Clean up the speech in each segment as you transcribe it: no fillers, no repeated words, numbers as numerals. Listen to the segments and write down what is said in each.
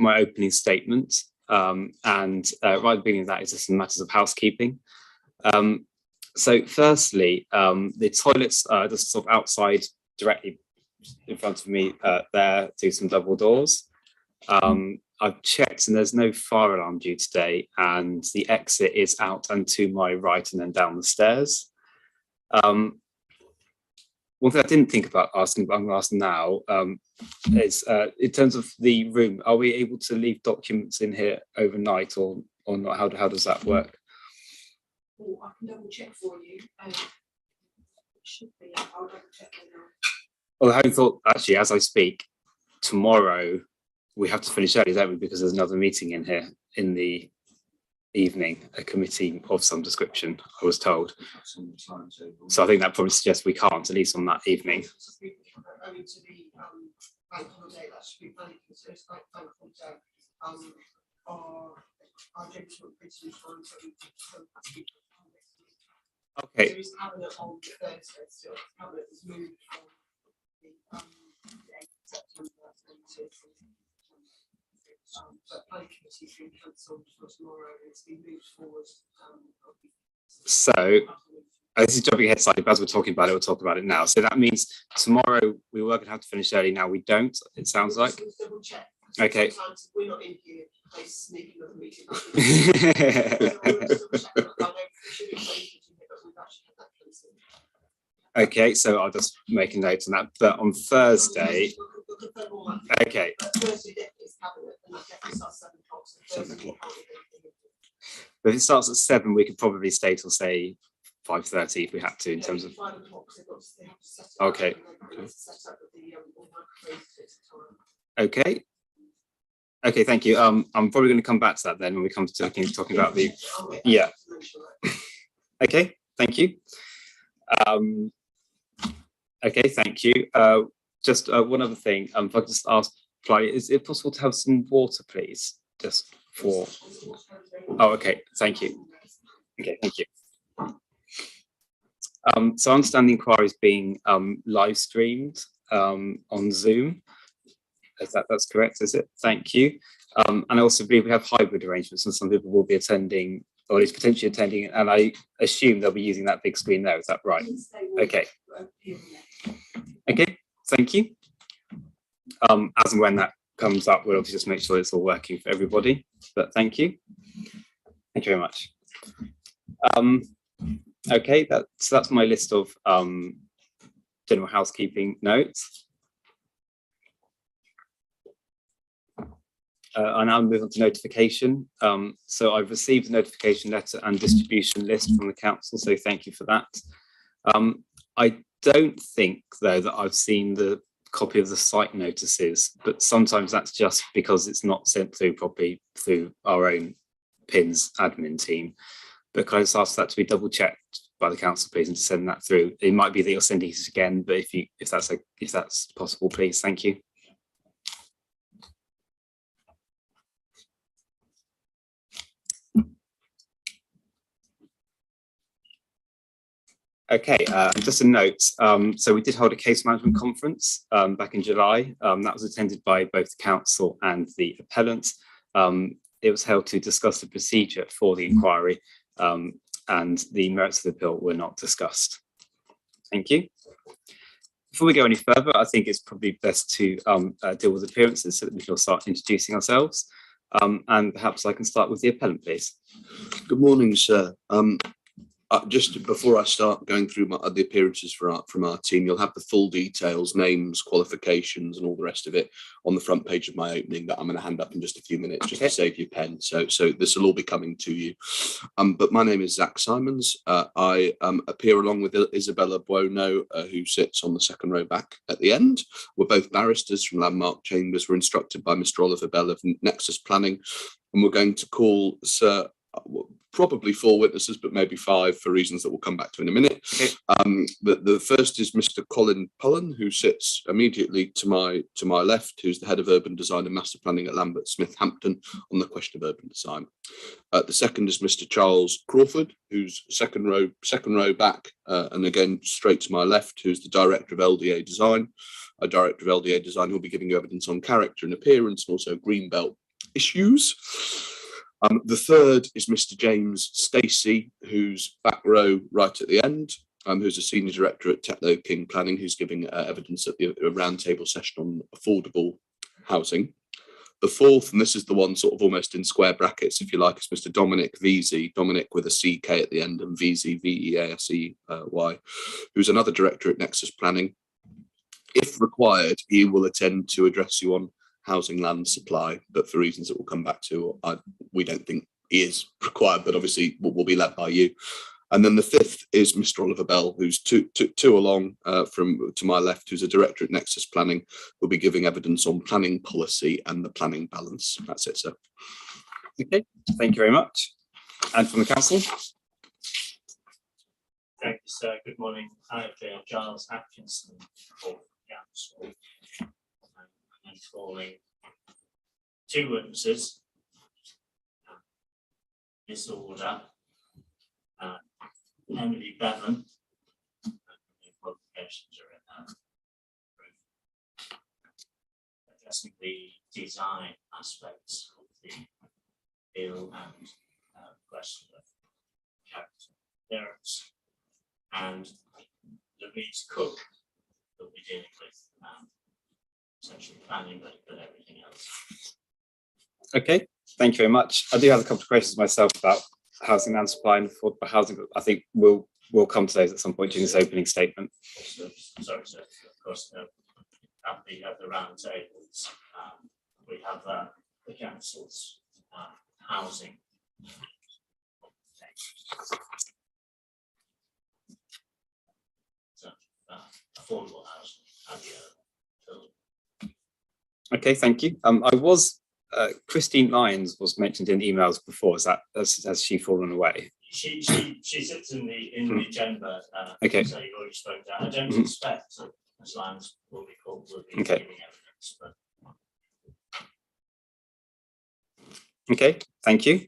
my opening statement. And right at the beginning of that is just some matters of housekeeping. So firstly, the toilets are just sort of outside directly in front of me there to some double doors. I've checked and there's no fire alarm due today, and the exit is out and to my right and then down the stairs. One thing I didn't think about asking, but I'm going to ask now, is in terms of the room, are we able to leave documents in here overnight or not? How does that work? Oh, I can double check for you. It should be. I'll double check now. Well, I hadn't thought, actually, as I speak, tomorrow we have to finish early, don't we? Because there's another meeting in here in the evening, a committee of some description, I was told. So I think that probably suggests we can't, at least on that evening. Owing to the bank holiday, that should be valid. So it's like bank holiday. Our gentleman principal is trying to. Okay. So he's having it on Thursday still. Cabinet has moved from the 8th of September to but planning committee's been cancelled for tomorrow. It's been moved forward. So this is jumping ahead slightly, but as we're talking about it, we'll talk about it now. So that means tomorrow we were going to have to finish early. Now we don't. It sounds like. Double check. Okay. Sometimes we're not in here. They sneak another meeting. Okay, so I'll just make a note on that. But on Thursday, okay. But if it starts at 7, we could probably stay till say 5:30 if we had to, in terms of. Okay. Okay. Okay, thank you. I'm probably going to come back to that then when we come to talking about the. Yeah. Okay, thank you. Okay, thank you. Just one other thing. If I could just ask, is it possible to have some water, please? Just for. Oh, okay. Thank you. Okay, thank you. So I understand the inquiry is being live streamed on Zoom. That's correct, is it? Thank you. And I also believe we have hybrid arrangements, and some people will be attending, or at least potentially attending, and I assume they'll be using that big screen there. Is that right? Okay. Okay. Thank you. As and when that comes up, we'll obviously just make sure it's all working for everybody. But thank you. Thank you very much. Okay, so that's my list of general housekeeping notes. I now move on to notification. So I've received a notification letter and distribution list from the council, so thank you for that. I don't think, though, that I've seen the copy of the site notices, but sometimes that's just because it's not sent through properly through our own PINS admin team. But can I just ask that to be double checked by the council, please, and to send that through? It might be that you're sending it again, but if that's possible, please, thank you. Okay, just a note. So we did hold a case management conference back in July. That was attended by both the council and the appellant. It was held to discuss the procedure for the inquiry, and the merits of the bill were not discussed. Thank you. Before we go any further, I think it's probably best to deal with appearances so that we can start introducing ourselves. And perhaps I can start with the appellant, please. Good morning, sir. Just before I start going through the appearances from our team, you'll have the full details, names, qualifications, and all the rest of it on the front page of my opening that I'm going to hand up in just a few minutes, just to save you pen. So this will all be coming to you. But my name is Zach Simons. I appear along with Isabella Buono, who sits on the second row back at the end. We're both barristers from Landmark Chambers. We're instructed by Mr. Oliver Bell of Nexus Planning, and we're going to call Sir. Probably 4 witnesses, but maybe 5 for reasons that we'll come back to in a minute. Okay. The first is Mr. Colin Pullen, who sits immediately to my left, who's the head of urban design and master planning at Lambert Smith Hampton on the question of urban design. The second is Mr. Charles Crawford, who's second row back, and again straight to my left, who's the director of LDA design. A director of LDA design who'll be giving you evidence on character and appearance, and also greenbelt issues. The third is Mr. James Stacey, who's back row right at the end, who's a senior director at Techno King Planning, who's giving evidence at the roundtable session on affordable housing. The fourth, and this is the one sort of almost in square brackets, if you like, is Mr. Dominic Veasey, Dominic with a CK at the end, and Veasey, Veasey, who's another director at Nexus Planning. If required, he will attend to address you on housing land supply, but for reasons that we'll come back to, we don't think he is required, but obviously will be led by you. And then the fifth is Mr. Oliver Bell, who's two along from to my left, who's a director at Nexus Planning, who'll be giving evidence on planning policy and the planning balance. That's it, sir. Okay, thank you very much. And from the council? Thank you, sir. Good morning. I'm Giles Atkinson for the council. I'm calling two witnesses. Disorder. Emily Bevan. Qualifications are in that. Addressing the design aspects of the bill and question of character clearance. And Louise Cook will be dealing with essentially planning, but everything else. Okay, thank you very much. I do have a couple of questions myself about housing and supply and affordable housing. I think we'll come to those at some point during this opening statement. So, sorry, sir. Of course, at the round tables, we have the council's housing. So, affordable housing and Okay, thank you. Christine Lyons was mentioned in emails before. Is that has she fallen away? She sits in the chamber. Okay. So you already spoke to her. I don't suspect that Ms. Lyons will be Okay. giving evidence, but Okay, thank you.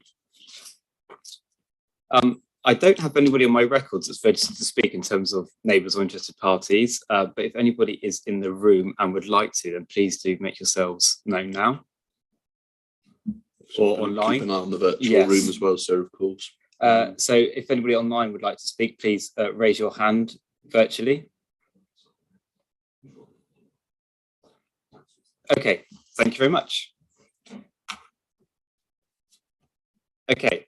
I don't have anybody on my records that's registered to speak in terms of neighbours or interested parties, but if anybody is in the room and would like to, then please do make yourselves known now. Or online. Keep an eye on the virtual room as well, sir, of course. So if anybody online would like to speak, please raise your hand virtually. Okay, thank you very much. Okay.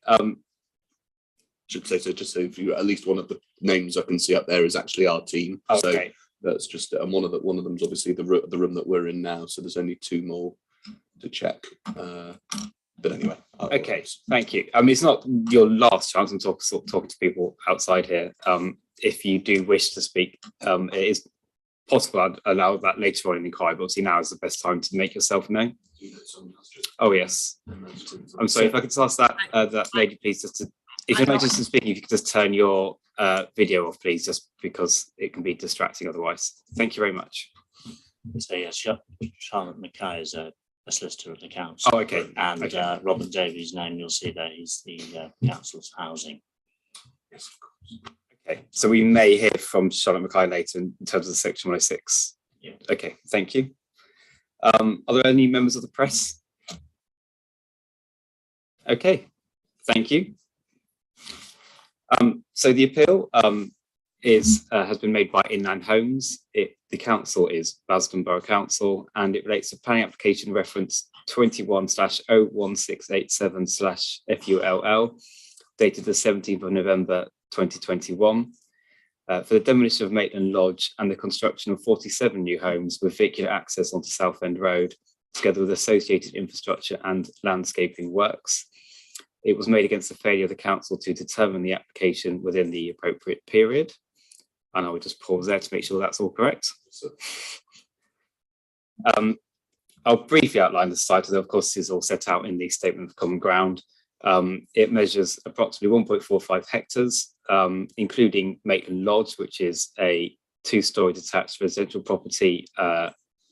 Should say so. Just so if you at least one of the names I can see up there is actually our team. Okay. So that's just and one of them's obviously the room that we're in now. So there's only two more to check. But anyway. Okay, thank you. It's not your last chance. I'm talking to people outside here. If you do wish to speak, it is possible I'd allow that later on in the inquiry, but obviously now is the best time to make yourself known. Oh yes. I'm sorry, if I could just ask that lady, please, just to, if you're not interested in speaking, if you could just turn your video off, please, just because it can be distracting otherwise. Thank you very much. so yes, Charlotte Mackay is a solicitor at the council. Oh, okay. And okay. Robert Davies' name, you'll see there, he's the council's housing. Yes, of course. Okay, so we may hear from Charlotte Mackay later in terms of the section 106. Yeah. Okay, thank you. Are there any members of the press? Okay, thank you. So the appeal has been made by Inland Homes. The council is Basildon Borough Council, and it relates to planning application reference 21/01687/FULL, dated the 17th of November 2021, for the demolition of Maitland Lodge and the construction of 47 new homes with vehicular access onto Southend Road, together with associated infrastructure and landscaping works. It was made against the failure of the council to determine the application within the appropriate period. And I will just pause there to make sure that's all correct. I'll briefly outline the site, although of course this is all set out in the statement of common ground. It measures approximately 1.45 hectares, including Maitland Lodge, which is a 2-storey detached residential property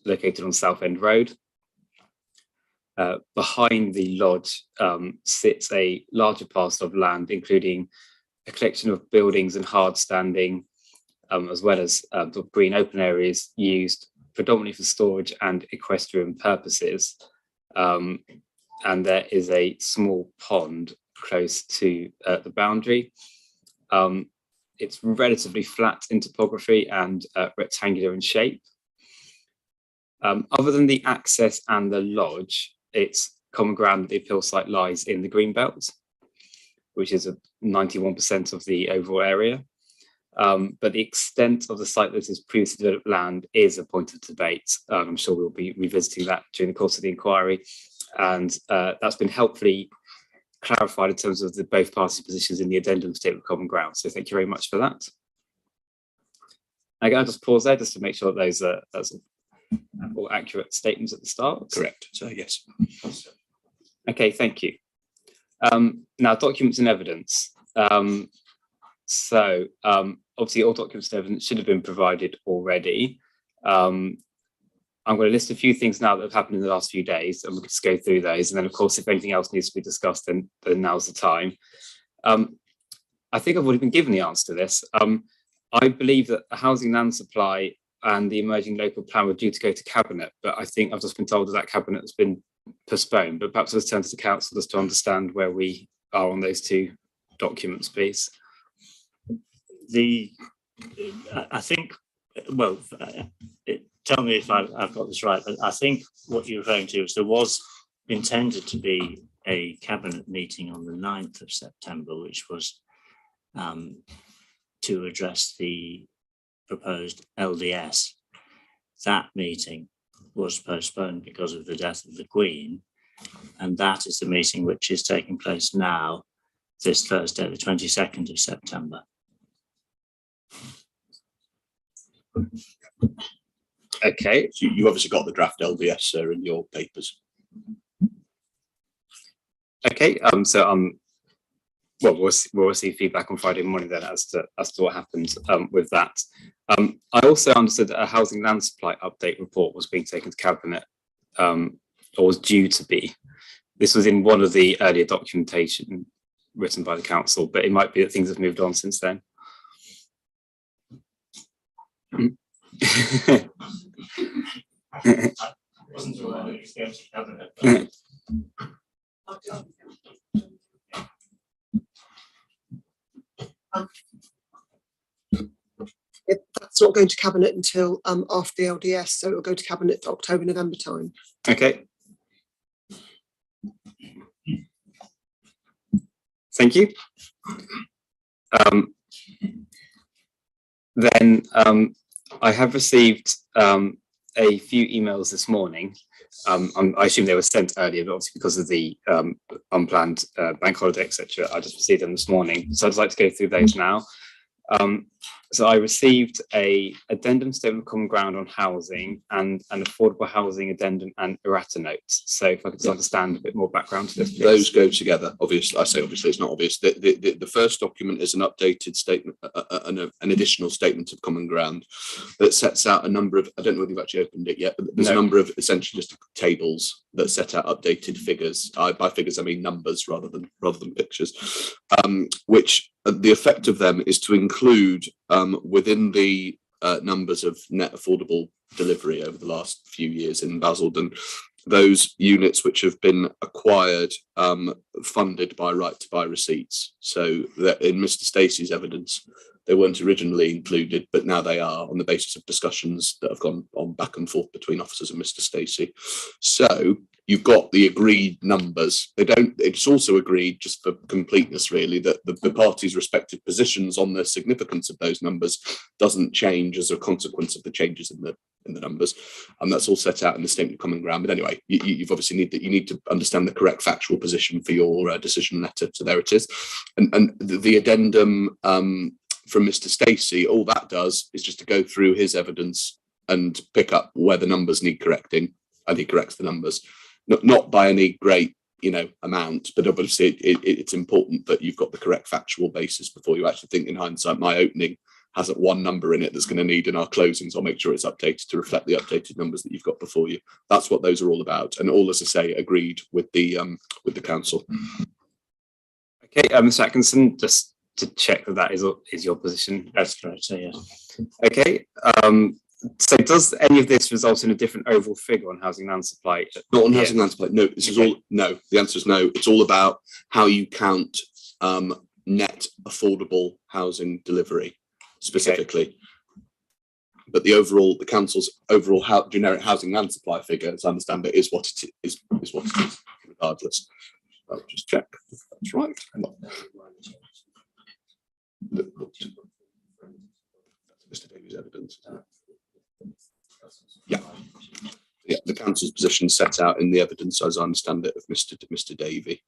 located on Southend Road. Behind the lodge sits a larger parcel of land, including a collection of buildings and hard standing, as well as the green open areas used predominantly for storage and equestrian purposes, and there is a small pond close to the boundary. It's relatively flat in topography and rectangular in shape. Other than the access and the lodge, it's common ground that the appeal site lies in the green belt, which is 91% of the overall area. But the extent of the site that is previously developed land is a point of debate. I'm sure we'll be revisiting that during the course of the inquiry. And that's been helpfully clarified in terms of the both parties' positions in the addendum statement of common ground. So thank you very much for that. I'll just pause there just to make sure that those are all accurate statements at the start. Correct. So yes. Okay, thank you. Now, documents and evidence. Obviously, all documents and evidence should have been provided already. I'm going to list a few things now that have happened in the last few days, and we'll just go through those. And then, of course, if anything else needs to be discussed, then now's the time. I think I've already been given the answer to this. I believe that the housing land supply and the emerging local plan were due to go to cabinet, but I think I've just been told that cabinet has been postponed. But perhaps let's turn to the council just to understand where we are on those two documents, please. I think, well, tell me if I've got this right, but I think what you're referring to is there was intended to be a cabinet meeting on the 9th of September, which was to address the proposed LDS. That meeting was postponed because of the death of the Queen, and that is the meeting which is taking place now, this Thursday, the 22nd of September. Okay. So you obviously got the draft LDS, sir, in your papers. Okay. Well, we'll receive feedback on Friday morning then as to what happens with that. I also understood that a housing land supply update report was being taken to cabinet, or was due to be. This was in one of the earlier documentation written by the council, but it might be that things have moved on since then. Wasn't aware that it was going to cabinet. That's not going to cabinet until after the LDS, so it'll go to cabinet October, November time. Okay. Thank you. Then I have received a few emails this morning. I assume they were sent earlier, but obviously because of the unplanned bank holiday, etc., I just received them this morning. So I'd like to go through those now. So I received a addendum statement of common ground on housing and an affordable housing addendum and errata notes. So if I could just understand a bit more background to this, please. Those go together. Obviously, I say obviously, it's not obvious. The first document is an updated statement, an additional statement of common ground that sets out a number of, I don't know whether you've actually opened it yet, but there's a number of essentially just tables that set out updated figures. By figures, I mean numbers rather than pictures, which the effect of them is to include within the numbers of net affordable delivery over the last few years in Basildon, those units which have been acquired funded by right to buy receipts. So that in Mr. Stacey's evidence, they weren't originally included, but now they are on the basis of discussions that have gone on back and forth between officers and Mr. Stacey. So you've got the agreed numbers. It's also agreed, just for completeness really, that the parties' respective positions on the significance of those numbers doesn't change as a consequence of the changes in the numbers. And that's all set out in the statement of common ground. But anyway, you've obviously need to understand the correct factual position for your decision letter. So there it is. And the addendum from Mr. Stacey, all that does is just to go through his evidence and pick up where the numbers need correcting, and he corrects the numbers. Not by any great, amount, but obviously it's important that you've got the correct factual basis before you actually think. In hindsight, my opening hasn't one number in it that's going to need in our closings. I'll make sure it's updated to reflect the updated numbers that you've got before you. That's what those are all about, and all, as I say, agreed with the council. Okay, Mr. Atkinson, just to check that is your position. That's correct. So yes. Okay. So does any of this result in a different overall figure on housing land supply? Not on housing land supply. No, this is all, no, the answer is no. It's all about how you count net affordable housing delivery specifically. But the overall, the council's overall generic housing land supply figure, as I understand it, is what it is what it is, regardless. I'll just check if that's right. Mr. Davies' evidence. Yeah. Yeah, the council's position set out in the evidence, as I understand it, of Mr. Davey.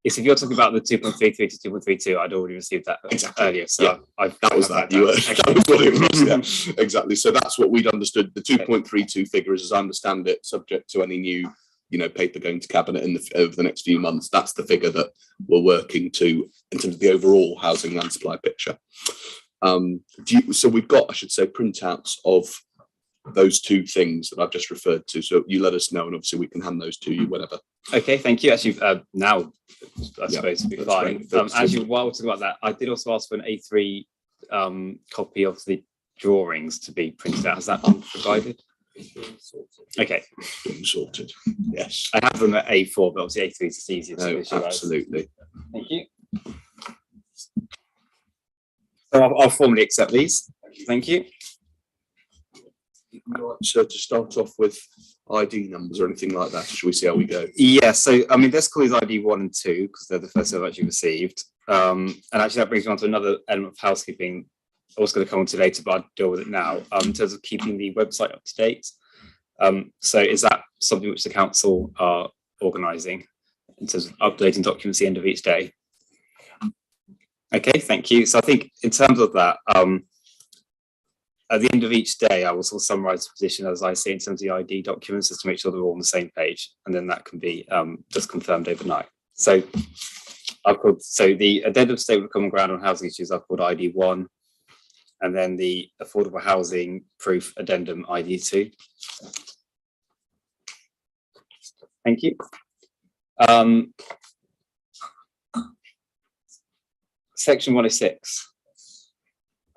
Yes, if you're talking about the 2.33 to 2.32, I'd already received that earlier. So yeah, that was that. You were, that was what it was. Yeah, exactly. So that's what we'd understood. The 2.32 figure is, as I understand it, subject to any new, paper going to cabinet over the next few months. That's the figure that we're working to in terms of the overall housing land supply picture. So we've got, I should say, printouts of those two things that I've just referred to. So you let us know, and obviously we can hand those to you whenever. Okay, thank you. Actually, now I suppose to be fine. Actually, while we're talking about that, I did also ask for an A3 copy of the drawings to be printed out. Has that been provided? Okay. Being sorted. Yes. I have them at A4, but obviously A3 is easier to visualize. Absolutely. Thank you. So I'll formally accept these. Thank you. So to start off with ID numbers or anything like that, should we see how we go? Yeah, so I mean, let's call these ID 1 and 2 because they're the first I've actually received. And actually that brings me on to another element of housekeeping I was going to come on to later, but I'll deal with it now, in terms of keeping the website up to date. So is that something which the council are organising in terms of updating documents at the end of each day? Okay, thank you. So I think in terms of that, at the end of each day, I will sort of summarise the position as I see in terms of the ID documents, just to make sure they're all on the same page, and then that can be just confirmed overnight. So the addendum statement of common ground on housing issues I've called ID 1, and then the affordable housing proof addendum ID 2. Thank you. Section 106.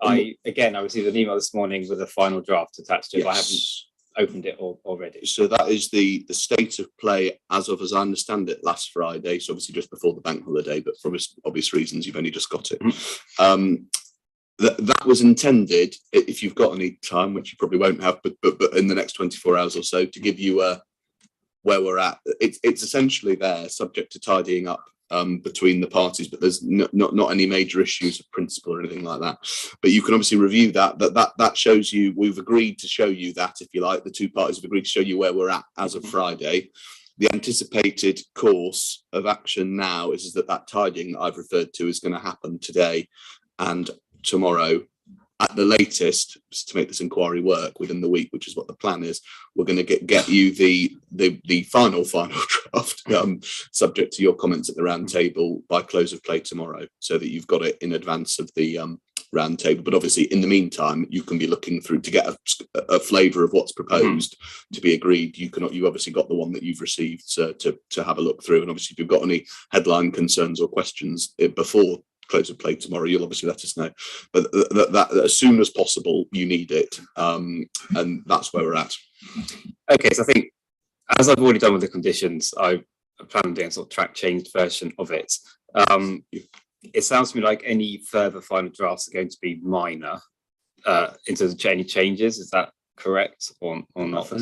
I received an email this morning with a final draft attached to it, but I haven't opened it already. So that is the state of play as I understand it last Friday, so obviously just before the bank holiday, but for obvious reasons you've only just got it. Mm-hmm. That was intended, if you've got any time, which you probably won't have, but in the next 24 hours or so, to give you where we're at. It's essentially there, subject to tidying up between the parties, but there's not any major issues of principle or anything like that. But you can obviously review that shows you, we've agreed to show you that, if you like, the two parties have agreed to show you where we're at as of Friday. The anticipated course of action now is that tidying that I've referred to is going to happen today and tomorrow at the latest, to make this inquiry work within the week, which is what the plan is. We're going to get you the final draft, subject to your comments at the round table, by close of play tomorrow, so that you've got it in advance of the round table. But obviously, in the meantime, you can be looking through to get a flavour of what's proposed to be agreed. You obviously got the one that you've received to have a look through, and obviously, if you've got any headline concerns or questions before close of play tomorrow, you'll obviously let us know. But that as soon as possible, you need it, and that's where we're at. Okay, so I think, as I've already done with the conditions, I plan on doing a sort of track changed version of it. It sounds to me like any further final drafts are going to be minor in terms of any changes. Is that correct or not?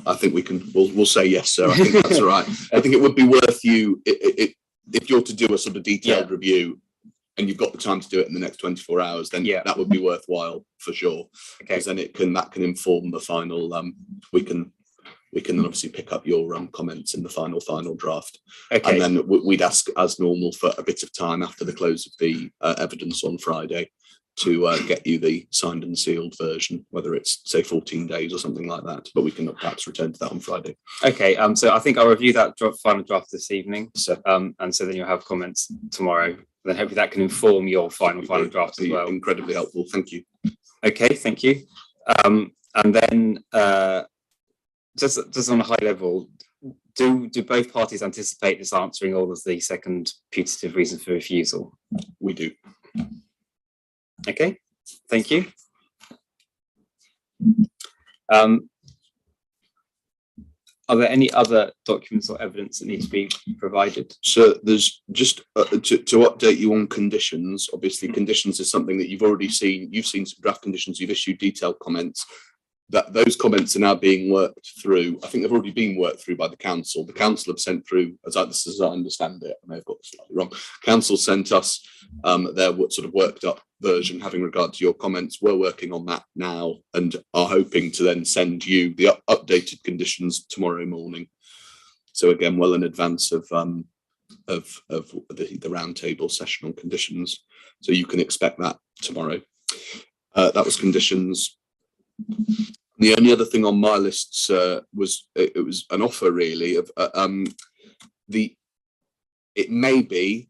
I think we'll say yes, sir. I think that's all right. I think it would be worth you, if you're to do a sort of detailed review, and you've got the time to do it in the next 24 hours, then that would be worthwhile for sure. Because then that can inform the final. We can then obviously pick up your comments in the final draft. Okay. And then we'd ask, as normal, for a bit of time after the close of the evidence on Friday to get you the signed and sealed version, whether it's say 14 days or something like that. But we can perhaps return to that on Friday. Okay. So I think I'll review that final draft this evening. So and so then you'll have comments tomorrow. Then hopefully that can inform your final draft as well. Incredibly helpful. Thank you. Okay, thank you. And then just on a high level, do both parties anticipate this answering all of the second putative reasons for refusal? We do. Okay, thank you. Are there any other documents or evidence that need to be provided? So there's just to update you on conditions. Obviously, conditions is something that you've already seen. You've seen some draft conditions. You've issued detailed comments. That those comments are now being worked through. I think they've already been worked through by the council. The council have sent through, as I understand it, I may have got this slightly wrong. Council sent us their sort of worked up version having regard to your comments. We're working on that now and are hoping to then send you the updated conditions tomorrow morning. So again, well in advance of the roundtable session on conditions. So you can expect that tomorrow. That was conditions. The only other thing on my lists was it was an offer really of it may be,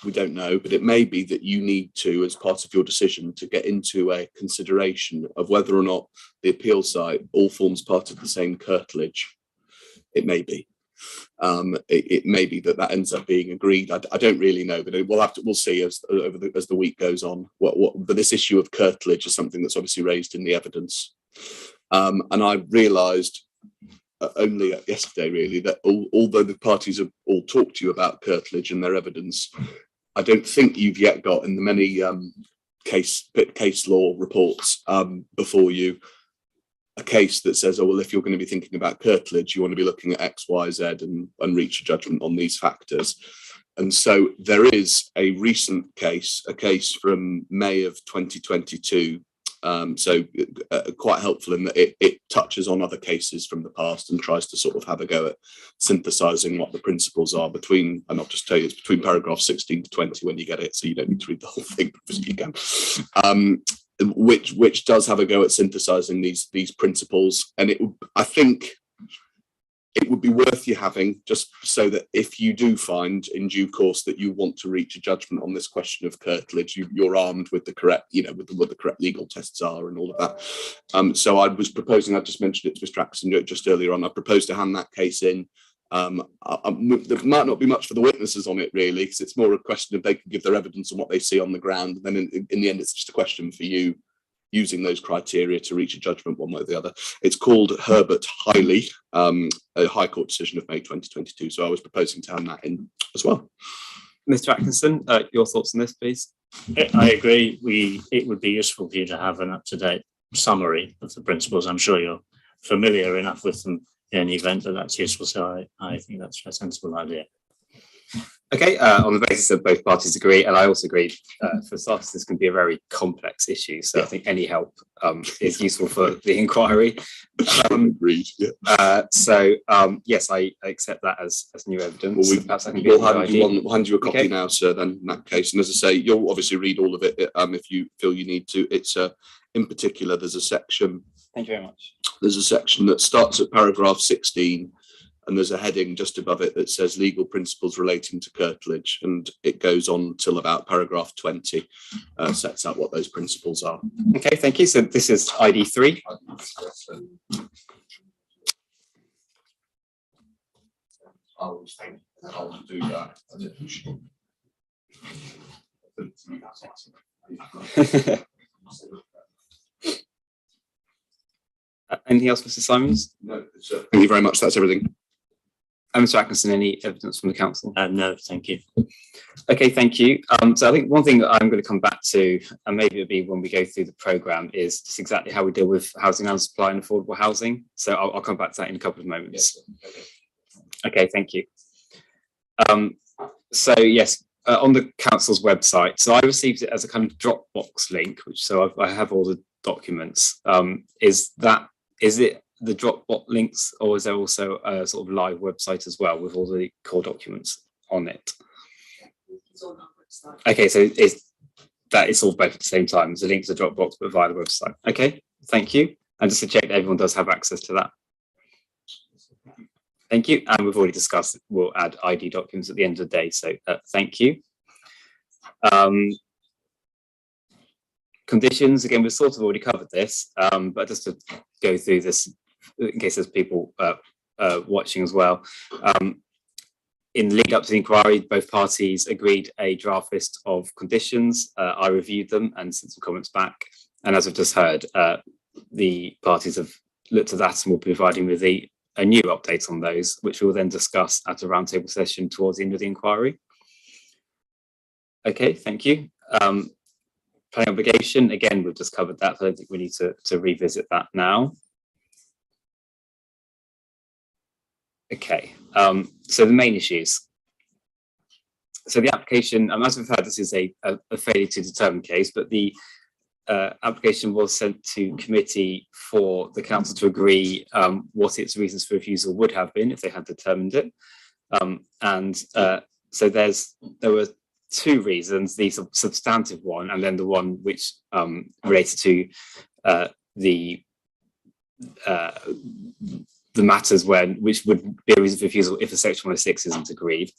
we don't know, but it may be that you need to, as part of your decision, to get into a consideration of whether or not the appeal site all forms part of the same curtilage. It may be. It may be that ends up being agreed. I don't really know, but we'll see as the week goes on. But this issue of curtilage is something that's obviously raised in the evidence, and I realised only yesterday really that although the parties have all talked to you about curtilage and their evidence, I don't think you've yet got in the many case law reports before you a case that says, oh, well, if you're going to be thinking about curtilage, you want to be looking at X, Y, Z and reach a judgment on these factors. And so there is a recent case, a case from May of 2022. Quite helpful in that it touches on other cases from the past and tries to sort of have a go at synthesizing what the principles are between, and I'll just tell you, it's between paragraph 16 to 20 when you get it, so you don't need to read the whole thing, because you can. Which does have a go at synthesizing these principles, and I think it would be worth you having, just so that if you do find in due course that you want to reach a judgment on this question of curtilage, you're armed with the correct, with what the correct legal tests are and all of that. So I was proposing, I just mentioned it to Mr. Atkinson just earlier on, I proposed to hand that case in. There might not be much for the witnesses on it really, because it's more a question of they can give their evidence on what they see on the ground. And then in the end, it's just a question for you using those criteria to reach a judgment one way or the other. It's called Herbert Hiley, a High Court decision of May 2022. So I was proposing to hand that in as well. Mr. Atkinson, your thoughts on this, please? I agree. It would be useful for you to have an up-to-date summary of the principles. I'm sure you're familiar enough with them in any event, but that's useful. So I think that's a sensible idea. Okay, on the basis that both parties agree, and I also agree, for starters, this can be a very complex issue. So I think any help is useful for the inquiry. Agreed. Yeah. Yes, I accept that as new evidence. Well, we'll hand you a copy now, sir. Then in that case, and as I say, you'll obviously read all of it if you feel you need to. It's in particular, there's a section. Thank you very much. There's a section that starts at paragraph 16. And there's a heading just above it that says legal principles relating to curtilage, and it goes on till about paragraph 20, sets out what those principles are. Okay, thank you. So this is ID 3. I'll do that. Anything else, Mr. Simons? No, sir. Thank you very much. That's everything. Mr. Atkinson, any evidence from the council? No, thank you. Okay, thank you. So I think one thing that I'm going to come back to, and maybe it'll be when we go through the programme, is just exactly how we deal with housing and supply and affordable housing. So I'll come back to that in a couple of moments. Yes. Okay, thank you. So yes, on the council's website, so I received it as a kind of Dropbox link, which so I have all the documents. Is it the Dropbox links, or is there also a sort of live website as well with all the core documents on it? It's on our website. Okay, so it's all both at the same time. The links to Dropbox, but via the website. Okay, thank you. And just to check that everyone does have access to that. Thank you. And we've already discussed we'll add ID documents at the end of the day. So thank you. Conditions, again, we've sort of already covered this, but just to go through this in case there's people watching as well. In the lead up to the inquiry, both parties agreed a draft list of conditions. I reviewed them and sent some comments back. And as I've just heard, the parties have looked at that and will be providing with a new update on those, which we will then discuss at a roundtable session towards the end of the inquiry. Okay, thank you. Planning obligation, again, we've just covered that. I don't think we need to revisit that now. Okay, so the main issues. So the application, as we've heard, this is a failure to determine case, but the application was sent to committee for the council to agree what its reasons for refusal would have been if they had determined it. So there were two reasons, the substantive one and then the one which related to the matters which would be a reason for refusal if a section 106 isn't agreed.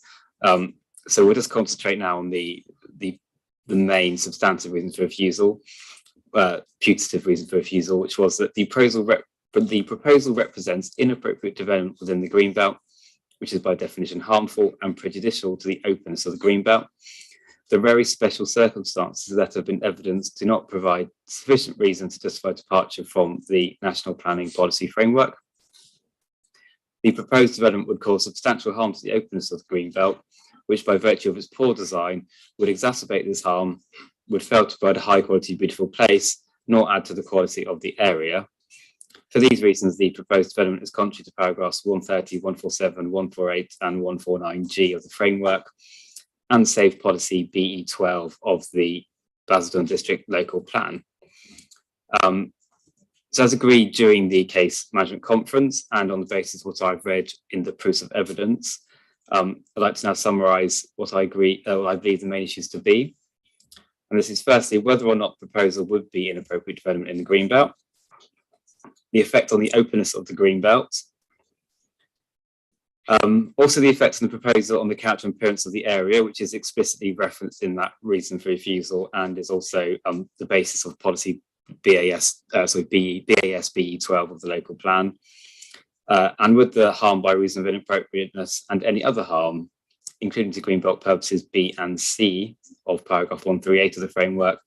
So we'll just concentrate now on the main substantive reason for refusal, putative reason for refusal, which was that the proposal represents inappropriate development within the greenbelt, which is by definition harmful and prejudicial to the openness of the greenbelt. The very special circumstances that have been evidenced do not provide sufficient reason to justify departure from the national planning policy framework. The proposed development would cause substantial harm to the openness of the greenbelt, which by virtue of its poor design would exacerbate this harm, would fail to provide a high quality, beautiful place, nor add to the quality of the area. For these reasons, the proposed development is contrary to paragraphs 130, 147, 148 and 149G of the framework and safe policy BE12 of the Basildon District Local Plan. So as agreed during the case management conference and on the basis of what I've read in the proofs of evidence, I'd like to now summarise what I believe the main issues to be. And this is firstly, whether or not proposal would be inappropriate development in the greenbelt, the effect on the openness of the greenbelt, also the effect on the proposal on the character and appearance of the area, which is explicitly referenced in that reason for refusal and is also the basis of policy BAS BE12 of the local plan. And with the harm by reason of inappropriateness and any other harm, including to greenbelt purposes B and C of paragraph 138 of the framework,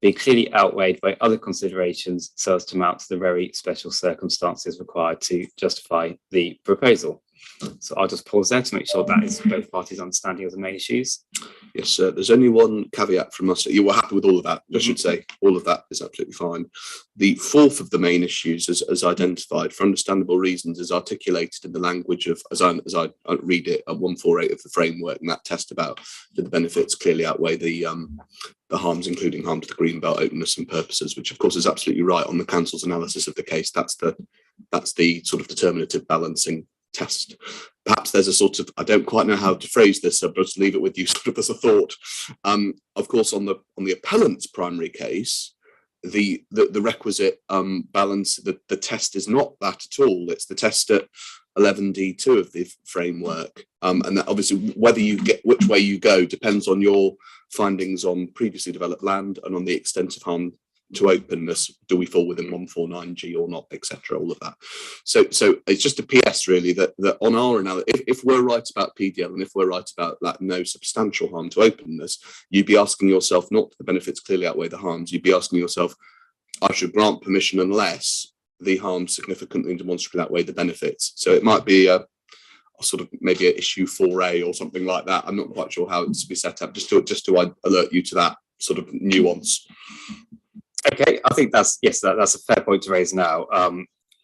be clearly outweighed by other considerations so as to mount to the very special circumstances required to justify the proposal. So I'll just pause there to make sure that is both parties' understanding of the main issues. Yes, sir. There's only one caveat from us. You were happy with all of that, I should say. All of that is absolutely fine. The fourth of the main issues, as identified for understandable reasons, is articulated in the language of, as I read it, at 148 of the framework, and that test about do the benefits clearly outweigh the harms, including harm to the greenbelt openness and purposes, which of course is absolutely right on the council's analysis of the case. That's the sort of determinative balancing test. Perhaps there's a sort of, I don't quite know how to phrase this, so I'll just leave it with you sort of as a thought. Of course, on the appellant's primary case, the requisite balance, the test is not that at all. It's the test at 11D2 of the framework, and that obviously whether you get which way you go depends on your findings on previously developed land and on the extent of harm to openness. Do we fall within 149G or not, etc. All of that. So it's just a PS really that on our analysis, if we're right about PDL and if we're right about that no substantial harm to openness, you'd be asking yourself not the benefits clearly outweigh the harms. You'd be asking yourself, I should grant permission unless the harms significantly and demonstrably outweigh the benefits. So it might be a sort of maybe an issue 4A or something like that. I'm not quite sure how it's to be set up. Just to alert you to that sort of nuance. Okay, I think that's a fair point to raise now.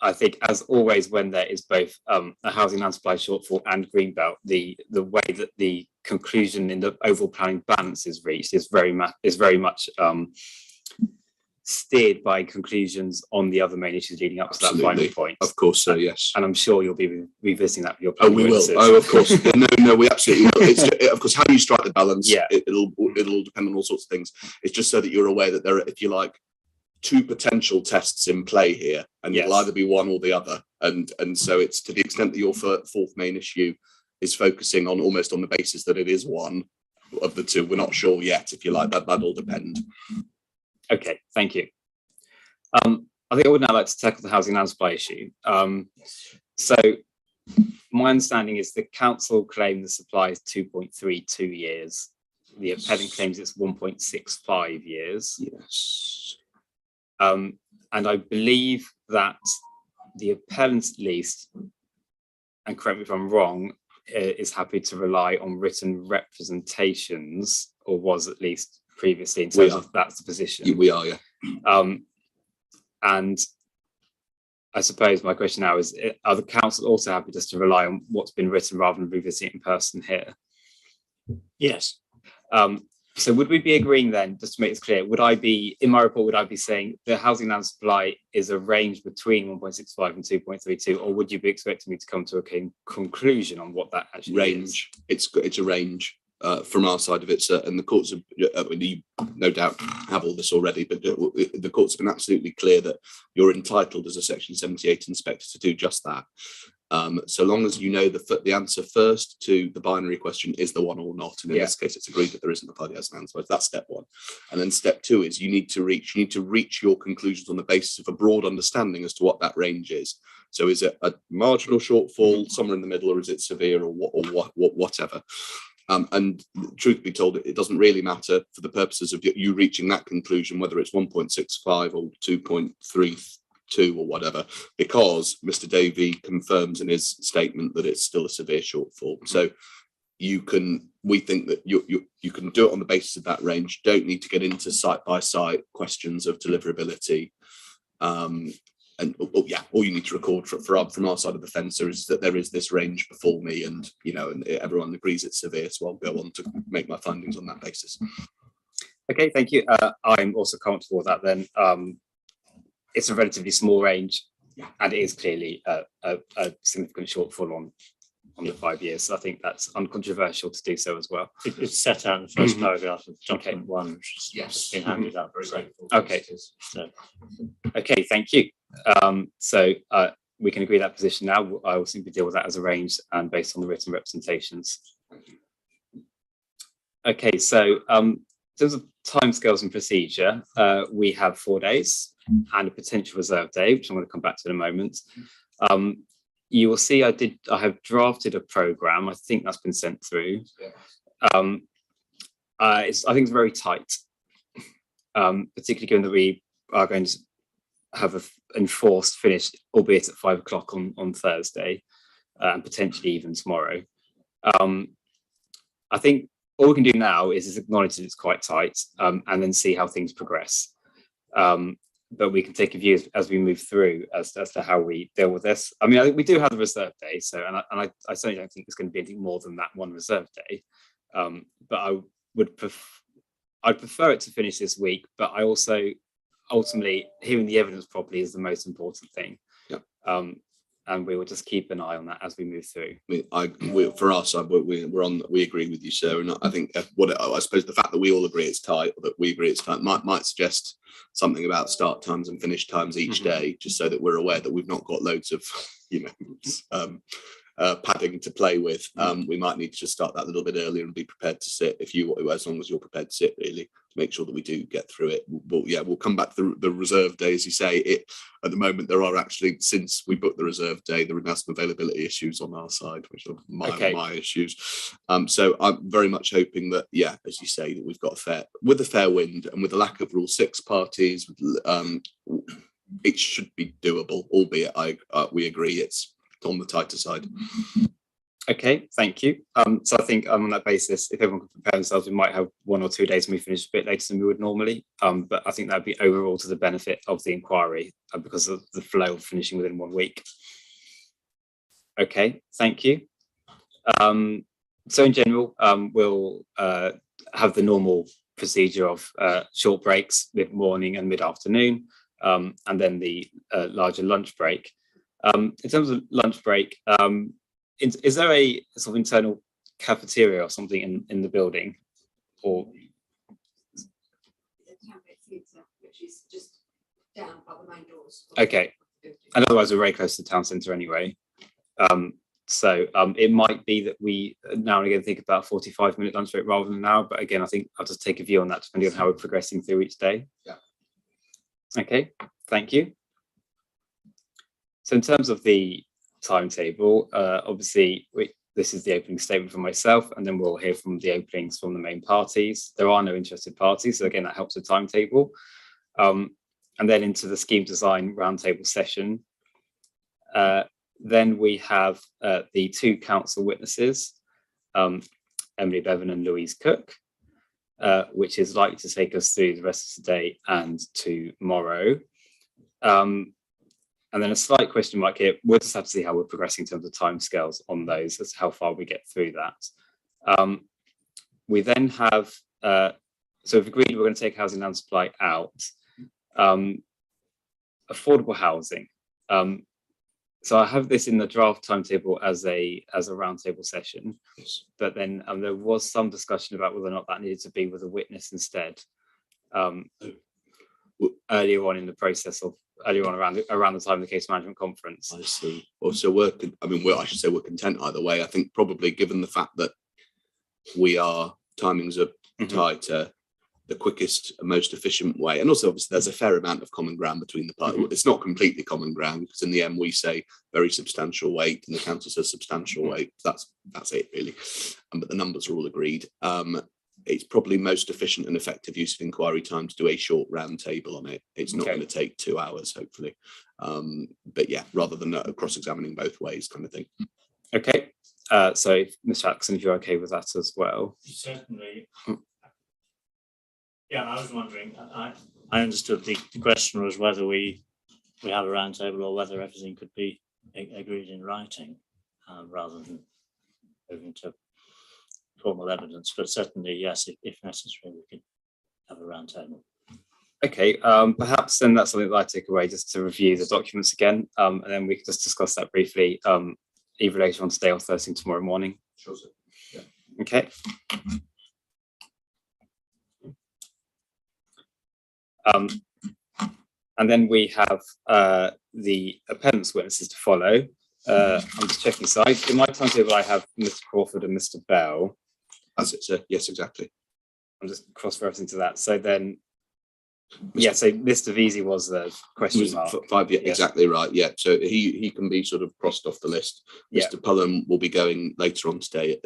I think, as always, when there is both a housing land supply shortfall and greenbelt, the way that the conclusion in the overall planning balance is reached is very much steered by conclusions on the other main issues leading up to that final point. Of course, sir, yes. And I'm sure you'll be revisiting that with your planning. Oh, we will. Oh, of course. No, we absolutely will. Of course, how you strike the balance, yeah. It'll depend on all sorts of things. It's just so that you're aware that there are, if you like, two potential tests in play here, and yes, it'll either be one or the other. And so it's to the extent that your fourth main issue is focusing on almost on the basis that it is one of the two. We're not sure yet, if you like. That'll depend. Okay, thank you. I think I would now like to tackle the housing land supply issue. So my understanding is the council claimed the supply is 2.32 years. The appellant claims it's 1.65 years. Yes. And I believe that the appellant at least, and correct me if I'm wrong, is happy to rely on written representations, or was at least previously, in terms of that's the position. We are, yeah. And I suppose my question now is, are the council also happy just to rely on what's been written rather than revisiting it in person here? Yes. So would we be agreeing then, just to make this clear, would I be, in my report, would I be saying the housing land supply is a range between 1.65 and 2.32, or would you be expecting me to come to a conclusion on what that actually range is? It's a range from our side of it, sir, and the courts have, you no doubt have all this already, but the courts have been absolutely clear that you're entitled as a Section 78 inspector to do just that. So long as you know the answer first to the binary question is the one or not, and in this case it's agreed that there isn't a party has an answer. That's step one. And then step two is you need to reach your conclusions on the basis of a broad understanding as to what that range is. So is it a marginal shortfall somewhere in the middle, or is it severe, or whatever? And truth be told, it doesn't really matter for the purposes of you reaching that conclusion whether it's 1.65 or 2.32 or whatever, because Mr. Davey confirms in his statement that it's still a severe shortfall. So we think that you can do it on the basis of that range. Don't need to get into site by site questions of deliverability. All you need to record from our side of the fence is that there is this range before me, and and everyone agrees it's severe, so I'll go on to make my findings on that basis. Okay, thank you. I'm also comfortable with that then. It's a relatively small range, and it is clearly a significant shortfall on the 5 years. So I think that's uncontroversial to do so as well. It's set out in the first paragraph of document 1, which has been handed out. Very grateful. Okay. So. Okay, thank you. So we can agree that position now. I will simply deal with that as arranged and based on the written representations. Okay, so in terms of timescales and procedure, we have 4 days and a potential reserve day, which I'm going to come back to in a moment. You will see I have drafted a program. I think that's been sent through. I think it's very tight, particularly given that we are going to have an enforced finish, albeit at 5 o'clock on Thursday, and potentially even tomorrow. I think all we can do now is acknowledge that it's quite tight, and then see how things progress. But we can take a view as we move through as to how we deal with this. I mean, I think we do have the reserve day, so I certainly don't think it's going to be anything more than that one reserve day. But I'd prefer it to finish this week, but I also ultimately hearing the evidence properly is the most important thing. And we will just keep an eye on that as we move through. For our side, we agree with you, sir. And I think I suppose the fact that we all agree it's tight, or that we agree it's tight, might suggest something about start times and finish times each day, just so that we're aware that we've not got loads of padding to play with. We might need to just start that a little bit earlier and be prepared to sit, as long as you're prepared to sit, really, to make sure that we do get through it. We'll come back to the reserve day, as you say. At the moment, there are actually, since we booked the reserve day, there are now some availability issues on our side, which are my issues. So I'm very much hoping that, as you say, that we've got with a fair wind and with the lack of Rule 6 parties, it should be doable, albeit we agree it's on the tighter side. Okay, thank you. So I think on that basis, if everyone can prepare themselves, we might have 1 or 2 days and we finish a bit later than we would normally. But I think that would be overall to the benefit of the inquiry because of the flow of finishing within 1 week. Okay, thank you. So in general, we'll have the normal procedure of short breaks mid-morning and mid-afternoon, and then the larger lunch break. In terms of lunch break, is there a sort of internal cafeteria or something in the building, or? Which is just down by the main doors. Okay, and otherwise we're very close to the town centre anyway. So it might be that we now and again think about 45-minute lunch break rather than an hour, but again, I think I'll just take a view on that depending on how we're progressing through each day. Okay, thank you. So in terms of the timetable, obviously this is the opening statement from myself, and then we'll hear from the openings from the main parties. There are no interested parties, so again that helps the timetable. and then into the scheme design roundtable session. Then we have the two council witnesses, Emily Bevan and Louise Cook, which is likely to take us through the rest of today and tomorrow. And then a slight question mark here, we'll just have to see how we're progressing in terms of timescales on those, as to how far we get through that. We then have, so we've agreed we're going to take housing land supply out. Affordable housing. So I have this in the draft timetable as a roundtable session, but then there was some discussion about whether or not that needed to be with a witness instead. Earlier on in the process of around the time of the case management conference. I see. Well, so I should say we're content either way. I think probably given the fact that timings are tighter, the quickest and most efficient way, and also obviously there's a fair amount of common ground between the parties. It's not completely common ground because in the end we say very substantial weight and the council says substantial weight. That's it really. But the numbers are all agreed. It's probably most efficient and effective use of inquiry time to do a short round table on it. It's not going to take 2 hours, hopefully. But yeah, rather than cross-examining both ways kind of thing. Okay. So Mr. Atkinson, if you're okay with that as well. Certainly. Yeah, I was wondering, I understood the question was whether we have a roundtable or whether everything could be agreed in writing rather than moving to formal evidence, but certainly, yes, if necessary, we could have a roundtable. Okay, perhaps then that's something that I take away, just to review the documents again, and then we can just discuss that briefly, either later on today or first thing tomorrow morning. Sure, sir. Yeah. Okay. And then we have the appellant's witnesses to follow. I'm just checking. So in my timetable, I have Mr. Crawford and Mr. Bell. That's it, sir. Yes, exactly. I'm just cross-referencing to that. So then, yeah, so Mr. Veazey was the question mark. 5, yeah, exactly right. Yeah, so he can be sort of crossed off the list. Yeah. Mr. Pullen will be going later on today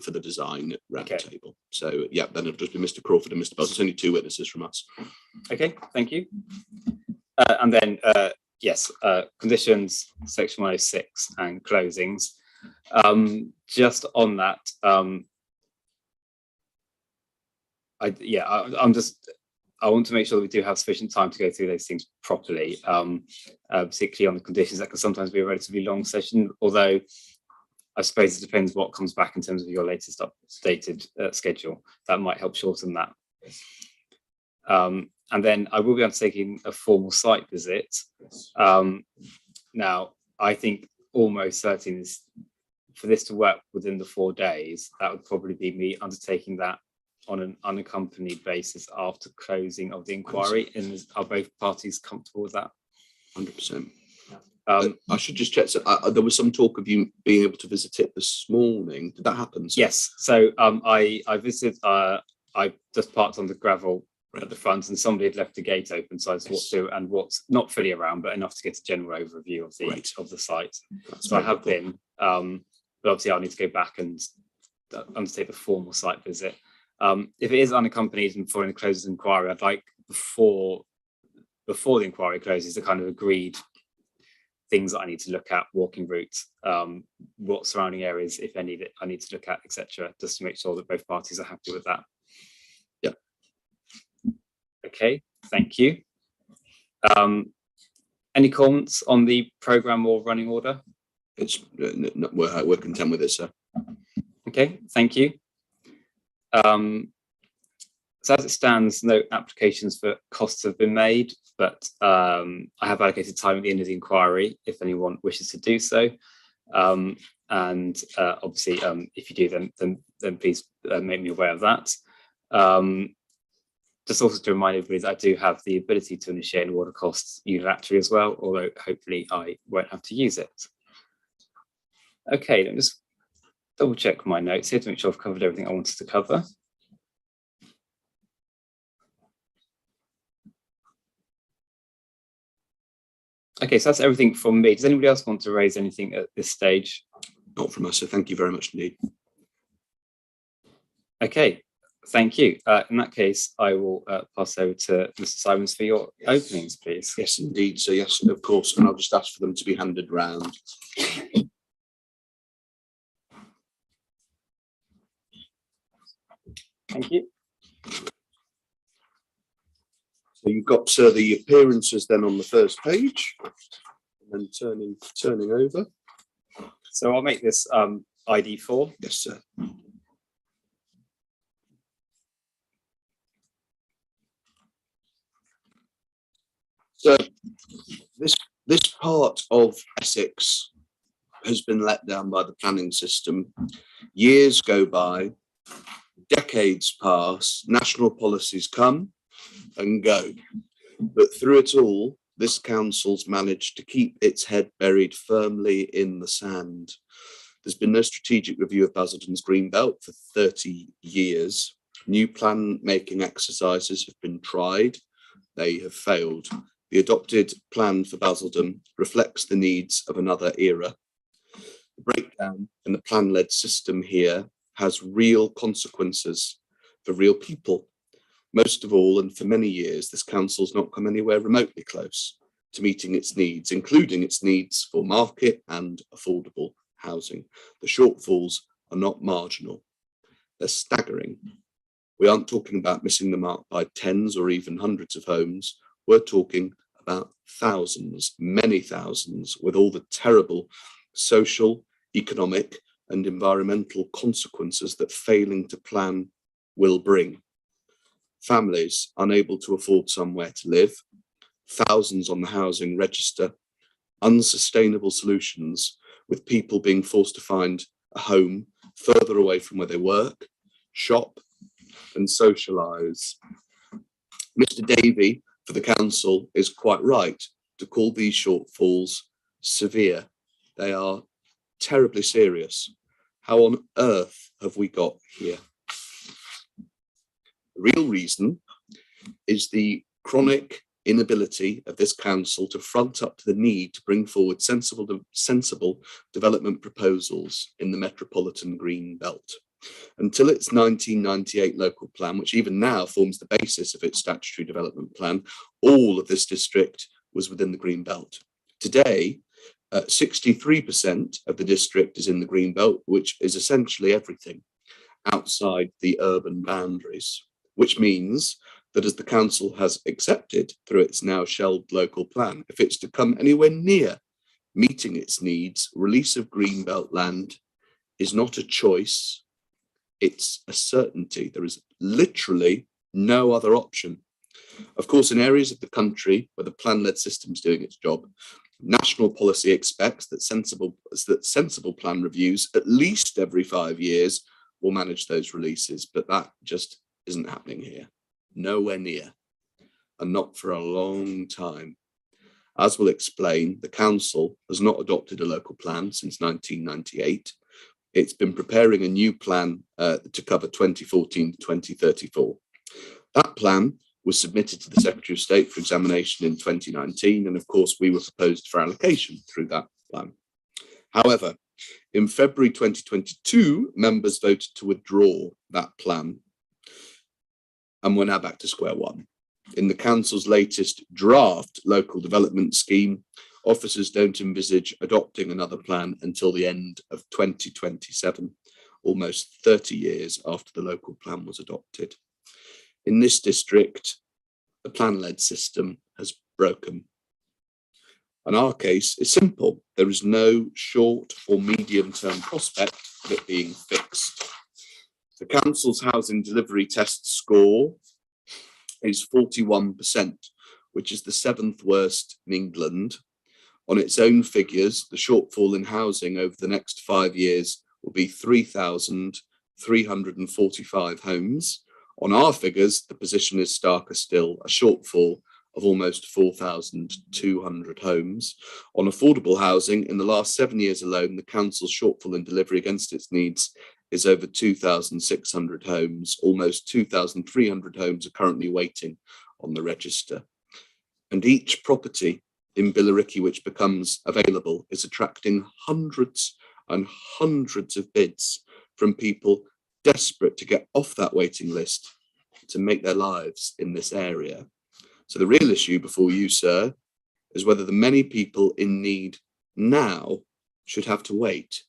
for the design roundtable. So yeah, then it'll just be Mr. Crawford and Mr. Bell. It's only 2 witnesses from us. Okay, thank you. And then yes, conditions, section 106 and closings. Just on that, I want to make sure that we do have sufficient time to go through those things properly, particularly on the conditions. That can sometimes be a relatively long session, although I suppose it depends what comes back in terms of your latest updated schedule. That might help shorten that. And then I will be undertaking a formal site visit. Now, I think almost certain is for this to work within the 4 days, that would probably be me undertaking that on an unaccompanied basis after closing of the inquiry. And are both parties comfortable with that? 100%. I should just check. So, there was some talk of you being able to visit it this morning. Did that happen? Sir? Yes. So I visited. I just parked on the gravel at the front, and somebody had left the gate open, so I just walked through and walked not fully around, but enough to get a general overview of the site. So I have been, but obviously I'll need to go back and undertake the formal site visit. If it is unaccompanied and following the closes inquiry, I'd like before the inquiry closes the kind of agreed things that I need to look at, walking routes, what surrounding areas, if any, that I need to look at, etc., just to make sure that both parties are happy with that. Yeah. Okay, thank you. Any comments on the programme or running order? We're content with it, sir. Okay, thank you. So as it stands, no applications for costs have been made, but I have allocated time at the end of the inquiry if anyone wishes to do so. And obviously, if you do, then please make me aware of that. Just also to remind everybody that I do have the ability to initiate an order costs unilaterally as well, although hopefully I won't have to use it. Okay, let me just double check my notes here to make sure I've covered everything I wanted to cover. Okay, so that's everything from me. Does anybody else want to raise anything at this stage? Not from us, so thank you very much indeed. Okay, Thank you. In that case, I will pass over to Mr. Simons for your openings, please. Yes, indeed. So yes, of course, and I'll just ask for them to be handed round. Thank you. So you've got the appearances then on the first page, and then turning over. So I'll make this ID 4. Yes, sir. So this part of Essex has been let down by the planning system. Years go by, decades pass, national policies come and go. But through it all, this council's managed to keep its head buried firmly in the sand. There's been no strategic review of Basildon's green belt for 30 years. New plan making exercises have been tried. They have failed. The adopted plan for Basildon reflects the needs of another era. The breakdown in the plan-led system here has real consequences for real people. Most of all, and for many years, this council's not come anywhere remotely close to meeting its needs, including its needs for market and affordable housing. The shortfalls are not marginal, they're staggering. We aren't talking about missing the mark by tens or even hundreds of homes. We're talking about thousands, many thousands, with all the terrible social, economic, and environmental consequences that failing to plan will bring. Families unable to afford somewhere to live, thousands on the housing register, unsustainable solutions with people being forced to find a home further away from where they work, shop, and socialise. Mr. Davey for the council is quite right to call these shortfalls severe. They are terribly serious. How on earth have we got here? The real reason is the chronic inability of this council to front up to the need to bring forward sensible development proposals in the metropolitan green belt. Until its 1998 local plan, which even now forms the basis of its statutory development plan, all of this district was within the green belt. Today, 63% of the district is in the green belt, which is essentially everything outside the urban boundaries, which means that as the council has accepted through its now shelved local plan, if it's to come anywhere near meeting its needs, release of green belt land is not a choice, it's a certainty. There is literally no other option. Of course, in areas of the country where the plan-led system is doing its job, national policy expects that sensible plan reviews at least every 5 years will manage those releases, but that just isn't happening here. Nowhere near, and not for a long time. As we'll explain, the council has not adopted a local plan since 1998. It's been preparing a new plan to cover 2014 to 2034. That plan was submitted to the Secretary of State for examination in 2019, and of course we were proposed for allocation through that plan. However, in February 2022, members voted to withdraw that plan, and we're now back to square one. In the council's latest draft local development scheme, officers don't envisage adopting another plan until the end of 2027, almost 30 years after the local plan was adopted. In this district, the plan-led system has broken. And our case is simple. There is no short or medium-term prospect of it being fixed. The council's housing delivery test score is 41%, which is the 7th worst in England. On its own figures, the shortfall in housing over the next 5 years will be 3,345 homes. On our figures, the position is starker still, a shortfall of almost 4,200 homes. On affordable housing, in the last 7 years alone, the council's shortfall in delivery against its needs is over 2,600 homes. Almost 2,300 homes are currently waiting on the register. And each property in Billericay which becomes available is attracting hundreds and hundreds of bids from people desperate to get off that waiting list to make their lives in this area. So the real issue before you, sir, is whether the many people in need now should have to wait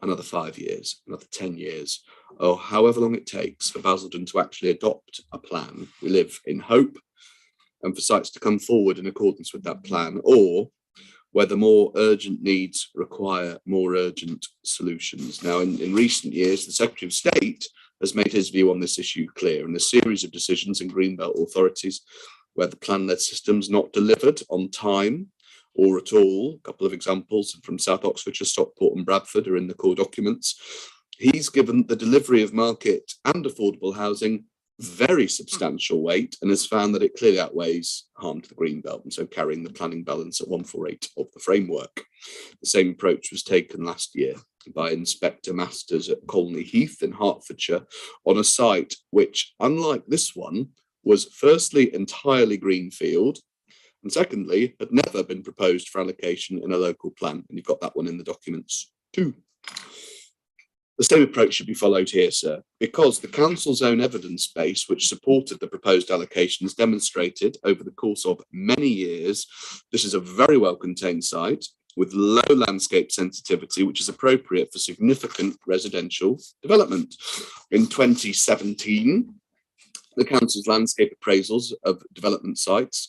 another 5 years, another 10 years, or however long it takes for Basildon to actually adopt a plan. We live in hope, and for sites to come forward in accordance with that plan, or whether more urgent needs require more urgent solutions. Now, in recent years, the Secretary of State has made his view on this issue clear in a series of decisions in Greenbelt authorities where the plan-led system's not delivered on time or at all. A couple of examples from South Oxfordshire, Stockport and Bradford are in the core documents. He's given the delivery of market and affordable housing very substantial weight and has found that it clearly outweighs harm to the Greenbelt, and so carrying the planning balance at 148 of the framework. The same approach was taken last year by Inspector Masters at Colney Heath in Hertfordshire on a site which, unlike this one, was firstly entirely greenfield, and secondly, had never been proposed for allocation in a local plan. And you've got that one in the documents too. The same approach should be followed here, sir, because the council's own evidence base, which supported the proposed allocations, demonstrated over the course of many years, this is a very well contained site with low landscape sensitivity, which is appropriate for significant residential development. In 2017, the council's landscape appraisals of development sites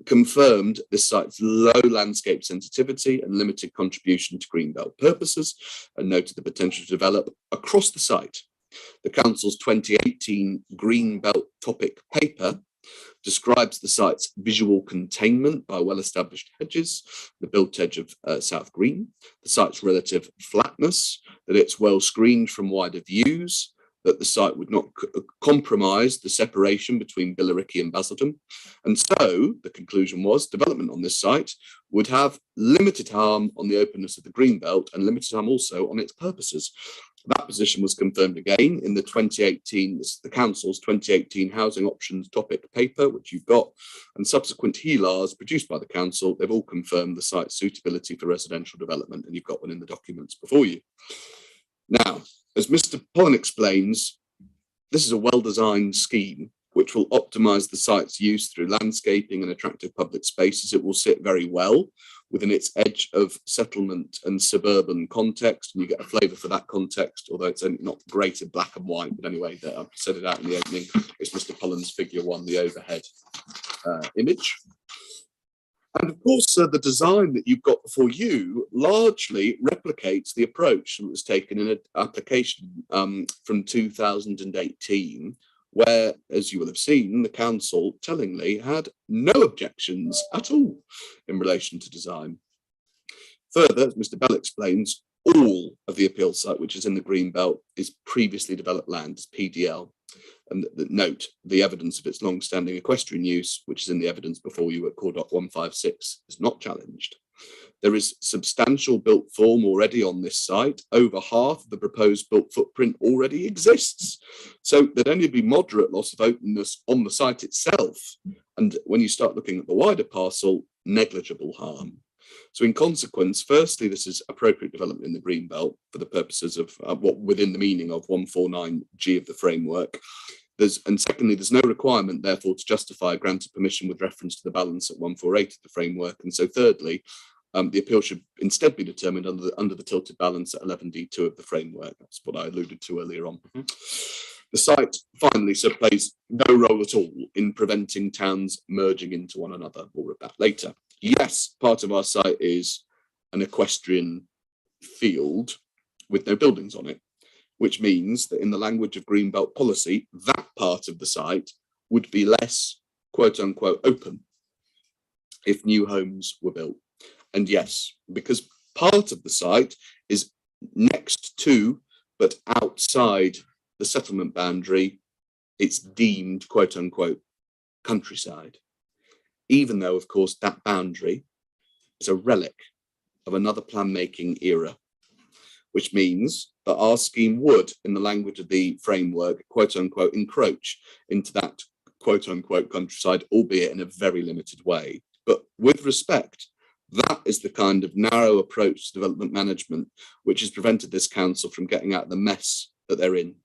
confirmed this site's low landscape sensitivity and limited contribution to greenbelt purposes, and noted the potential to develop across the site. The council's 2018 greenbelt topic paper describes the site's visual containment by well-established hedges, the built edge of South Green, the site's relative flatness, that it's well screened from wider views, that the site would not compromise the separation between Billericay and Basildon. And so the conclusion was development on this site would have limited harm on the openness of the Greenbelt and limited harm also on its purposes. That position was confirmed again in the 2018, the Council's 2018 Housing Options topic paper, which you've got, and subsequent HELARs produced by the Council. They've all confirmed the site's suitability for residential development, and you've got one in the documents before you. Now, as Mr. Pollen explains, this is a well-designed scheme which will optimise the site's use through landscaping and attractive public spaces. It will sit very well within its edge of settlement and suburban context, and you get a flavour for that context, although it's not great in black and white. But anyway, I've said it out in the opening. It's Mr. Pollen's figure 1, the overhead image. And of course, the design that you've got before you largely replicates the approach that was taken in an application from 2018, where, as you will have seen, the council tellingly had no objections at all in relation to design. Further, as Mr. Bell explains, all of the appeal site, which is in the Greenbelt, is previously developed land, PDL. And note, the evidence of its long-standing equestrian use, which is in the evidence before you at Core Doc 156, is not challenged. There is substantial built form already on this site. Over half of the proposed built footprint already exists. So there'd only be moderate loss of openness on the site itself. And when you start looking at the wider parcel, negligible harm. So in consequence, firstly, this is appropriate development in the Greenbelt for the purposes of what within the meaning of 149G of the framework. And secondly, there's no requirement, therefore, to justify a grant of permission with reference to the balance at 148 of the framework. And so thirdly, the appeal should instead be determined under the tilted balance at 11D2 of the framework. That's what I alluded to earlier on. The site, finally, so plays no role at all in preventing towns merging into one another. More of that later. Yes, part of our site is an equestrian field with no buildings on it, which means that in the language of Greenbelt policy, that part of the site would be less, quote unquote, open if new homes were built. And yes, because part of the site is next to, but outside the settlement boundary, it's deemed, quote unquote, countryside. Even though, of course, that boundary is a relic of another plan-making era, which means that our scheme would, in the language of the framework, quote unquote, encroach into that quote unquote countryside, albeit in a very limited way. But with respect, that is the kind of narrow approach to development management which has prevented this council from getting out of the mess that they're in.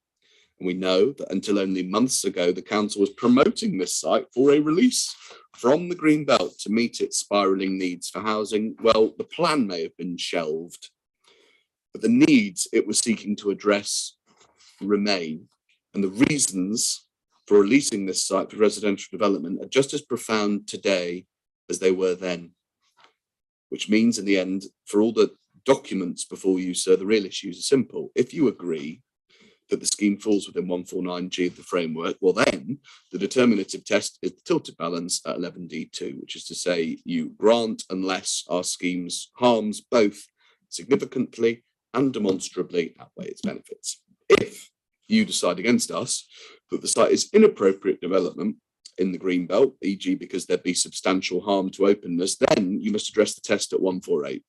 And we know that until only months ago, the council was promoting this site for a release from the green belt to meet its spiralling needs for housing. Well, the plan may have been shelved, but the needs it was seeking to address remain. And the reasons for releasing this site for residential development are just as profound today as they were then. Which means in the end, for all the documents before you, sir, the real issues are simple. If you agree that the scheme falls within 149G of the framework, well then the determinative test is the tilted balance at 11D2, which is to say you grant unless our scheme's harms both significantly and demonstrably outweigh its benefits. If you decide against us that the site is inappropriate development in the green belt, e.g. because there'd be substantial harm to openness, then you must address the test at 148,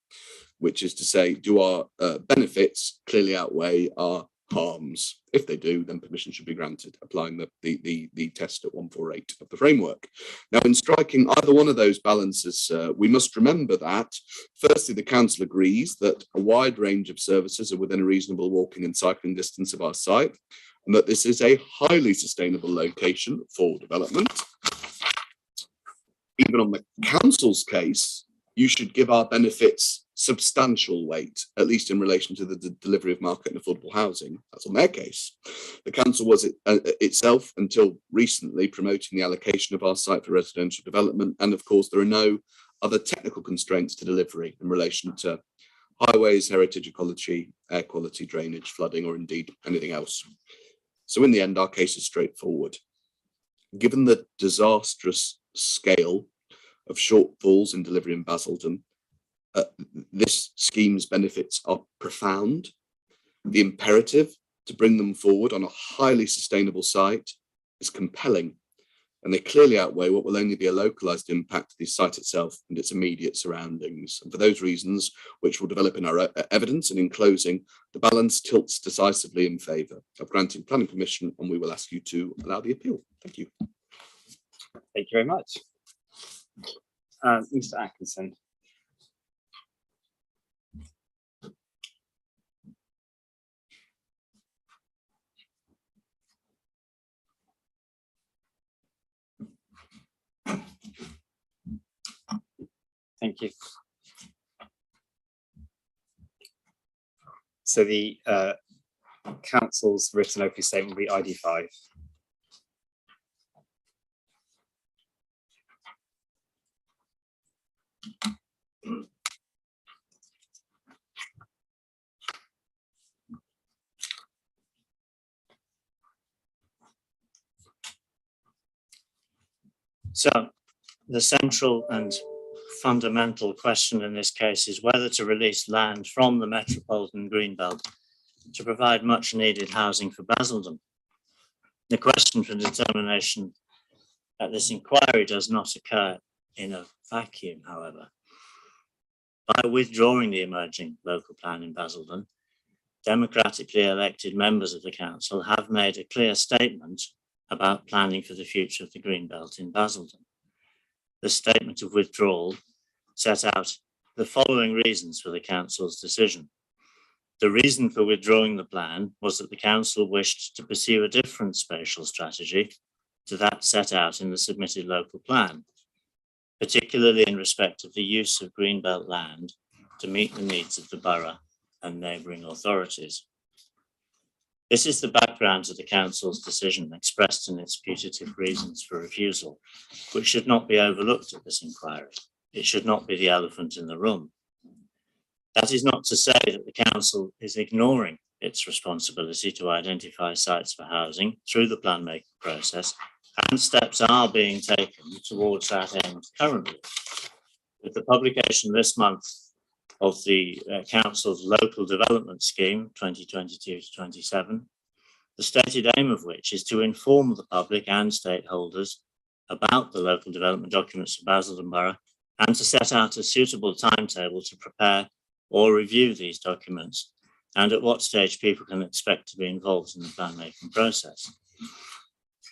which is to say, do our benefits clearly outweigh our harms? If they do, then permission should be granted, applying the test at 148 of the framework. Now, in striking either one of those balances, we must remember that, firstly, the council agrees that a wide range of services are within a reasonable walking and cycling distance of our site, and that this is a highly sustainable location for development. Even on the council's case, you should give our benefits substantial weight, at least in relation to the delivery of market and affordable housing. That's on their case. The council was itself, until recently, promoting the allocation of our site for residential development. And of course, there are no other technical constraints to delivery in relation to highways, heritage ecology, air quality, drainage, flooding, or indeed anything else. So in the end, our case is straightforward. Given the disastrous scale of shortfalls in delivery in Basildon, this scheme's benefits are profound. The imperative to bring them forward on a highly sustainable site is compelling, and they clearly outweigh what will only be a localized impact to the site itself and its immediate surroundings. And for those reasons, which will develop in our evidence and in closing, the balance tilts decisively in favour of granting planning permission, and we will ask you to allow the appeal. Thank you. Thank you very much. Mr. Atkinson. Thank you. So the council's written opening statement will be ID 5. So the central and fundamental question in this case is whether to release land from the metropolitan greenbelt to provide much needed housing for Basildon. The question for determination at this inquiry does not occur in a vacuum, however. By withdrawing the emerging local plan in Basildon, democratically elected members of the council have made a clear statement about planning for the future of the greenbelt in Basildon. The statement of withdrawal set out the following reasons for the council's decision. The reason for withdrawing the plan was that the council wished to pursue a different spatial strategy to that set out in the submitted local plan, particularly in respect of the use of greenbelt land to meet the needs of the borough and neighbouring authorities. This is the background to the council's decision expressed in its putative reasons for refusal, which should not be overlooked at this inquiry. It should not be the elephant in the room. That is not to say that the council is ignoring its responsibility to identify sites for housing through the plan making process, and steps are being taken towards that end currently. With the publication this month of the council's local development scheme 2022-27, the stated aim of which is to inform the public and stakeholders about the local development documents for Basildon Borough and to set out a suitable timetable to prepare or review these documents and at what stage people can expect to be involved in the plan making process.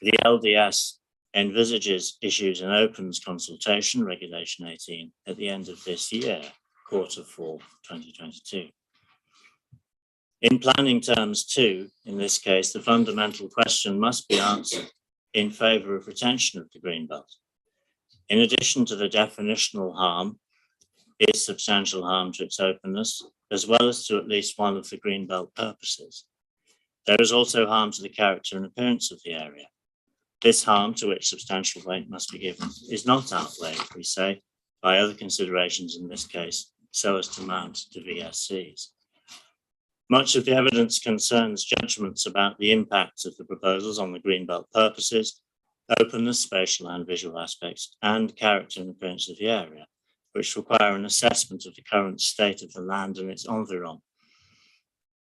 The LDS envisages issues and opens consultation, Regulation 18, at the end of this year, Q4 2022. In planning terms too, in this case, the fundamental question must be answered in favour of retention of the greenbelt. In addition to the definitional harm, is substantial harm to its openness, as well as to at least one of the greenbelt purposes. There is also harm to the character and appearance of the area. This harm, to which substantial weight must be given, is not outweighed, we say, by other considerations in this case, so as to mount to VSCs. Much of the evidence concerns judgments about the impact of the proposals on the greenbelt purposes, openness, spatial and visual aspects, and character and appearance of the area, which require an assessment of the current state of the land and its environment.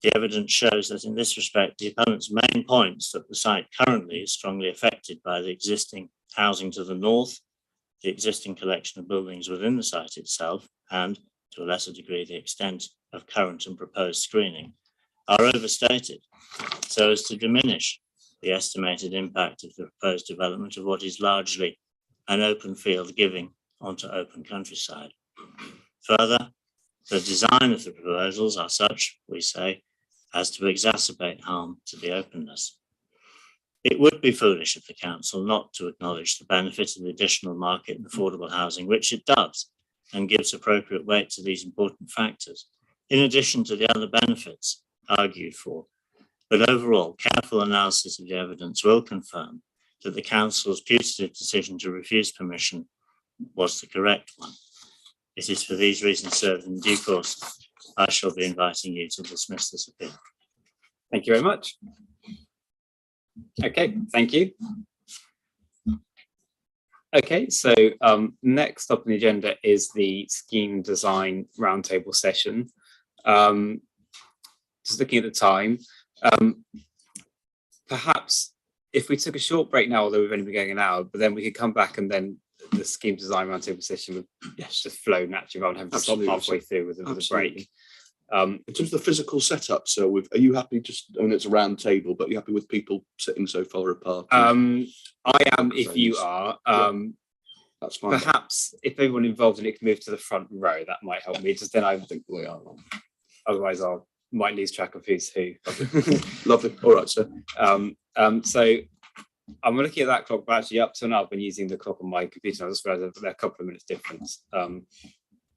The evidence shows that in this respect, the appellant's main points that the site currently is strongly affected by the existing housing to the north, the existing collection of buildings within the site itself, and to a lesser degree, the extent of current and proposed screening, are overstated so as to diminish the estimated impact of the proposed development of what is largely an open field giving onto open countryside. Further, the design of the proposals are such, we say, as to exacerbate harm to the openness. It would be foolish of the council not to acknowledge the benefit of the additional market and affordable housing, which it does, and gives appropriate weight to these important factors, in addition to the other benefits argued for. But overall, careful analysis of the evidence will confirm that the council's putative decision to refuse permission was the correct one. It is for these reasons, sir, that in due course, I shall be inviting you to dismiss this appeal. Thank you very much. Okay, thank you. Okay, so next up on the agenda is the scheme design roundtable session. Just looking at the time, perhaps if we took a short break now, although we've only been going an hour, but then we could come back and then the scheme design roundtable session would just flow naturally rather than having to stop halfway through with a break. In terms of the physical setup, so are you happy just, I mean, it's a round table, but are you happy with people sitting so far apart? I am, if you are. That's fine. Perhaps if everyone involved in it can move to the front row, that might help me. Just then I think we are. Otherwise I might lose track of who's who. Lovely. All right, sir. So I'm looking at that clock, but actually up to now I've been using the clock on my computer. I just realized that there are a couple of minutes difference.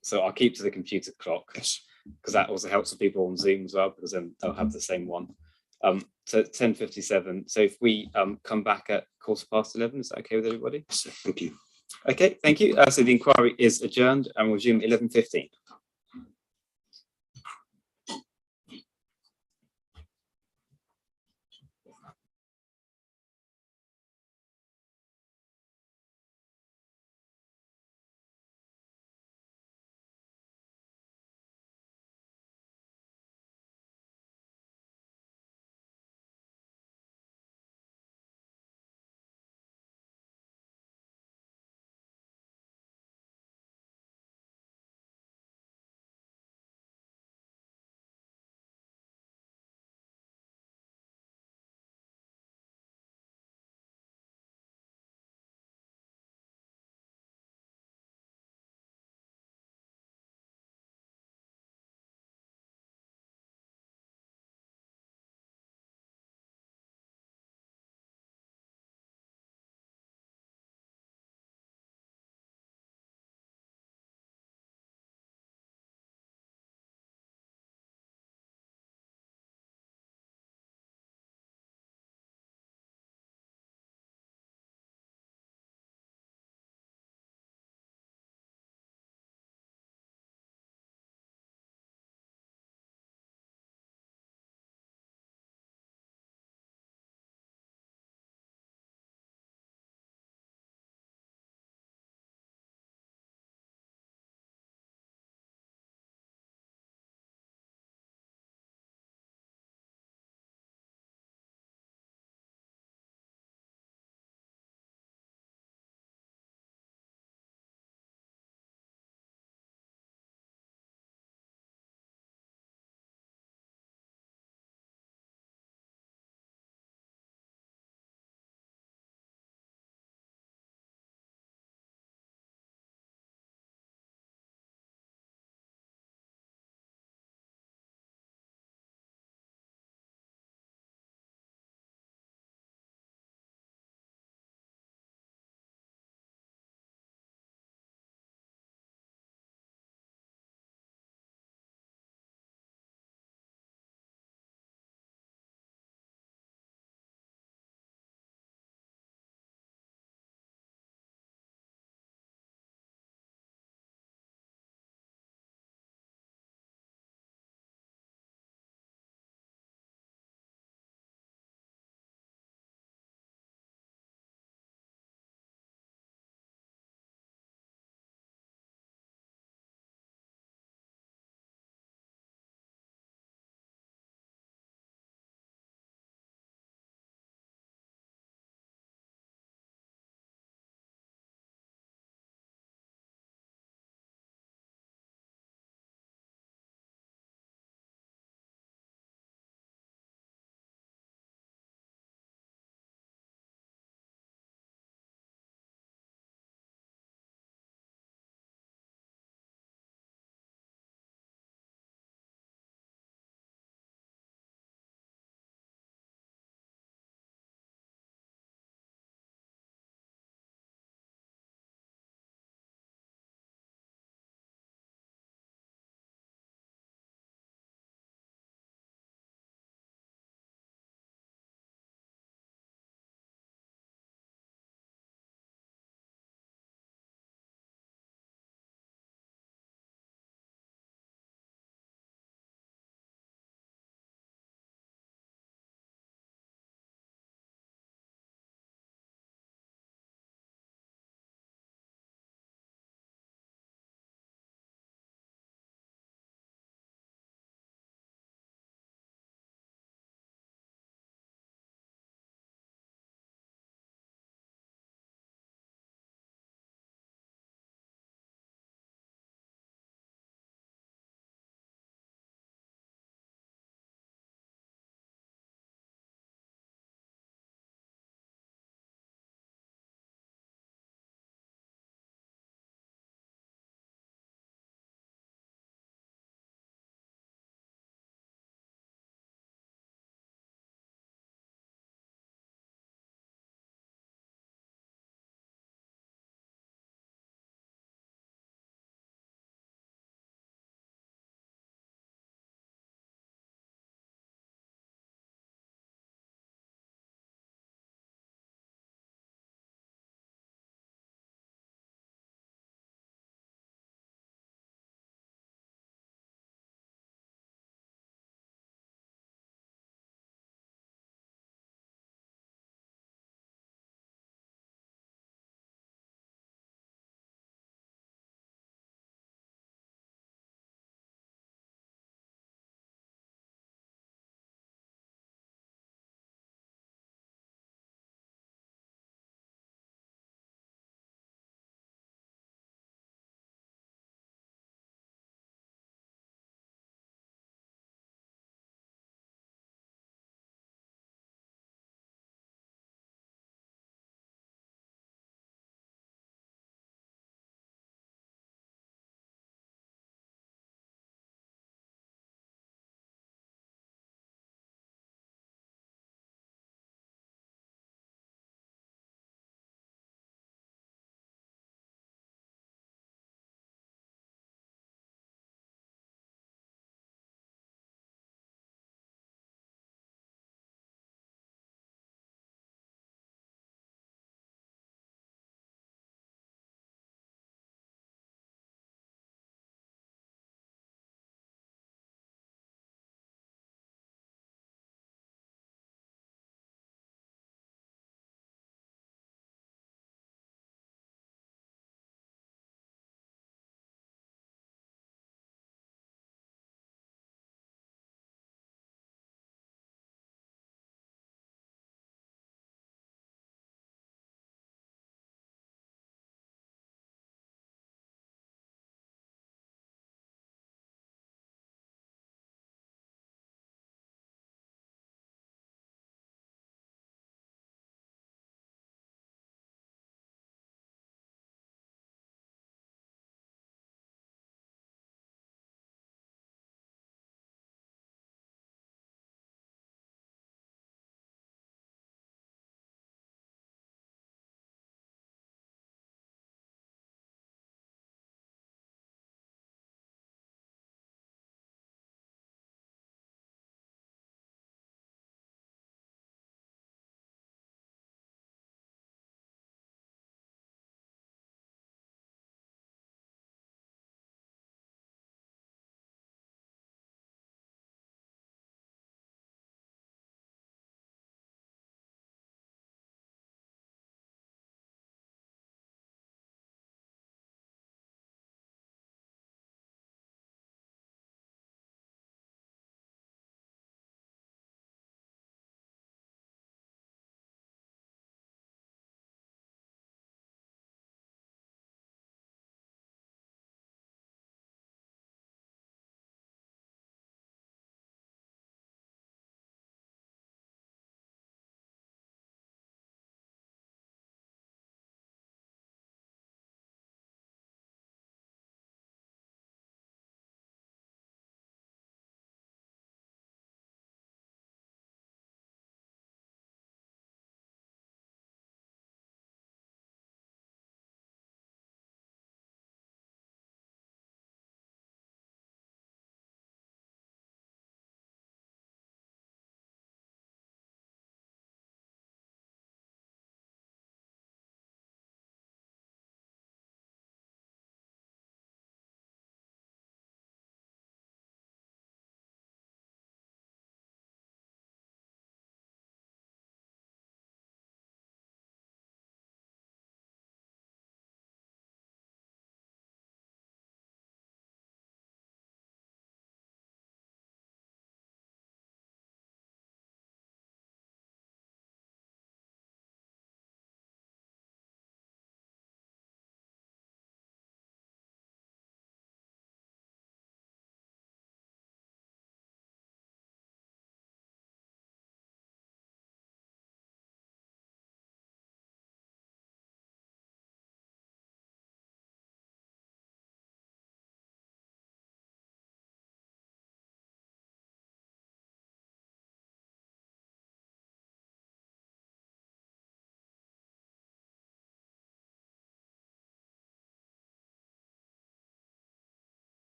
So I'll keep to the computer clock. Yes. Because that also helps with people on Zoom as well, because then they'll have the same one. So 10:57. So if we come back at 11:15, is that okay with everybody? Yes, thank you. Okay, thank you. So the inquiry is adjourned and we'll resume 11:15.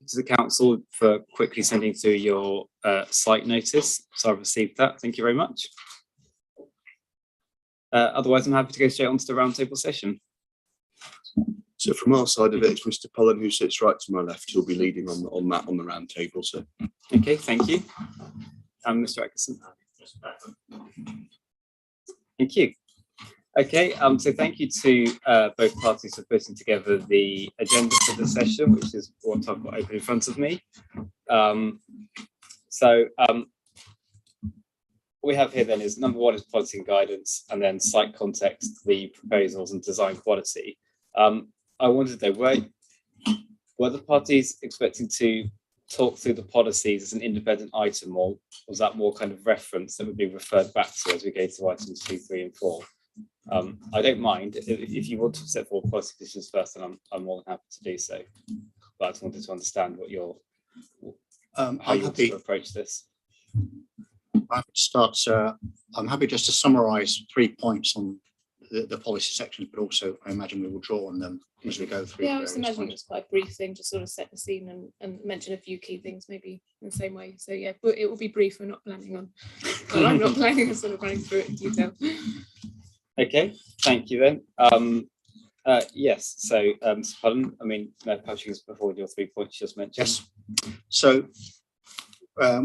to the council for quickly sending through your site notice. So I've received that. Thank you very much. Otherwise, I'm happy to go straight on to the roundtable session. So from our side of it, it's Mr. Pullen, who sits right to my left, who'll be leading on that on the round table. So Okay, thank you. Mr. Atkinson. Thank you. Okay, so thank you to both parties for putting together the agenda for the session, which is what I've got open in front of me. What we have here then is number one is policy and guidance, and then site context, the proposals and design quality. I wanted to know, were the parties expecting to talk through the policies as an independent item, or was that more kind of reference that would be referred back to as we go to items 2, 3, and 4? I don't mind if you want to set forward policy positions first, then I'm more than happy to do so. But I just wanted to understand what your how you want to approach this. I'm happy to start. I'm happy just to summarise 3 points on the policy sections, but also I imagine we will draw on them as we go through. Yeah, I was imagining it's quite a brief thing to sort of set the scene and mention a few key things maybe in the same way. So yeah, but it will be brief. We're not planning on, well, I'm not planning on sort of running through it in detail. Okay, thank you then. Yes, so pardon, I mean, perhaps you can put forward your 3 points you just mentioned. Yes. So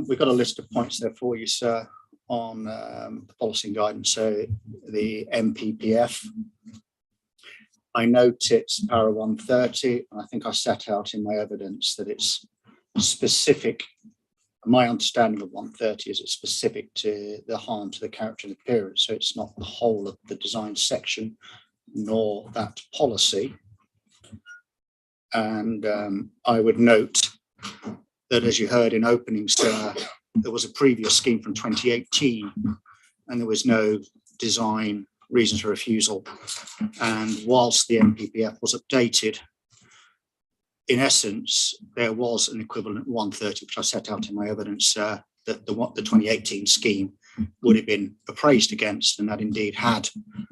we've got a list of points there for you, sir, on the policy and guidance. So the MPPF, I note it's para 130, and I think I set out in my evidence that it's specific. My understanding of 130 is it's specific to the harm to the character and appearance. So it's not the whole of the design section, nor that policy. And I would note that, as you heard in opening, sir, there was a previous scheme from 2018, and there was no design reasons for refusal. And whilst the MPPF was updated, in essence, there was an equivalent 130, which I set out in my evidence, that the 2018 scheme would have been appraised against, and that indeed had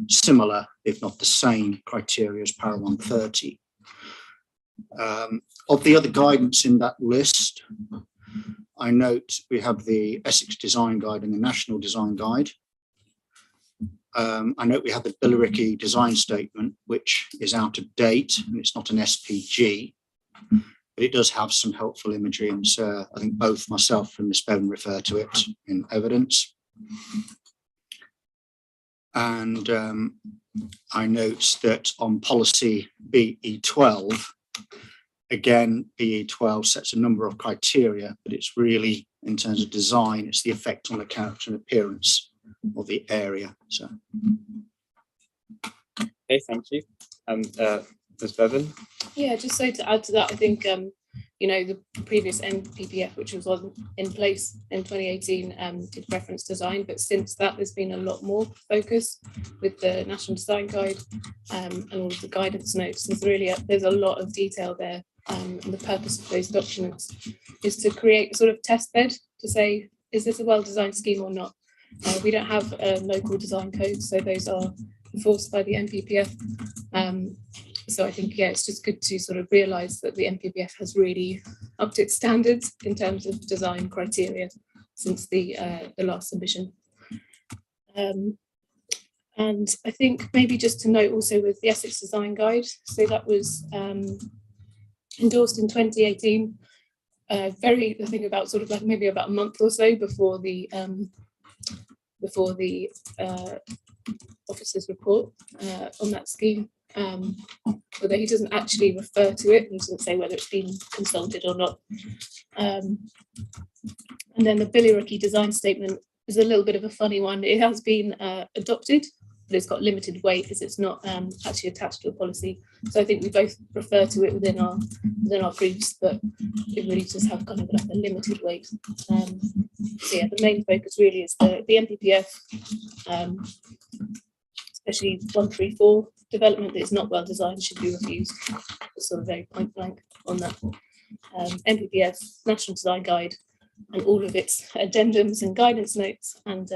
similar, if not the same, criteria as para 130. Of the other guidance in that list, I note we have the Essex Design Guide and the National Design Guide. I note we have the Billericay Design Statement, which is out of date, and it's not an SPG, but it does have some helpful imagery, and so I think both myself and Ms. Bevan refer to it in evidence. And I note that on policy BE12, again, BE12 sets a number of criteria, but it's really, in terms of design, it's the effect on the character and appearance of the area. So, okay, thank you. Ms. Bevan? Yeah, just so to add to that, I think, you know, the previous MPPF, which was in place in 2018, did reference design, but since that, there's been a lot more focus with the National Design Guide and all of the guidance notes. There's a lot of detail there, and the purpose of those documents is to create a sort of test bed to say, is this a well-designed scheme or not? We don't have a local design code, so those are enforced by the MPPF. So I think, yeah, it's just good to sort of realise that the MPPF has really upped its standards in terms of design criteria since the last submission. And I think maybe just to note also with the Essex Design Guide, so that was endorsed in 2018, I think about sort of like maybe about a month or so before the officer's report on that scheme. Although he doesn't actually refer to it, he doesn't say whether it's been consulted or not. And then the Billericay design statement is a little bit of a funny one. It has been adopted, but it's got limited weight as it's not actually attached to a policy. So I think we both refer to it within our briefs, but it really does have kind of like a limited weight. So yeah, the main focus really is the MPPF, especially 134. Development that is not well designed should be refused. It's sort of very point blank on that. MPPF, National Design Guide, and all of its addendums and guidance notes, and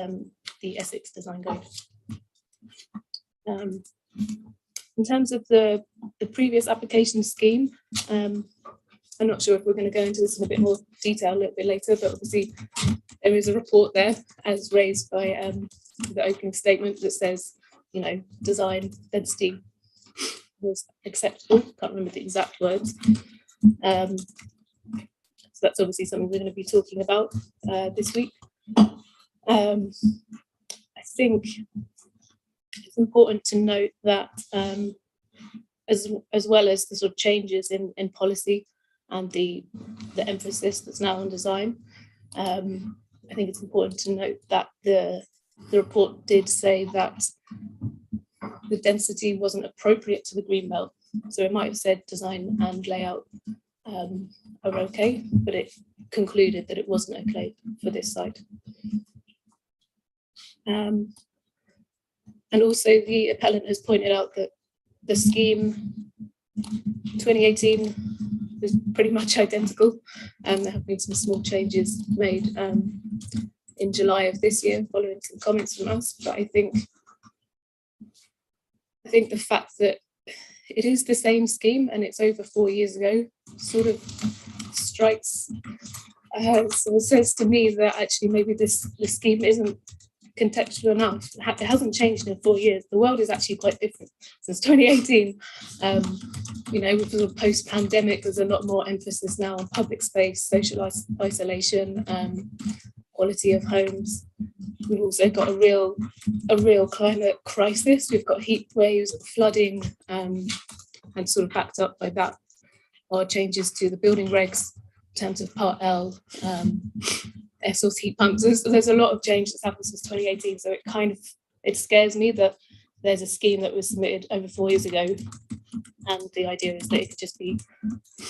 the Essex Design Guide. In terms of the previous application scheme, I'm not sure if we're going to go into this in a bit more detail a little bit later, but obviously there is a report there as raised by the opening statement that says, you know, design density was acceptable. Can't remember the exact words. So that's obviously something we're going to be talking about this week. I think it's important to note that as well as the sort of changes in policy and the emphasis that's now on design, I think it's important to note that the report did say that the density wasn't appropriate to the greenbelt. So it might have said design and layout are okay, but it concluded that it wasn't okay for this site. And also the appellant has pointed out that the scheme 2018 is pretty much identical, and there have been some small changes made in July of this year following some comments from us. But I think the fact that it is the same scheme and it's over 4 years ago sort of strikes, sort of says to me that actually maybe the scheme isn't contextual enough. It hasn't changed in 4 years. The world is actually quite different since 2018. You know, with the post-pandemic, there's a lot more emphasis now on public space, social isolation, quality of homes. We've also got a real climate crisis. We've got heat waves, flooding, and sort of backed up by that are changes to the building regs in terms of Part L, air source heat pumps. There's a lot of change that's happened since 2018. So it scares me that there's a scheme that was submitted over 4 years ago, and the idea is that it could just be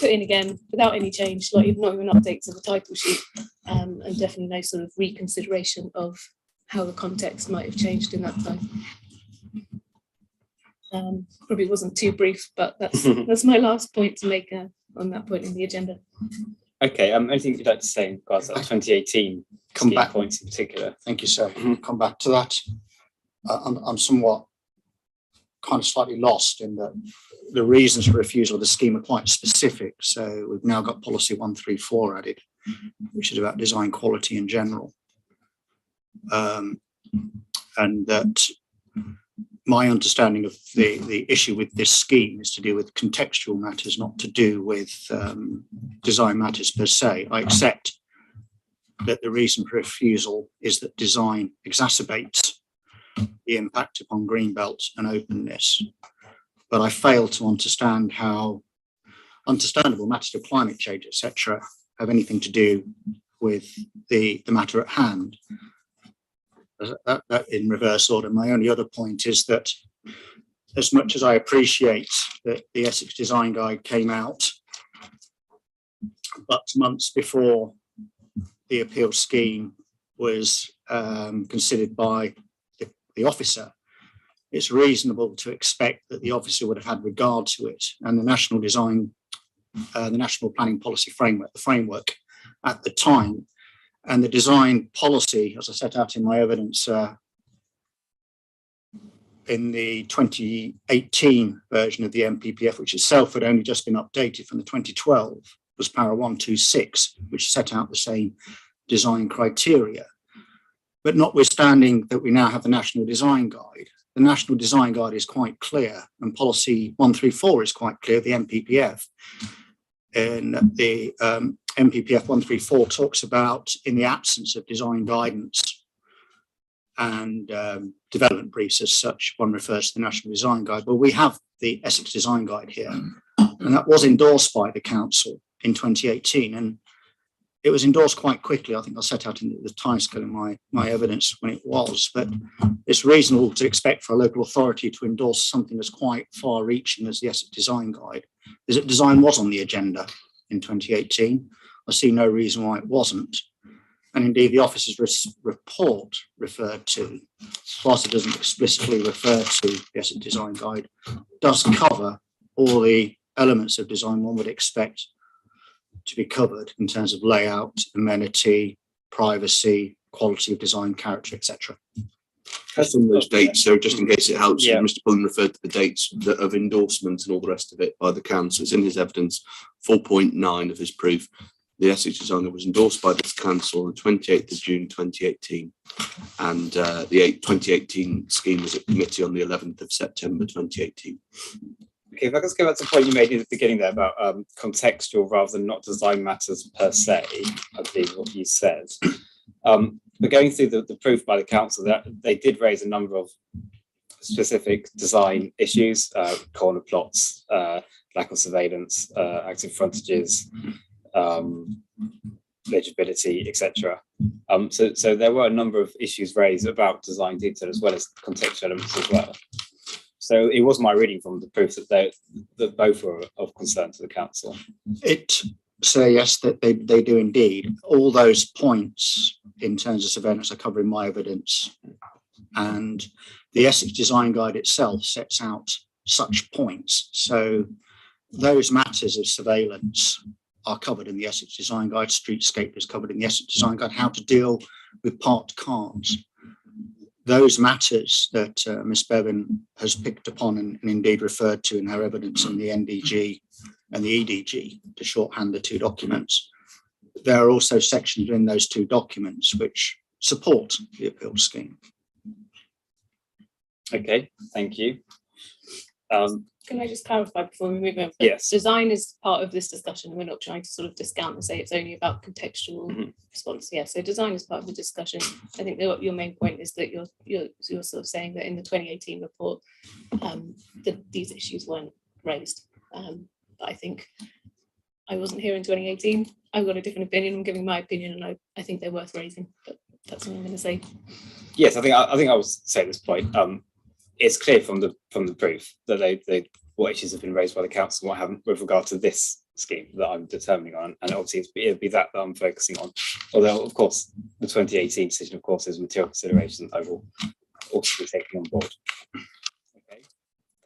put in again without any change, not even updates of the title sheet, and definitely no sort of reconsideration of how the context might have changed in that time. Probably wasn't too brief, but that's my last point to make on that point in the agenda. Okay, anything you'd like to say in regards to that 2018 Come back. points in particular? Thank you, sir. Come back to that. I'm somewhat kind of slightly lost in that the reasons for refusal of the scheme are quite specific. So we've now got policy 134 added, which is about design quality in general. And that my understanding of the issue with this scheme is to do with contextual matters, not to do with design matters per se. I accept that the reason for refusal is that design exacerbates the impact upon greenbelt and openness. But I fail to understand how understandable matters of climate change, etc., have anything to do with the matter at hand. That in reverse order. My only other point is that as much as I appreciate that the Essex Design Guide came out, but months before the appeal scheme was considered by the officer, it's reasonable to expect that the officer would have had regard to it, and the National Planning Policy Framework, the framework at the time, and the design policy, as I set out in my evidence in the 2018 version of the MPPF, which itself had only just been updated from the 2012, was para 126, which set out the same design criteria. But notwithstanding that we now have the National Design Guide, the National Design Guide is quite clear, and policy 134 is quite clear, the MPPF. And the MPPF 134 talks about, in the absence of design guidance and development briefs as such, one refers to the National Design Guide. But we have the Essex Design Guide here, and that was endorsed by the council in 2018, and it was endorsed quite quickly. I think I'll set out in the timescale in my evidence when it was, but it's reasonable to expect for a local authority to endorse something that's quite far-reaching as the Essex Design Guide. Is that design was on the agenda in 2018. I see no reason why it wasn't. And indeed, the officer's report referred to, whilst it doesn't explicitly refer to the Essex Design Guide, does cover all the elements of design one would expect to be covered in terms of layout, amenity, privacy, quality of design, character, etc. Just on those dates, so just in case it helps, Yeah. Mr. Pullen referred to the dates of endorsement and all the rest of it by the council. It's in his evidence, 4.9 of his proof. The Essex designer was endorsed by the council on the 28th of June 2018, and the 2018 scheme was at committee on the 11th of September 2018. Okay, if I could go back to the point you made at the beginning there about contextual rather than not design matters per se, I believe what you said. But going through the proof by the council, that they did raise a number of specific design issues, corner plots, lack of surveillance, active frontages, legibility, etc. So there were a number of issues raised about design detail as well as contextual elements as well. So it was my reading from the proof that both were of concern to the council. Yes, that they do indeed. All those points in terms of surveillance are covered in my evidence, and the Essex Design Guide itself sets out such points. So those matters of surveillance are covered in the Essex Design Guide. Streetscape is covered in the Essex Design Guide. How to deal with parked cars. Those matters that Ms. Bevan has picked upon and indeed referred to in her evidence in the NDG and the EDG, to shorthand the two documents. There are also sections in those two documents which support the appeal scheme. Okay, thank you. Can I just clarify before we move on? Yes. Design is part of this discussion. We're not trying to sort of discount and say it's only about contextual response. Yeah, so design is part of the discussion. I think that your main point is that you're sort of saying that in the 2018 report, these issues weren't raised. But I think I wasn't here in 2018. I've got a different opinion. I'm giving my opinion, and I think they're worth raising. But that's what I'm going to say. Yes, I think I will say at this point. It's clear from the proof that they what issues have been raised by the council, what haven't, with regard to this scheme that I'm determining on, and obviously it'll be that I'm focusing on. Although, of course, the 2018 decision, of course, is material consideration I will also be taking on board. Okay,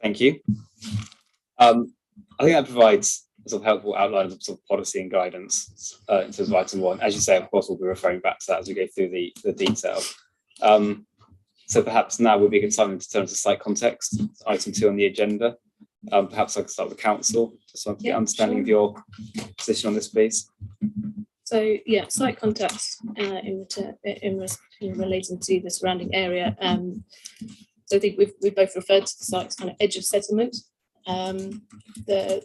thank you. I think that provides a sort of helpful outline of sort of policy and guidance in terms of item 1. As you say, of course, we'll be referring back to that as we go through the detail. So perhaps now would be a good time to turn to site context, item 2 on the agenda. Perhaps I could start with council, just so I can get understanding of your position on this, please. So yeah, site context in relating to the surrounding area. So I think we've both referred to the site as kind of edge of settlement. The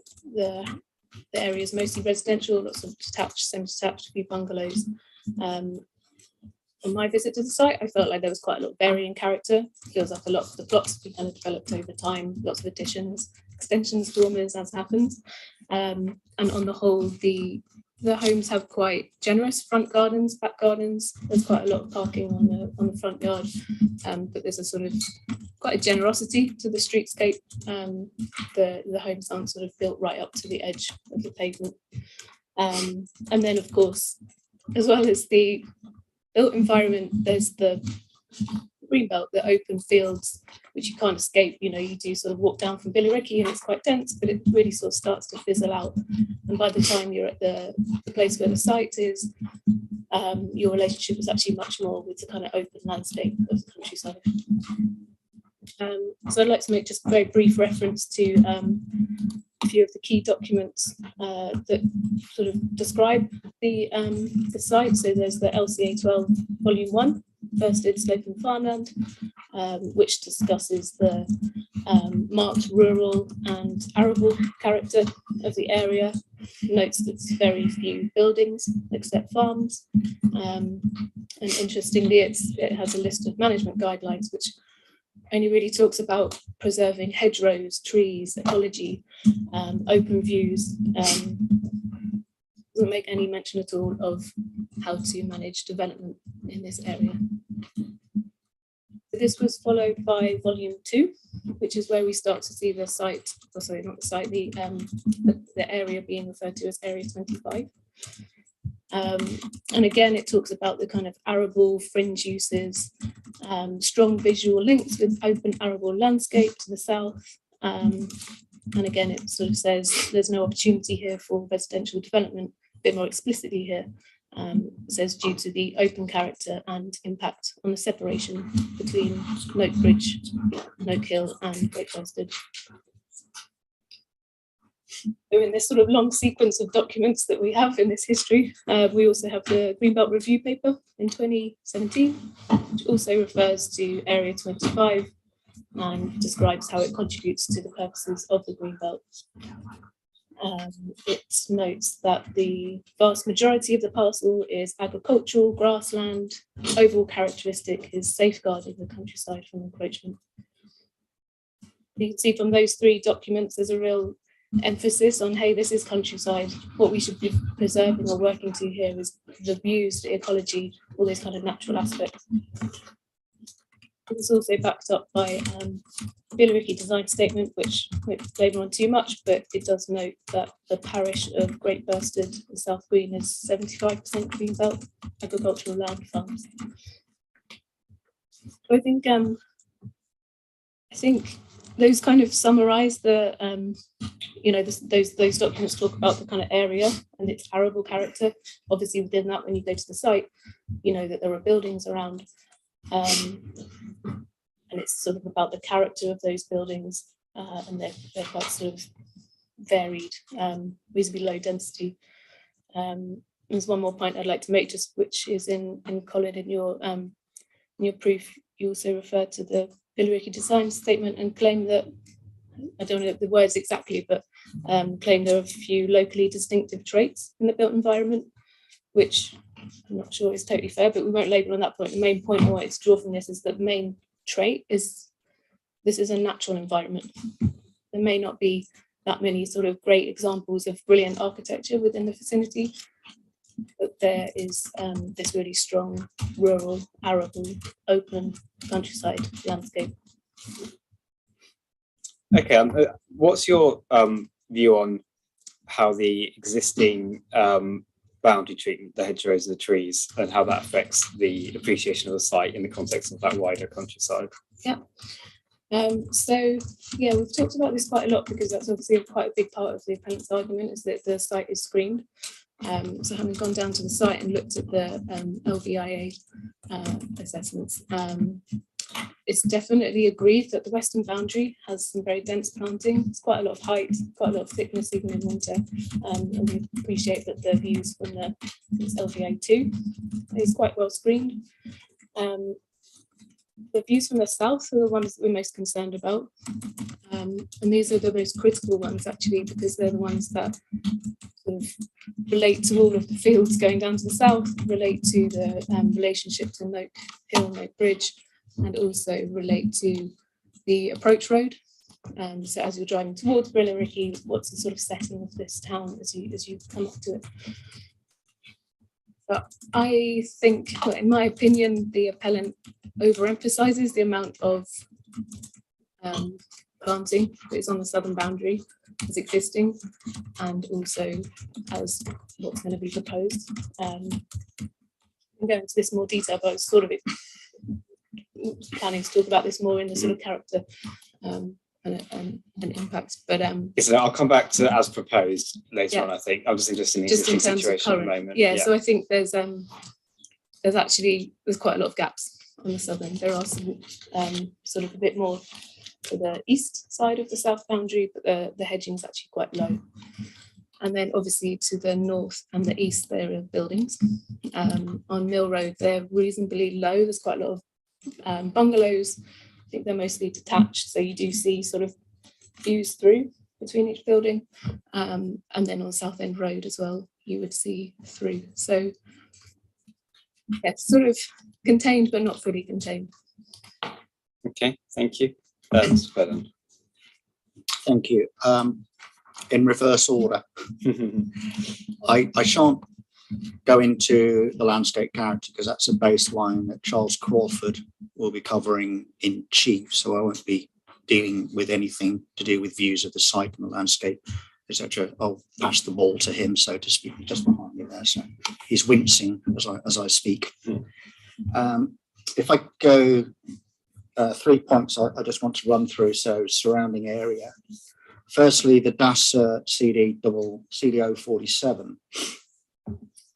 area is mostly residential, lots of detached, semi-detached, a few bungalows. On my visit to the site, I felt like there was quite a lot of varying character. It feels like a lot of the plots have been kind of developed over time, lots of additions, extensions, dormers, as happens. And on the whole, the homes have quite generous front gardens, back gardens. There's quite a lot of parking on the front yard, but there's a sort of quite a generosity to the streetscape. The homes aren't sort of built right up to the edge of the pavement. And then, of course, as well as the built environment, there's the green belt, the open fields, which you can't escape. You know, you do sort of walk down from Billericay and it's quite dense, but it really sort of starts to fizzle out. And by the time you're at the place where the site is, your relationship is actually much more with the kind of open landscape of the countryside. So I'd like to make just a very brief reference to a few of the key documents that sort of describe the site. So there's the LCA 12 Volume 1, Forested Slope and Farmland, which discusses the marked rural and arable character of the area, notes that it's very few buildings except farms, and interestingly it has a list of management guidelines which only really talks about preserving hedgerows, trees, ecology, open views. Doesn't make any mention at all of how to manage development in this area. This was followed by Volume 2, which is where we start to see the site, oh, sorry, not the site, the area being referred to as Area 25. And again, it talks about the kind of arable fringe uses, strong visual links with open arable landscape to the south. And again, it sort of says there's no opportunity here for residential development, a bit more explicitly here. It says due to the open character and impact on the separation between Noak Bridge, Noak Hill and Great Bursted. So in this sort of long sequence of documents that we have in this history, we also have the Greenbelt Review paper in 2017, which also refers to Area 25 and describes how it contributes to the purposes of the Greenbelt. It notes that the vast majority of the parcel is agricultural, grassland. Overall characteristic is safeguarding the countryside from encroachment. You can see from those three documents, there's a real emphasis on, hey, this is countryside. What we should be preserving or working to here is the views, the ecology, all those kind of natural aspects. It's also backed up by Billericay design statement, which I won't labour on too much, but it does note that the parish of Great Bursted and South Green is 75% greenbelt agricultural land farms. So I think those kind of summarise the those documents talk about the kind of area and its arable character. Obviously, within that, when you go to the site, you know that there are buildings around. And it's sort of about the character of those buildings, and they're quite sort of varied, reasonably low density. There's one more point I'd like to make, just which is in Colin, in your proof. You also refer to the Billericay design statement and claim that, I don't know the words exactly, but claim there are a few locally distinctive traits in the built environment, which I'm not sure is totally fair, but we won't labour on that point. The main point I wanted to draw from this is that the main trait is this is a natural environment. There may not be that many sort of great examples of brilliant architecture within the vicinity, but there is this really strong rural, arable, open countryside landscape. Okay, what's your view on how the existing boundary treatment, the hedgerows and the trees, and how that affects the appreciation of the site in the context of that wider countryside? Yeah. So yeah, we've talked about this quite a lot because that's obviously quite a big part of the appellant's argument, is that the site is screened. So having gone down to the site and looked at the LVIA assessments, it's definitely agreed that the western boundary has some very dense planting. It's quite a lot of height, quite a lot of thickness even in winter, and we appreciate that the views from the LVA2 is quite well screened. The views from the south are the ones that we're most concerned about, and these are the most critical ones actually, because they're the ones that sort of relate to all of the fields going down to the south, relate to the relationship to Noak Hill, Noak Bridge, and also relate to the approach road. So as you're driving towards Billericay, what's the sort of setting of this town as you come up to it? But I think, well, in my opinion, the appellant overemphasizes the amount of planting that is on the southern boundary as existing, and also as what's going to be proposed. I'm going into this more detail, but I was sort of planning to talk about this more in the sort of character and impact. But so I'll come back to as proposed later on. I think I'm just interested in the just in existing terms of situation at current. the moment. Yeah, so I think there's quite a lot of gaps on the southern. There are some sort of a bit more to the east side of the south boundary, but the hedging is actually quite low. And then obviously to the north and the east there are buildings. On Mill Road, they're reasonably low. There's quite a lot of bungalows. I think they're mostly detached, so you do see sort of views through between each building. And then on South End Road as well, you would see through. So yeah, it's sort of contained, but not fully contained. Okay, thank you. That's better. Thank you. In reverse order. I shan't go into the landscape character because that's a baseline that Charles Crawford will be covering in chief, so I won't be dealing with anything to do with views of the site and the landscape, etc. I'll pass the ball to him, so to speak, just behind me there. So he's wincing as I speak. If I go 3 points I just want to run through. So surrounding area. Firstly, the DAS CD 047.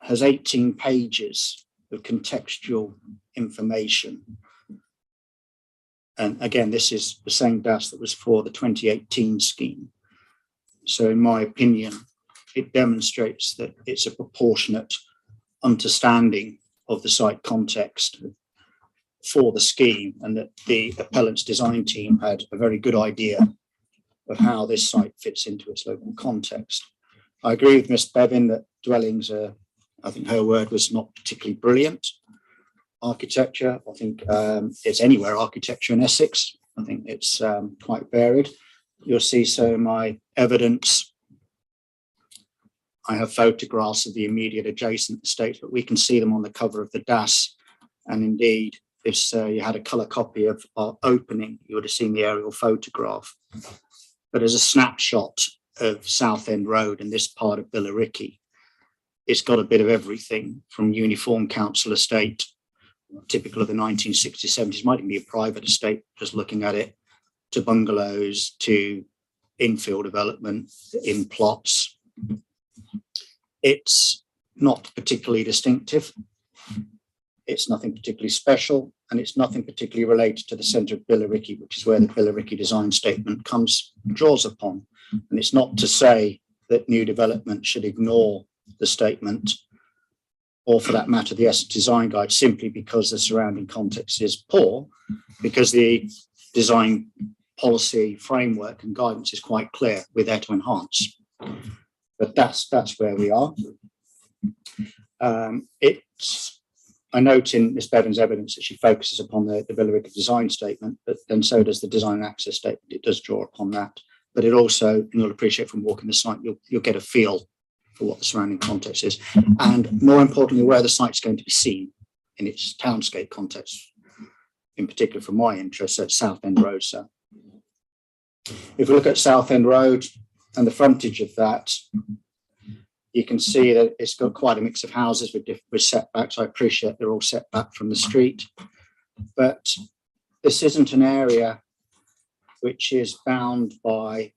has 18 pages of contextual information. And again, this is the same DAS that was for the 2018 scheme. So in my opinion, it demonstrates that it's a proportionate understanding of the site context for the scheme, and that the appellant's design team had a very good idea of how this site fits into its local context. I agree with Ms. Bevan that dwellings are, I think her word was not particularly brilliant. Architecture, I think it's anywhere architecture in Essex. I think it's quite varied. You'll see so in my evidence, I have photographs of the immediate adjacent estates, but we can see them on the cover of the DAS. And indeed, if you had a colour copy of our opening, you would have seen the aerial photograph. But as a snapshot of Southend Road and this part of Billericay, it's got a bit of everything from uniform council estate, typical of the 1960s, 70s, might even be a private estate, just looking at it, to bungalows, to infill development in plots. It's not particularly distinctive. It's nothing particularly special, and it's nothing particularly related to the centre of Billericay, which is where the Billericay design statement draws upon. And it's not to say that new development should ignore the statement, or for that matter, the Essex Design Guide, simply because the surrounding context is poor, because the design policy framework and guidance is quite clear. We're there to enhance. But that's where we are. I note in Ms. Bevan's evidence that she focuses upon the Billericay design statement, but then so does the design and access statement. It does draw upon that. But it also, and you'll appreciate from walking the site, you'll get a feel for what the surrounding context is, and more importantly, where the site's going to be seen in its townscape context, in particular for my interest at Southend Road. So if we look at Southend Road and the frontage of that, you can see that it's got quite a mix of houses with setbacks. I appreciate they're all set back from the street, but this isn't an area which is bound by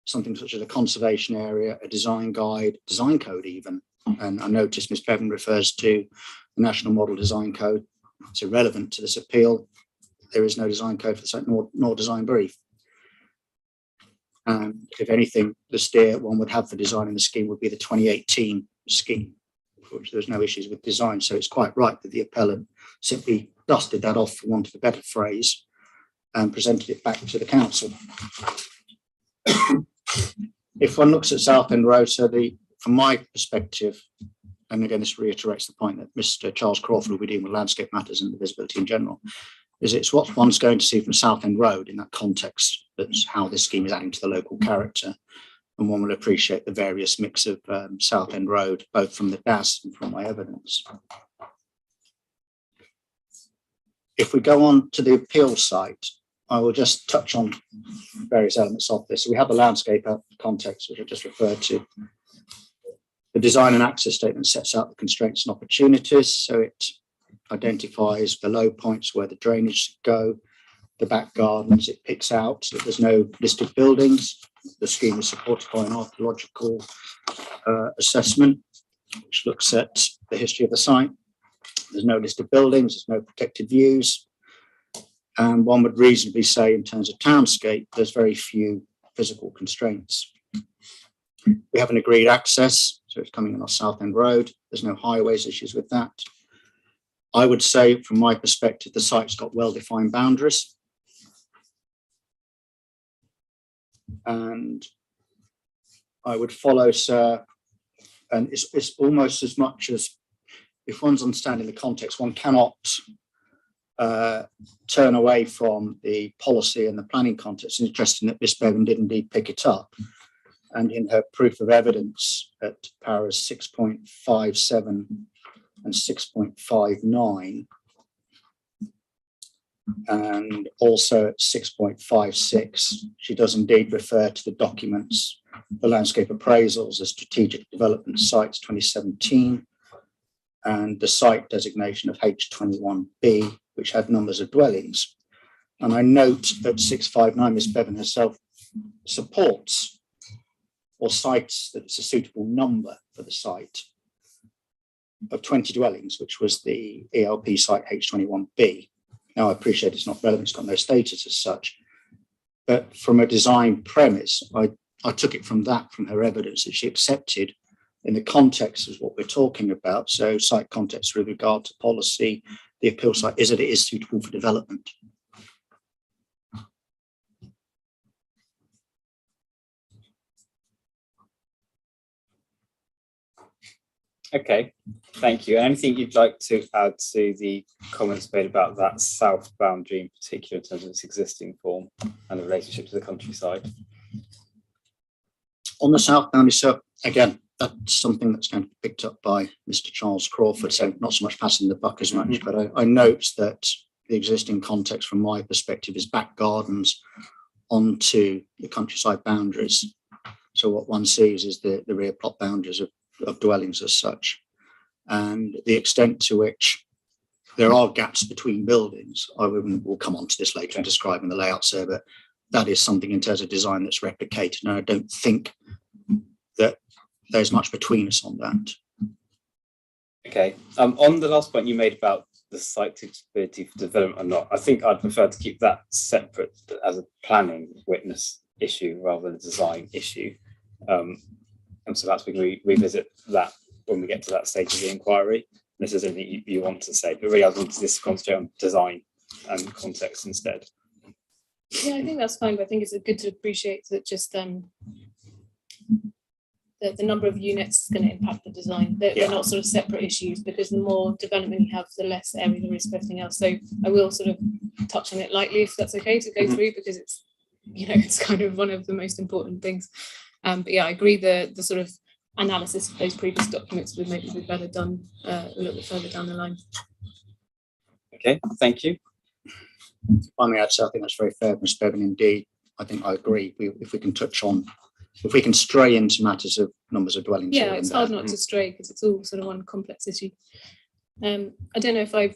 something such as a conservation area, a design guide, design code even. And I noticed Ms. Bevan refers to the National Model Design Code. It's irrelevant to this appeal. There is no design code for the site, nor design brief. And if anything, the steer one would have for design in the scheme would be the 2018 scheme, for which there's no issues with design. So it's quite right that the appellant simply dusted that off, for want of a better phrase, and presented it back to the council. If one looks at Southend Road, so from my perspective, and again, this reiterates the point that Mr. Charles Crawford will be dealing with landscape matters and the visibility in general, is it's what one's going to see from Southend Road in that context. That's how this scheme is adding to the local character. And one will appreciate the various mix of Southend Road, both from the DAS and from my evidence. If we go on to the appeal site, I will just touch on various elements of this. So we have the landscape context, which I just referred to. The design and access statement sets out the constraints and opportunities. So it identifies the low points where the drainage should go, the back gardens. It picks out that there's no listed buildings. The scheme is supported by an archaeological assessment, which looks at the history of the site. There's no listed buildings, there's no protected views. And one would reasonably say in terms of townscape, there's very few physical constraints. We have an agreed access, so it's coming in off Southend Road. There's no highways issues with that. I would say from my perspective, the site's got well-defined boundaries. And I would follow, sir, and it's almost as much as, if one's understanding the context, one cannot turn away from the policy and the planning context. It's interesting that Miss Bevan did indeed pick it up. And in her proof of evidence at paras 6.57 and 6.59, and also at 6.56, she does indeed refer to the documents, the landscape appraisals, the strategic development sites 2017, and the site designation of H21B, which had numbers of dwellings. And I note at 659, Ms. Bevan herself supports or cites that it's a suitable number for the site. of 20 dwellings, which was the ELP site H21B. Now, I appreciate it's not relevant, it's got no status as such, but from a design premise, I took it from her evidence that she accepted in the context of what we're talking about. So site context with regard to policy, the appeal site is that it is suitable for development. Okay, thank you. Anything you'd like to add to the comments made about that south boundary in particular in terms of its existing form and the relationship to the countryside? On the south boundary, so again, that's something that's going to be picked up by Mr. Charles Crawford, so not so much passing the buck as much, but I note that the existing context from my perspective is back gardens onto the countryside boundaries. So what one sees is the rear plot boundaries of dwellings as such, and the extent to which there are gaps between buildings. We'll come on to this later in describing the layout, sir, but that is something in terms of design that's replicated, and I don't think that there's much between us on that. Okay, on the last point you made about the site suitability for development or not, I think I'd prefer to keep that separate as a planning witness issue rather than a design issue. And so perhaps we can revisit that when we get to that stage of the inquiry. This is anything you want to say, but really I want to just concentrate on design and context instead. Yeah, I think that's fine, but I think it's good to appreciate that just the number of units is going to impact the design. They're not sort of separate issues, because the more development you have, the less area there is for everything else. So I will sort of touch on it lightly, if that's okay to go through, because it's, it's kind of one of the most important things. But yeah, I agree the sort of analysis of those previous documents would maybe be better done a little bit further down the line. Okay, thank you. If I may add, so I think that's very fair, Mr. Bevan. Indeed, I think I agree. If we can stray into matters of numbers of dwellings. Yeah, it's hard not to stray because it's all sort of one complex issue. I don't know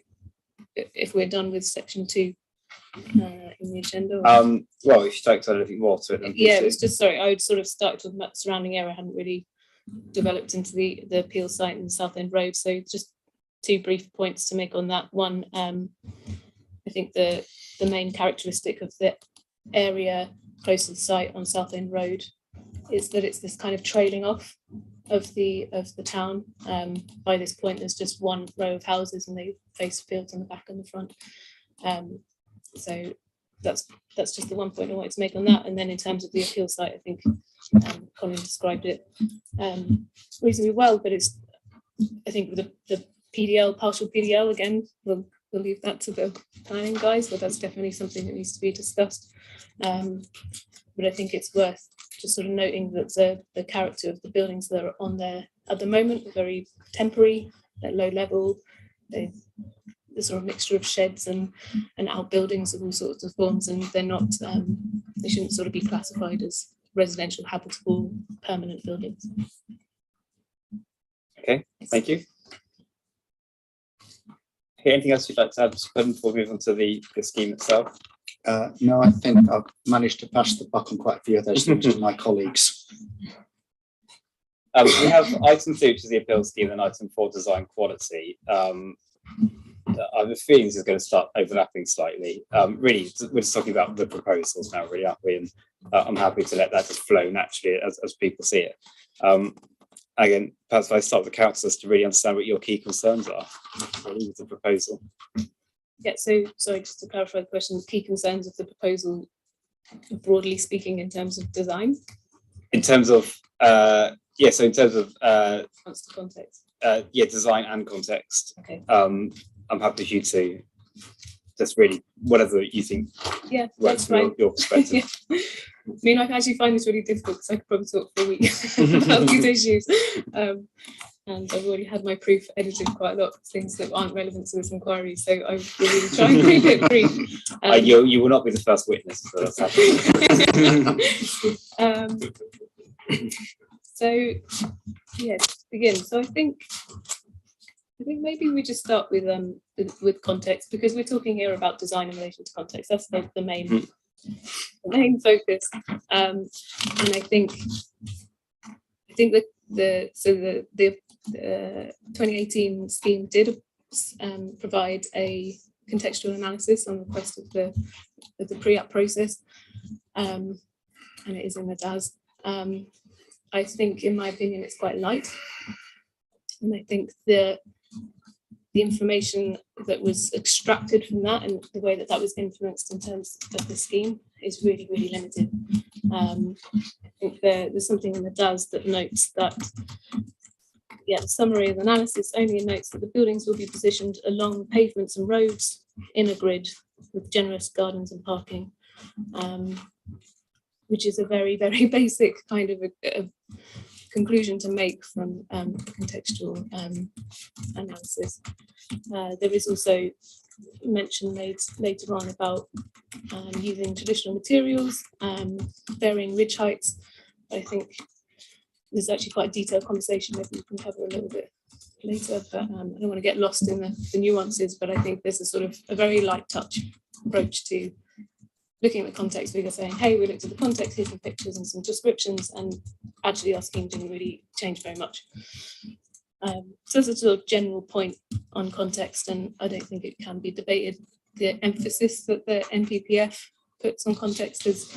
if we're done with section 2 in the agenda. Well, if you'd like to add anything more to it. Then Yeah, it was just, sorry, I would sort of start talking about the surrounding area. I hadn't really developed into the appeal site and the South End Road. So just 2 brief points to make on that. One, I think the main characteristic of the area close to the site on South End Road is that it's this kind of trailing off of the town. By this point, there's just one row of houses and they face fields on the back and the front. So that's just the one point I wanted to make on that. And then in terms of the appeal site, I think Colin described it reasonably well, but it's, I think the PDL, partial PDL, again, we'll leave that to the planning guys, but that's definitely something that needs to be discussed. But I think it's worth just sort of noting that the character of the buildings that are on there at the moment are very temporary, at low level. The sort of mixture of sheds and outbuildings of all sorts of forms, and they're not, they shouldn't sort of be classified as residential, habitable, permanent buildings. Okay, thank you. Okay, anything else you'd like to add before we move on to the scheme itself? No, I think I've managed to pass the buck on quite a few of those things to my colleagues. We have item 2, which is the appeal scheme, and item 4, design quality. I have a feeling this is going to start overlapping slightly. Really, we're just talking about the proposals now, really, aren't we? And I'm happy to let that just flow naturally as people see it. Again, perhaps if I start with the councillors to really understand what your key concerns are really with the proposal. Yeah, so sorry, just to clarify the question, the key concerns of the proposal, broadly speaking, in terms of design? In terms of, yeah, so in terms of What's the context? yeah, design and context. Okay. I'm happy for you to just really whatever you think works from your perspective. Yeah. I mean, I actually find this really difficult because I could probably talk for a week about these issues. And I've already had my proof edited quite a lot of things that aren't relevant to this inquiry, so I will really try and keep it brief. You will not be the first witness, so that's happening. So yeah, to begin. So I think maybe we just start with context, because we're talking here about design in relation to context. That's the main focus. And I think that the the 2018 scheme did provide a contextual analysis on request of the pre-app process, and it is in the DAS. I think, in my opinion, it's quite light, and I think the information that was extracted from that and the way that that was influenced in terms of the scheme is really, really limited. I think there's something in the DAS that notes that, the summary of analysis only notes that the buildings will be positioned along pavements and roads in a grid with generous gardens and parking, which is a very, very basic kind of a conclusion to make from contextual analysis. There is also mention made later on about using traditional materials, varying ridge heights. I think there's actually quite a detailed conversation maybe we can cover a little bit later, but I don't want to get lost in the nuances, but I think there's a sort of a very light touch approach to looking at the context figure, saying, hey, we looked at the context, here's some pictures and some descriptions, and actually our scheme didn't really change very much. So that's a sort of general point on context, and I don't think it can be debated. The emphasis that the NPPF puts on context is,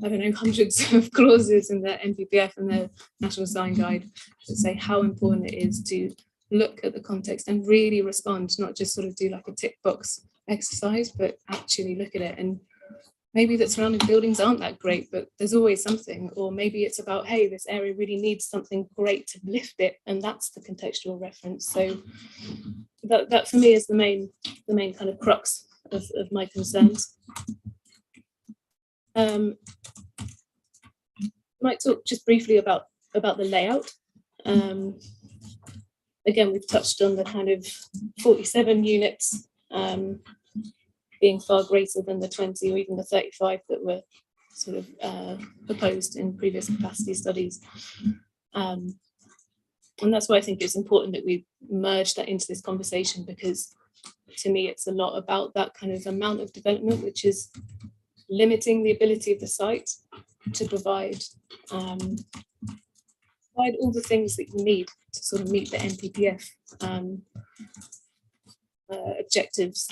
I don't know, hundreds of clauses in the NPPF and the National Design Guide that say how important it is to look at the context and really respond, not just sort of do like a tick box exercise, but actually look at it. And maybe that surrounding buildings aren't that great, but there's always something. Or maybe it's about, hey, this area really needs something great to lift it, and that's the contextual reference. So that for me is the main kind of crux of my concerns. Might talk just briefly about the layout. Again, we've touched on the kind of 47 units being far greater than the 20 or even the 35 that were sort of proposed in previous capacity studies. And that's why I think it's important that we merge that into this conversation, because to me, it's a lot about that kind of amount of development, which is limiting the ability of the site to provide all the things that you need to sort of meet the NPPF objectives,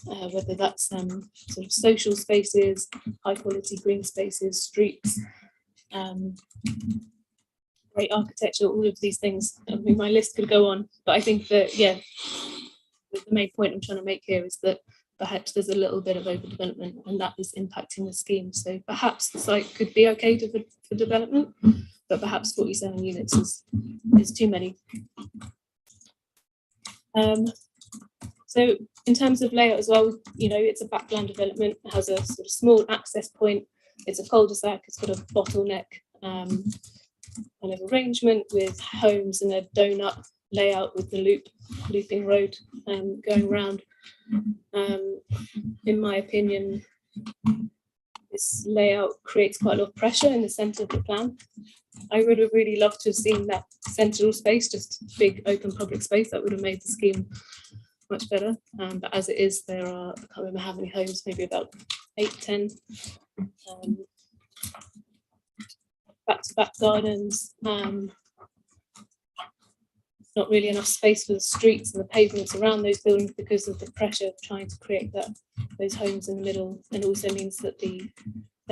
whether that's sort of social spaces, high quality green spaces, streets, great architecture, all of these things. I mean, my list could go on, but I think that, the main point I'm trying to make here is that perhaps there's a little bit of overdevelopment and that is impacting the scheme. So perhaps the site could be okay for development, but perhaps 47 units is too many. So in terms of layout as well, it's a backland development. It has a sort of small access point. It's a cul-de-sac. It's got a bottleneck kind of arrangement with homes and a donut layout with the looping road going around. In my opinion, this layout creates quite a lot of pressure in the centre of the plan. I would have really loved to have seen that central space, just big open public space. That would have made the scheme much better. But as it is, there are, I can't remember how many homes, maybe about 8, 10 back-to-back gardens. Not really enough space for the streets and the pavements around those buildings because of the pressure of trying to create those homes in the middle, and also means that the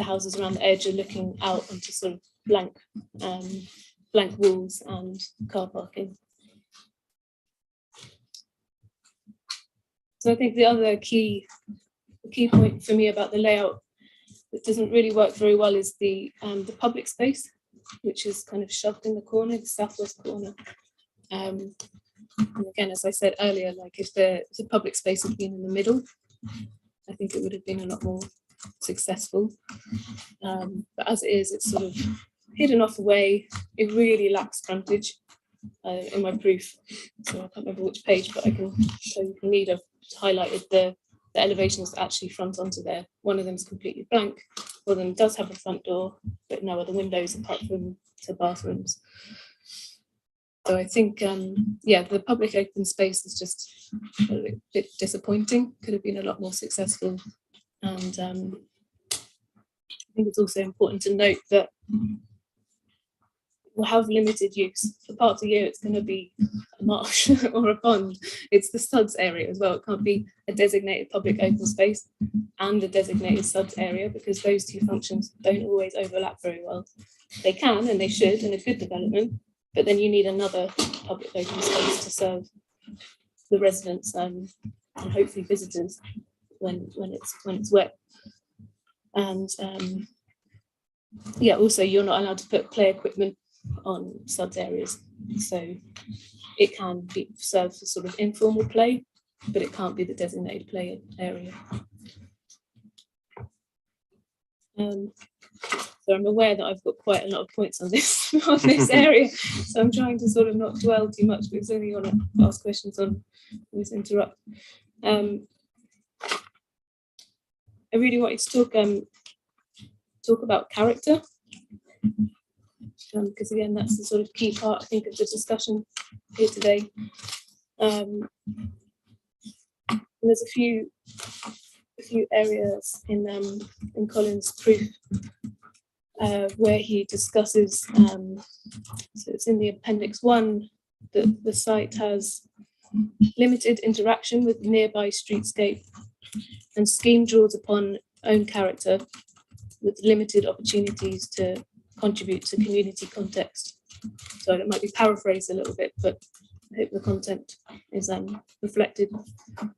houses around the edge are looking out onto sort of blank walls and car parking. So I think the other key point for me about the layout that doesn't really work very well is the public space, which is kind of shoved in the corner, the southwest corner. And again, as I said earlier, like if the public space had been in the middle, I think it would have been a lot more successful. But as it is, it's sort of hidden off away. It really lacks frontage. In my proof, so I can't remember which page, but I can show you if you need. I've highlighted the elevations that actually front onto there. One of them is completely blank. One of them does have a front door, but no other windows apart from the bathrooms. So I think, the public open space is just a bit disappointing. Could have been a lot more successful. And I think it's also important to note that will have limited use. For part of the year, it's going to be a marsh or a pond. It's the studs area as well. It can't be a designated public open space and a designated studs area, because those two functions don't always overlap very well. They can and they should in a good development, but then you need another public open space to serve the residents and hopefully visitors when it's wet. And yeah, also you're not allowed to put play equipment on suds areas, so it can be served for sort of informal play, but it can't be the designated play area. So I'm aware that I've got quite a lot of points on this area, so I'm trying to sort of not dwell too much, because only you want to ask questions on, always interrupt. I really wanted to talk about character, because again, that's the sort of key part, I think, of the discussion here today. And there's a few areas in Colin's proof where he discusses, so it's in the appendix 1, that the site has limited interaction with nearby streetscape, and scheme draws upon own character with limited opportunities to contribute to community context. So it might be paraphrased a little bit, but I hope the content is reflected. And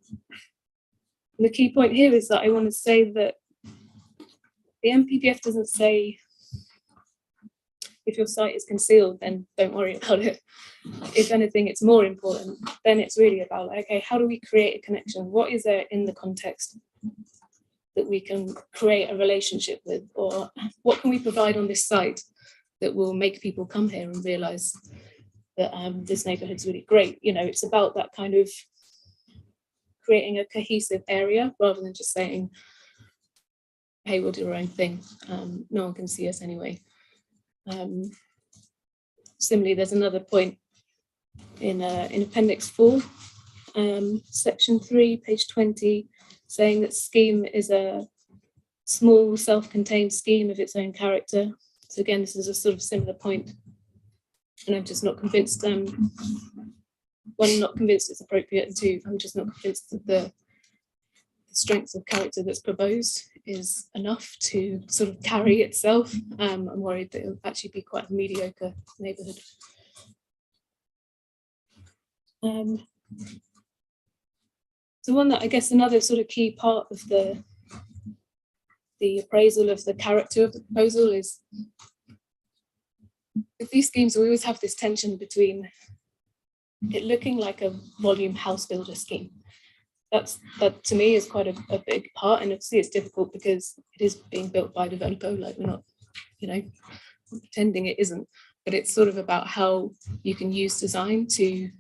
the key point here is that I want to say that the MPPF doesn't say if your site is concealed, then don't worry about it. If anything, it's more important. Then it's really about, okay, how do we create a connection? What is there in the context that we can create a relationship with, or what can we provide on this site that will make people come here and realize that this neighborhood's really great? You know, it's about that kind of creating a cohesive area rather than just saying, hey, we'll do our own thing. No one can see us anyway. Similarly, there's another point in appendix 4, section 3, page 20, saying that scheme is a small self-contained scheme of its own character. So again, this is a sort of similar point, and I'm just not convinced. One, not convinced it's appropriate, and two, I'm just not convinced that the strength of character that's proposed is enough to sort of carry itself. I'm worried that it'll actually be quite a mediocre neighbourhood. So one that I guess another sort of key part of the appraisal of the character of the proposal is, with these schemes, we always have this tension between it looking like a volume house builder scheme. That to me is quite a big part, and obviously it's difficult because it is being built by a developer. Like, we're not, you know, pretending it isn't, but it's sort of about how you can use design to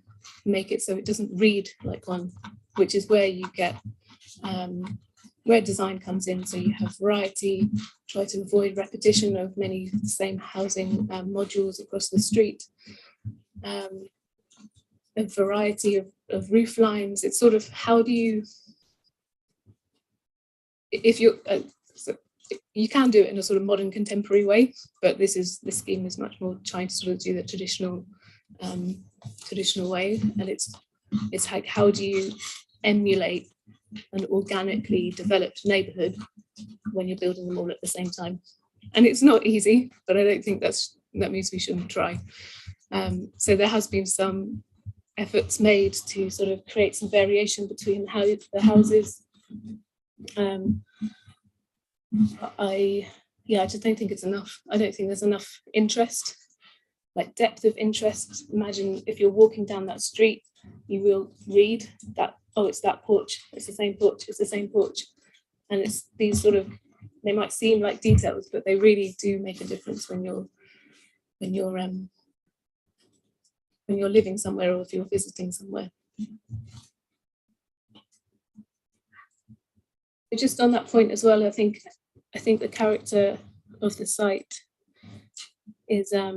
make it so it doesn't read like one, which is where you get where design comes in. So you have variety, try to avoid repetition of many same housing modules across the street, a variety of roof lines. It's sort of, how do you, if you're so you can do it in a sort of modern contemporary way, but this scheme is much more trying to sort of do the traditional way, and it's like, how do you emulate an organically developed neighborhood when you're building them all at the same time? And it's not easy, but I don't think that means we shouldn't try. So there has been some efforts made to sort of create some variation between how the houses. I just don't think it's enough. I don't think there's enough interest, like depth of interest. Imagine if you're walking down that street, you will read that, oh, it's that porch, it's the same porch, it's the same porch. And it's these sort of, they might seem like details, but they really do make a difference when you're living somewhere, or if you're visiting somewhere. But just on that point as well, I think the character of the site is, I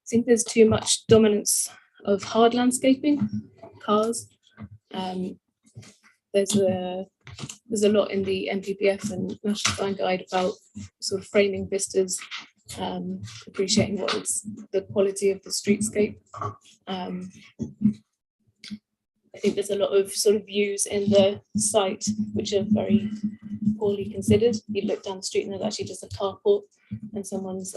think there's too much dominance of hard landscaping, cars. There's a lot in the NPPF and National Design Guide about sort of framing vistas appreciating what is the quality of the streetscape. I think there's a lot of sort of views in the site which are very poorly considered. You look down the street and there's actually just a carport and someone's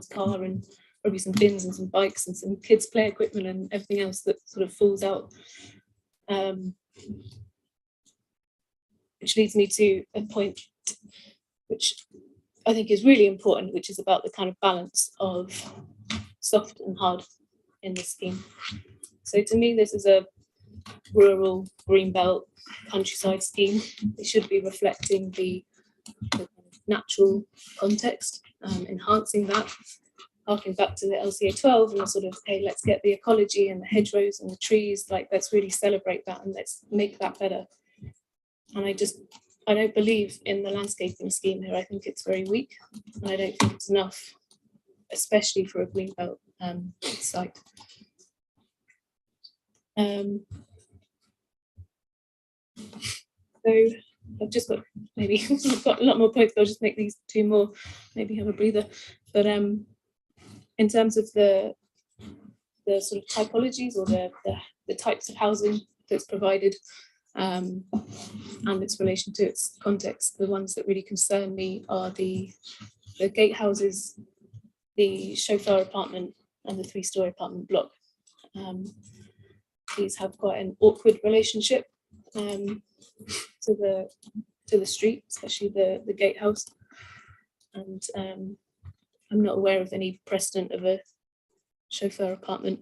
car, and probably some bins and some bikes and some kids' play equipment and everything else that sort of falls out. Which leads me to a point which I think is really important, which is about the kind of balance of soft and hard in this scheme. So to me, this is a rural greenbelt countryside scheme. It should be reflecting the natural context, enhancing that, harking back to the LCA 12 and the sort of, hey, let's get the ecology and the hedgerows and the trees, like let's really celebrate that and let's make that better. And I don't believe in the landscaping scheme here. I think it's very weak and I don't think it's enough, especially for a greenbelt site. So I've just got I've got a lot more points, but I'll just make these two more, maybe have a breather. But in terms of the sort of typologies or the types of housing that's provided and its relation to its context, the ones that really concern me are the gatehouses, the chauffeur apartment and the 3-story apartment block. These have quite an awkward relationship to the street, especially the gatehouse. And I'm not aware of any precedent of a chauffeur apartment.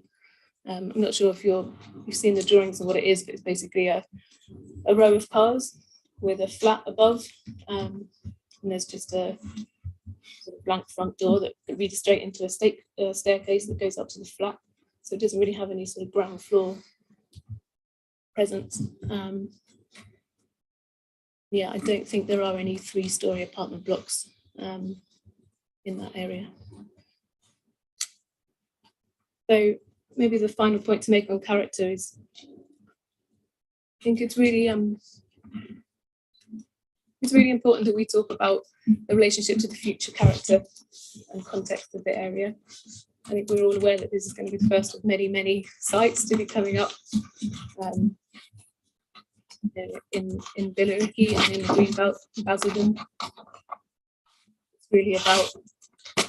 I'm not sure if you've seen the drawings and what it is, but it's basically a row of cars with a flat above, and there's just a sort of blank front door that leads straight into a staircase that goes up to the flat. So it doesn't really have any sort of ground floor presence. Yeah, I don't think there are any 3-story apartment blocks in that area. So maybe the final point to make on character is, I think it's really important that we talk about the relationship to the future character and context of the area. I think we're all aware that this is going to be the first of many, many sites to be coming up in Billericay and in the Greenbelt, Basildon. It's really about what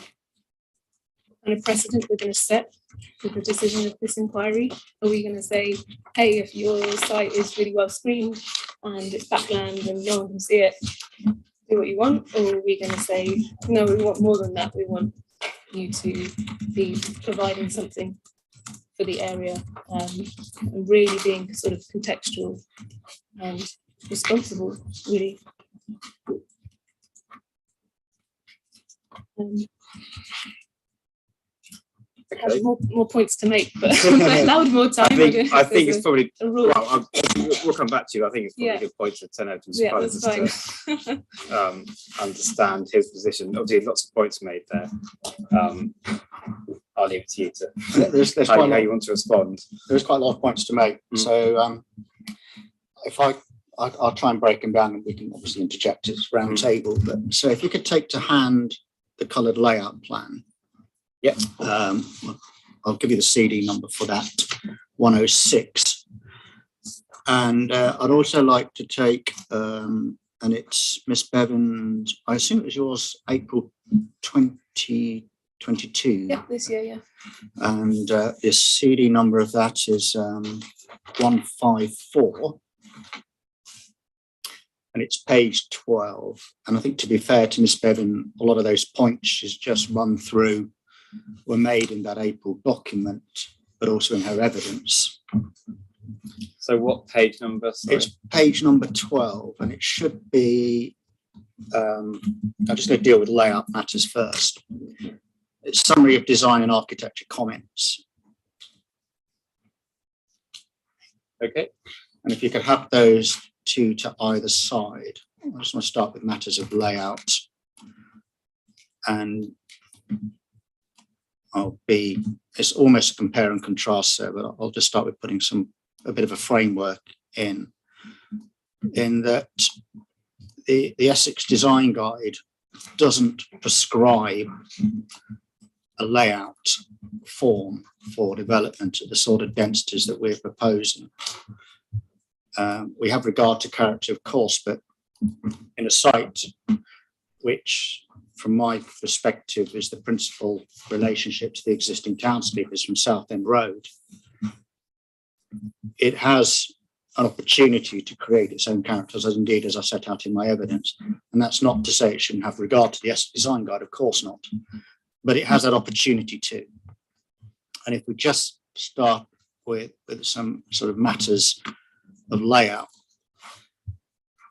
kind of precedent we're going to set with the decision of this inquiry. Are we going to say, hey, if your site is really well screened and it's backland and no one can see it, do what you want? Or are we going to say, no, we want more than that. We want you to be providing something for the area, and really being sort of contextual and responsible, really. I have more points to make, but I allowed more time. I think it's probably, well, we'll come back to you. I think it's probably a good point to turn over to Mr. Collins to understand his position. Obviously, lots of points made there. I'll leave it to you to there's how you want to respond. There's quite a lot of points to make. So if I'll try and break them down, and we can obviously interject as round table. But so if you could take to hand the coloured layout plan. Yep. I'll give you the CD number for that, 106. And I'd also like to take, and it's Miss Bevan's, I assume it was yours, April 2022. Yeah, this year, yeah. And the CD number of that is 154. And it's page 12. And I think, to be fair to Miss Bevan, a lot of those points she's just run through were made in that April document, but also in her evidence. So what page number? Sorry. It's page number 12, and it should be, I'm just going to deal with layout matters first. It's summary of design and architecture comments. Okay. And if you could have those two to either side. I just want to start with matters of layout. And it's almost a compare and contrast there, but I'll just start with putting a bit of a framework in that the Essex Design Guide doesn't prescribe a layout form for development at the sort of densities that we're proposing. We have regard to character, of course, but in a site which, from my perspective, is the principal relationship to the existing townspeople from South End Road, it has an opportunity to create its own characters, as indeed as I set out in my evidence. And that's not to say it shouldn't have regard to the design guide, of course not, but it has that opportunity too. And if we just start with some sort of matters of layout,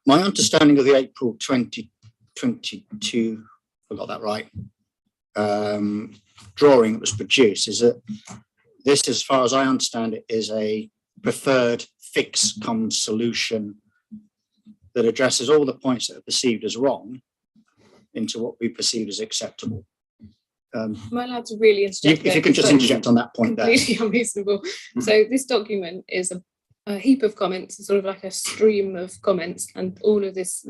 my understanding of the April 2022, I got that right, drawing that was produced is that this, as far as I understand it, is a preferred fixed come solution that addresses all the points that are perceived as wrong into what we perceive as acceptable. Am I allowed to really interject? If you could just interject on that point there. Completely unreasonable. So this document is a heap of comments, sort of like a stream of comments, and all of this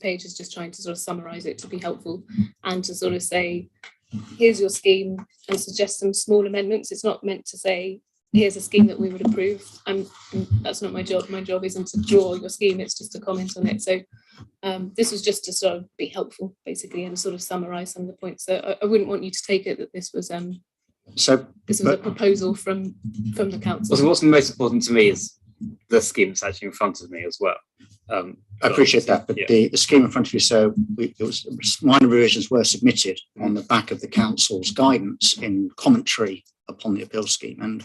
page is just trying to sort of summarize it to be helpful and to sort of say, here's your scheme, and suggest some small amendments. It's not meant to say, here's a scheme that we would approve. And that's not my job. My job isn't to draw your scheme, it's just to comment on it. So this was just to sort of be helpful, basically, and sort of summarize some of the points. So I wouldn't want you to take it that this was a proposal from the council. So what's most important to me is the scheme that's actually in front of me as well. I appreciate that, but the scheme in front of you, so minor revisions were submitted on the back of the council's guidance in commentary upon the appeal scheme. And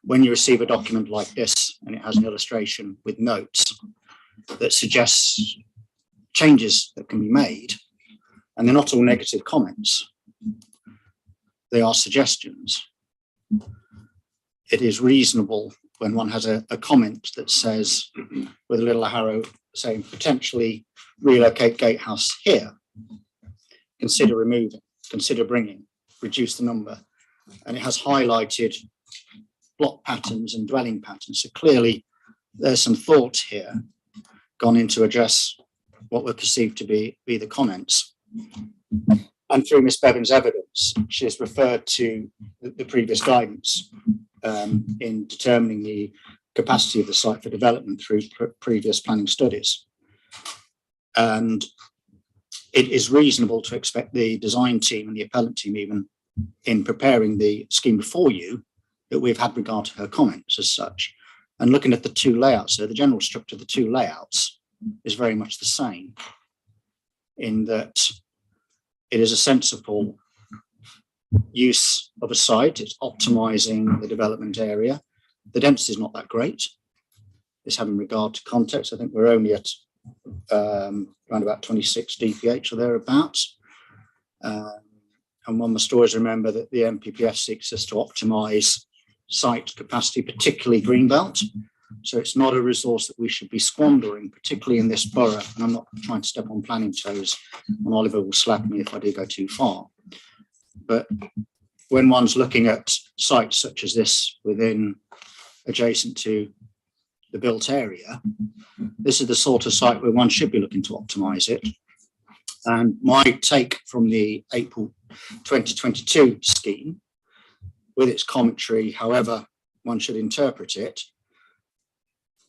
when you receive a document like this, and it has an illustration with notes that suggests changes that can be made, and they're not all negative comments, they are suggestions. It is reasonable when one has a comment that says, with a little arrow saying potentially relocate gatehouse here, consider removing, consider bringing, reduce the number, and it has highlighted block patterns and dwelling patterns. So clearly there's some thought here gone in to address what were perceived to be the comments. And through Miss Bevan's evidence, she has referred to the previous guidance in determining the capacity of the site for development through previous planning studies. And it is reasonable to expect the design team and the appellant team, even in preparing the scheme before you, that we've had regard to her comments as such. And looking at the two layouts, so the general structure of the two layouts is very much the same, in that it is a sensible use of a site. It's optimizing the development area. The density is not that great. It's having regard to context. I think we're only at around about 26 dph or thereabouts. And one must always remember that the MPPF seeks us to optimize site capacity, particularly greenbelt. So it's not a resource that we should be squandering, particularly in this borough. And I'm not trying to step on planning toes, and Oliver will slap me if I do go too far. But when one's looking at sites such as this within adjacent to the built area, this is the sort of site where one should be looking to optimize it. And my take from the April 2022 scheme, with its commentary, however one should interpret it,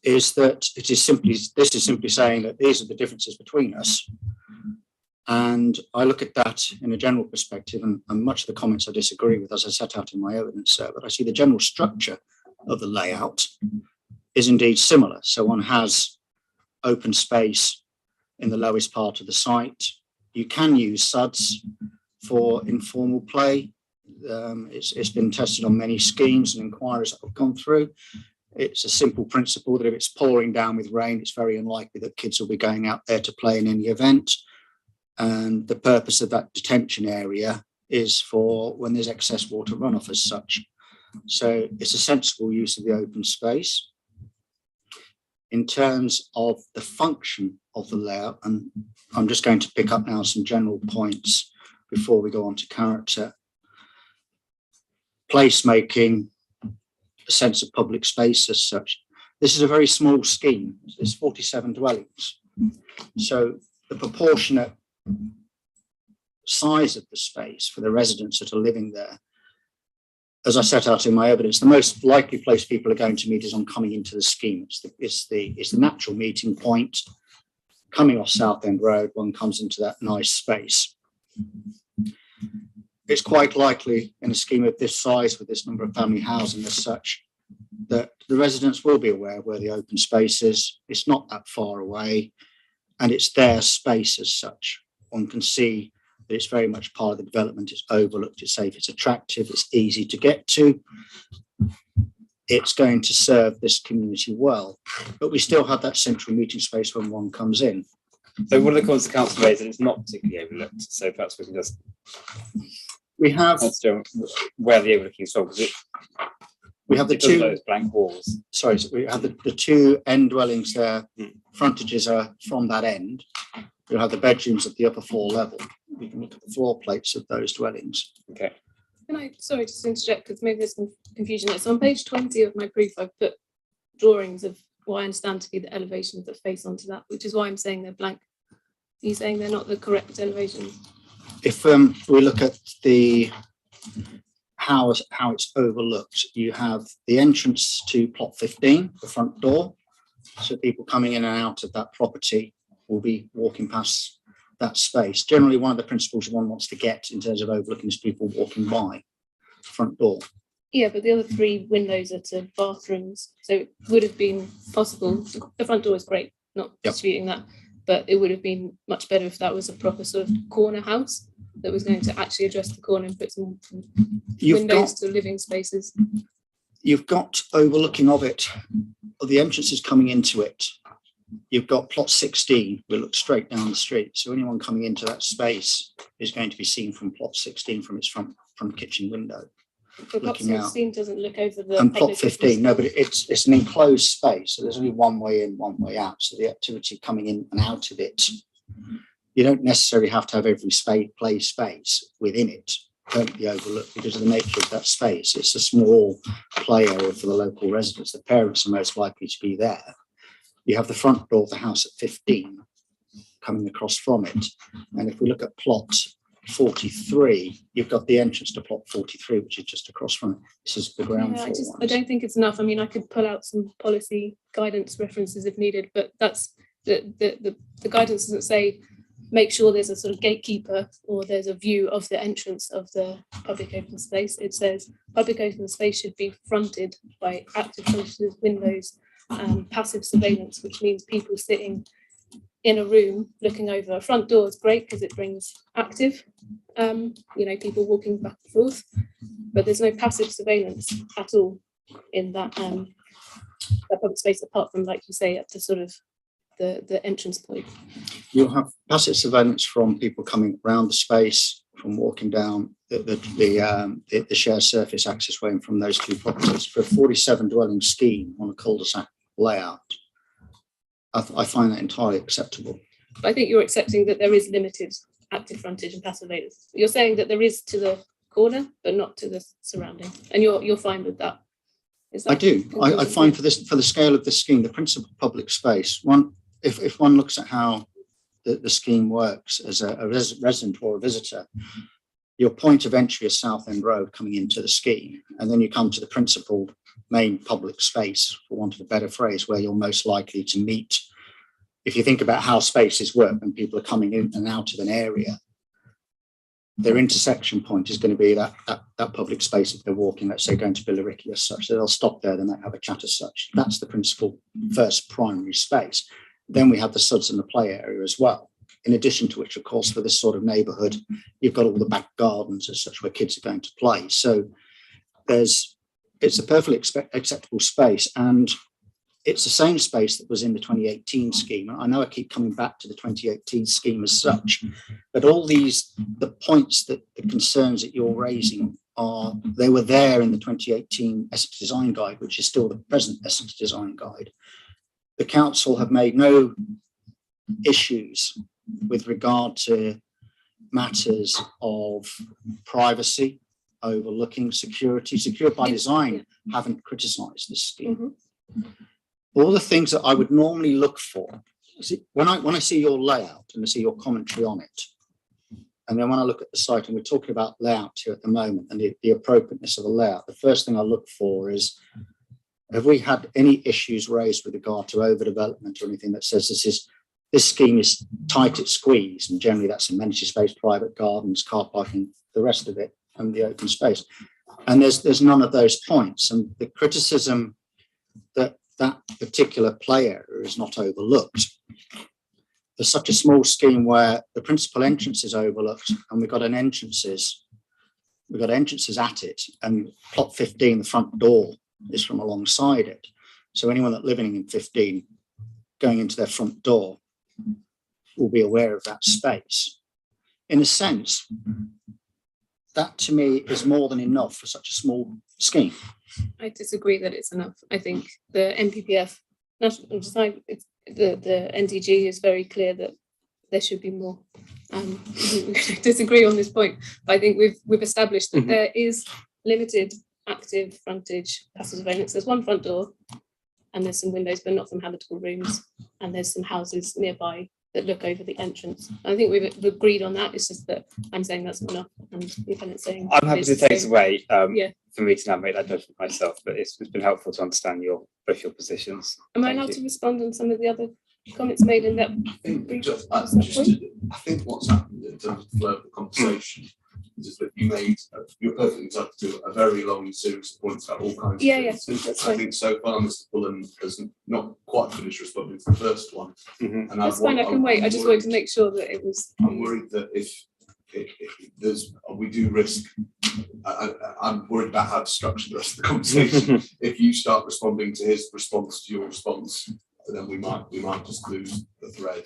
is that this is simply saying that these are the differences between us. And I look at that in a general perspective, and much of the comments I disagree with, as I set out in my evidence, sir, but I see the general structure of the layout is indeed similar. So one has open space in the lowest part of the site. You can use SUDs for informal play. It's been tested on many schemes and inquiries that have gone through. It's a simple principle that if it's pouring down with rain, it's very unlikely that kids will be going out there to play in any event. And the purpose of that detention area is for when there's excess water runoff as such. So it's a sensible use of the open space. In terms of the function of the layout, and I'm just going to pick up now some general points before we go on to character. Placemaking, a sense of public space as such. This is a very small scheme. It's 47 dwellings. So the proportionate size of the space for the residents that are living there, as I set out in my evidence, the most likely place people are going to meet is on coming into the scheme. It's the natural meeting point. Coming off Southend Road, one comes into that nice space. It's quite likely in a scheme of this size with this number of family housing as such that the residents will be aware of where the open space is. It's not that far away and it's their space as such. One can see that it's very much part of the development. It's overlooked, it's safe, it's attractive, it's easy to get to. It's going to serve this community well, but we still have that central meeting space when one comes in. So one of the comments the council made, and it's not particularly overlooked, so perhaps we can just We have where the overlooking is from, because we have the because of two those blank walls. sorry, so we have the two end dwellings there. Frontages are from that end. You'll have the bedrooms at the upper floor level. You can look at the floor plates of those dwellings. Okay. Can I, sorry, just to interject, because maybe there's some confusion. It's on page 20 of my proof. I've put drawings of what I understand to be the elevations that face onto that, which is why I'm saying they're blank. Are you saying they're not the correct elevation? If we look at the how it's overlooked, you have the entrance to plot 15, the front door. So people coming in and out of that property will be walking past that space. Generally, one of the principles one wants to get in terms of overlooking is people walking by the front door. Yeah, but the other three windows are to bathrooms. So it would have been possible. The front door is great, not disputing that, but it would have been much better if that was a proper sort of corner house that was going to actually address the corner and put some windows to living spaces. You've got overlooking of it, of the entrances coming into it. You've got plot 16, will look straight down the street. So anyone coming into that space is going to be seen from plot 16 from its front kitchen window. But plot 16 doesn't look over the. And plot 15, no, but it's an enclosed space. So there's only one way in, one way out. So the activity coming in and out of it, you don't necessarily have to have every space within it. Don't be overlooked because of the nature of that space. It's a small play area for the local residents. The parents are most likely to be there. You have the front door of the house at 15 coming across from it. And if we look at plot 43, you've got the entrance to plot 43, which is just across from it. This is the ground floor. I don't think it's enough. I mean, I could pull out some policy guidance references if needed, but that's the guidance doesn't say make sure there's a sort of gatekeeper or there's a view of the entrance of the public open space. It says public open space should be fronted by active frontages, windows, passive surveillance, which means people sitting in a room looking over. A front door is great because it brings active, people walking back and forth, but there's no passive surveillance at all in that public space, apart from, like you say, at the sort of the entrance point. You'll have passive surveillance from people coming around the space, from walking down the shared surface accessway and from those two properties. For a 47 dwelling scheme on a cul-de-sac layout, I find that entirely acceptable. But I think you're accepting that there is limited active frontage and passive surveillance. You're saying that there is to the corner, but not to the surrounding, and you're fine with that. I do. I find for the scale of this scheme, the principal public space. If one looks at how the scheme works as a resident or a visitor, your point of entry is Southend Road coming into the scheme, and then you come to the principal main public space, for want of a better phrase, where you're most likely to meet. If you think about how spaces work when people are coming in and out of an area, their intersection point is going to be that public space. If they're walking, let's say, going to Billericay as such, so they'll stop there, they might have a chat as such. That's the principal first primary space. Then we have the suds and the play area as well. In addition to which, of course, for this sort of neighbourhood, you've got all the back gardens as such where kids are going to play. So it's a perfectly acceptable space, and it's the same space that was in the 2018 scheme. I know I keep coming back to the 2018 scheme as such, but all the points, the concerns that you're raising they were there in the 2018 Essex Design Guide, which is still the present Essex Design Guide. The council have made no issues with regard to matters of privacy, overlooking, security by design haven't criticised this scheme. Mm-hmm. All the things that I would normally look for, when I see your layout and I see your commentary on it, And then when I look at the site, and we're talking about layout here at the moment and the appropriateness of a layout, the first thing I look for is, have we had any issues raised with regard to overdevelopment or anything that says this scheme is tight, it's squeezed, and generally that's amenity space, private gardens, car parking, the rest of it, and the open space. And there's none of those points. And the criticism that that particular play area is not overlooked. There's such a small scheme where the principal entrance is overlooked, and we've got entrances at it, and plot 15, the front door, is from alongside it. So anyone that living in 15 going into their front door will be aware of that space. In a sense, that to me is more than enough for such a small scheme. I disagree that it's enough. I think the NPPF, National Design, the NDG is very clear that there should be more. I disagree on this point, but I think we've established that there is limited active frontage passive surveillance. There's one front door and there's some windows, but not some habitable rooms. And there's some houses nearby that look over the entrance. I think we've agreed on that. It's just that I'm saying that's not enough, and the tenant's saying I'm happy to take this away yeah. for me to now make that judgment myself, but it's been helpful to understand both your positions. Am I Thank allowed you. to respond on some of the other comments made in that? I think what's happened in terms of the flow of the conversation is that you're perfectly entitled to a very long series of points about all kinds Yeah, of yeah, things. that's I fine. think so far Mr. Bullen has not quite finished responding to the first one. Mhm. And That's fine, I can wait. I just wanted to make sure that it was. I'm worried that if we do risk, I'm worried about how to structure the rest of the conversation. If you start responding to his response to your response, then we might just lose the thread.